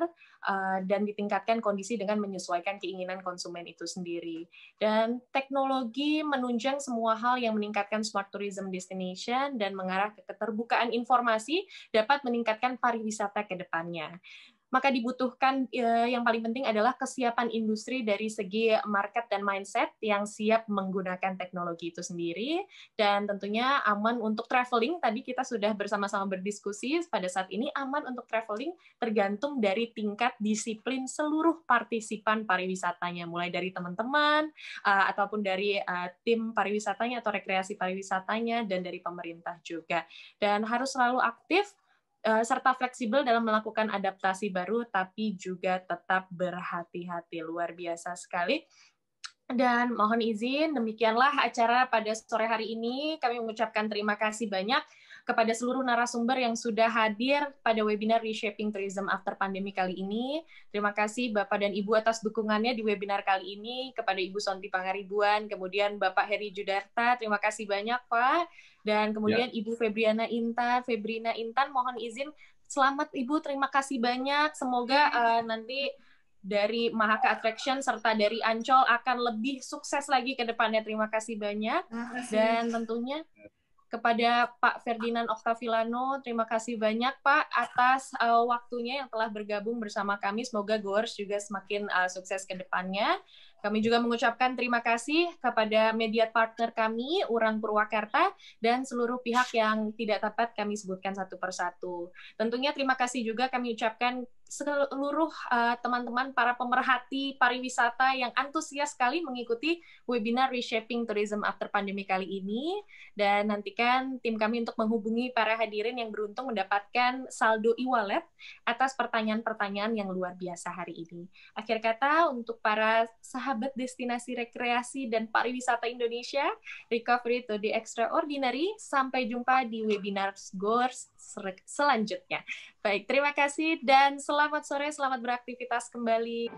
C: dan ditingkatkan kondisi dengan menyesuaikan keinginan konsumen itu sendiri. Dan teknologi menunjang semua hal yang meningkatkan smart tourism destination dan mengarah ke keterbukaan informasi dapat meningkatkan pariwisata ke depannya. maka dibutuhkan yang paling penting adalah kesiapan industri dari segi market dan mindset yang siap menggunakan teknologi itu sendiri, dan tentunya aman untuk traveling. Tadi kita sudah bersama-sama berdiskusi pada saat ini aman untuk traveling tergantung dari tingkat disiplin seluruh partisipan pariwisatanya, mulai dari teman-teman ataupun dari tim pariwisatanya atau rekreasi pariwisatanya, dan dari pemerintah juga. Dan harus selalu aktif serta fleksibel dalam melakukan adaptasi baru, tapi juga tetap berhati-hati. Luar biasa sekali. Dan mohon izin, demikianlah acara pada sore hari ini. Kami mengucapkan terima kasih banyak kepada seluruh narasumber yang sudah hadir pada webinar Reshaping Tourism After Pandemic kali ini. Terima kasih Bapak dan Ibu atas dukungannya di webinar kali ini, kepada Ibu Sonti Pangaribuan, kemudian Bapak Heri Judarta, terima kasih banyak Pak. Dan kemudian Ibu Febrina Intan, mohon izin, selamat Ibu, terima kasih banyak. Semoga nanti dari Mahaka Attraction serta dari Ancol akan lebih sukses lagi ke depannya. Terima kasih banyak. Dan tentunya kepada Pak Ferdinand Octavilano, terima kasih banyak Pak atas waktunya yang telah bergabung bersama kami. Semoga Goers juga semakin sukses ke depannya. Kami juga mengucapkan terima kasih kepada media partner kami, Urang Purwakarta, dan seluruh pihak yang tidak dapat kami sebutkan satu persatu. Tentunya terima kasih juga kami ucapkan seluruh teman-teman para pemerhati pariwisata yang antusias sekali mengikuti webinar Reshaping Tourism After Pandemic kali ini. Dan nantikan tim kami untuk menghubungi para hadirin yang beruntung mendapatkan saldo e-wallet atas pertanyaan-pertanyaan yang luar biasa hari ini. Akhir kata, untuk para sahabat destinasi rekreasi dan pariwisata Indonesia, recovery to the extraordinary. Sampai jumpa di webinar Goers selanjutnya. Baik, terima kasih dan selamat sore, selamat beraktivitas kembali.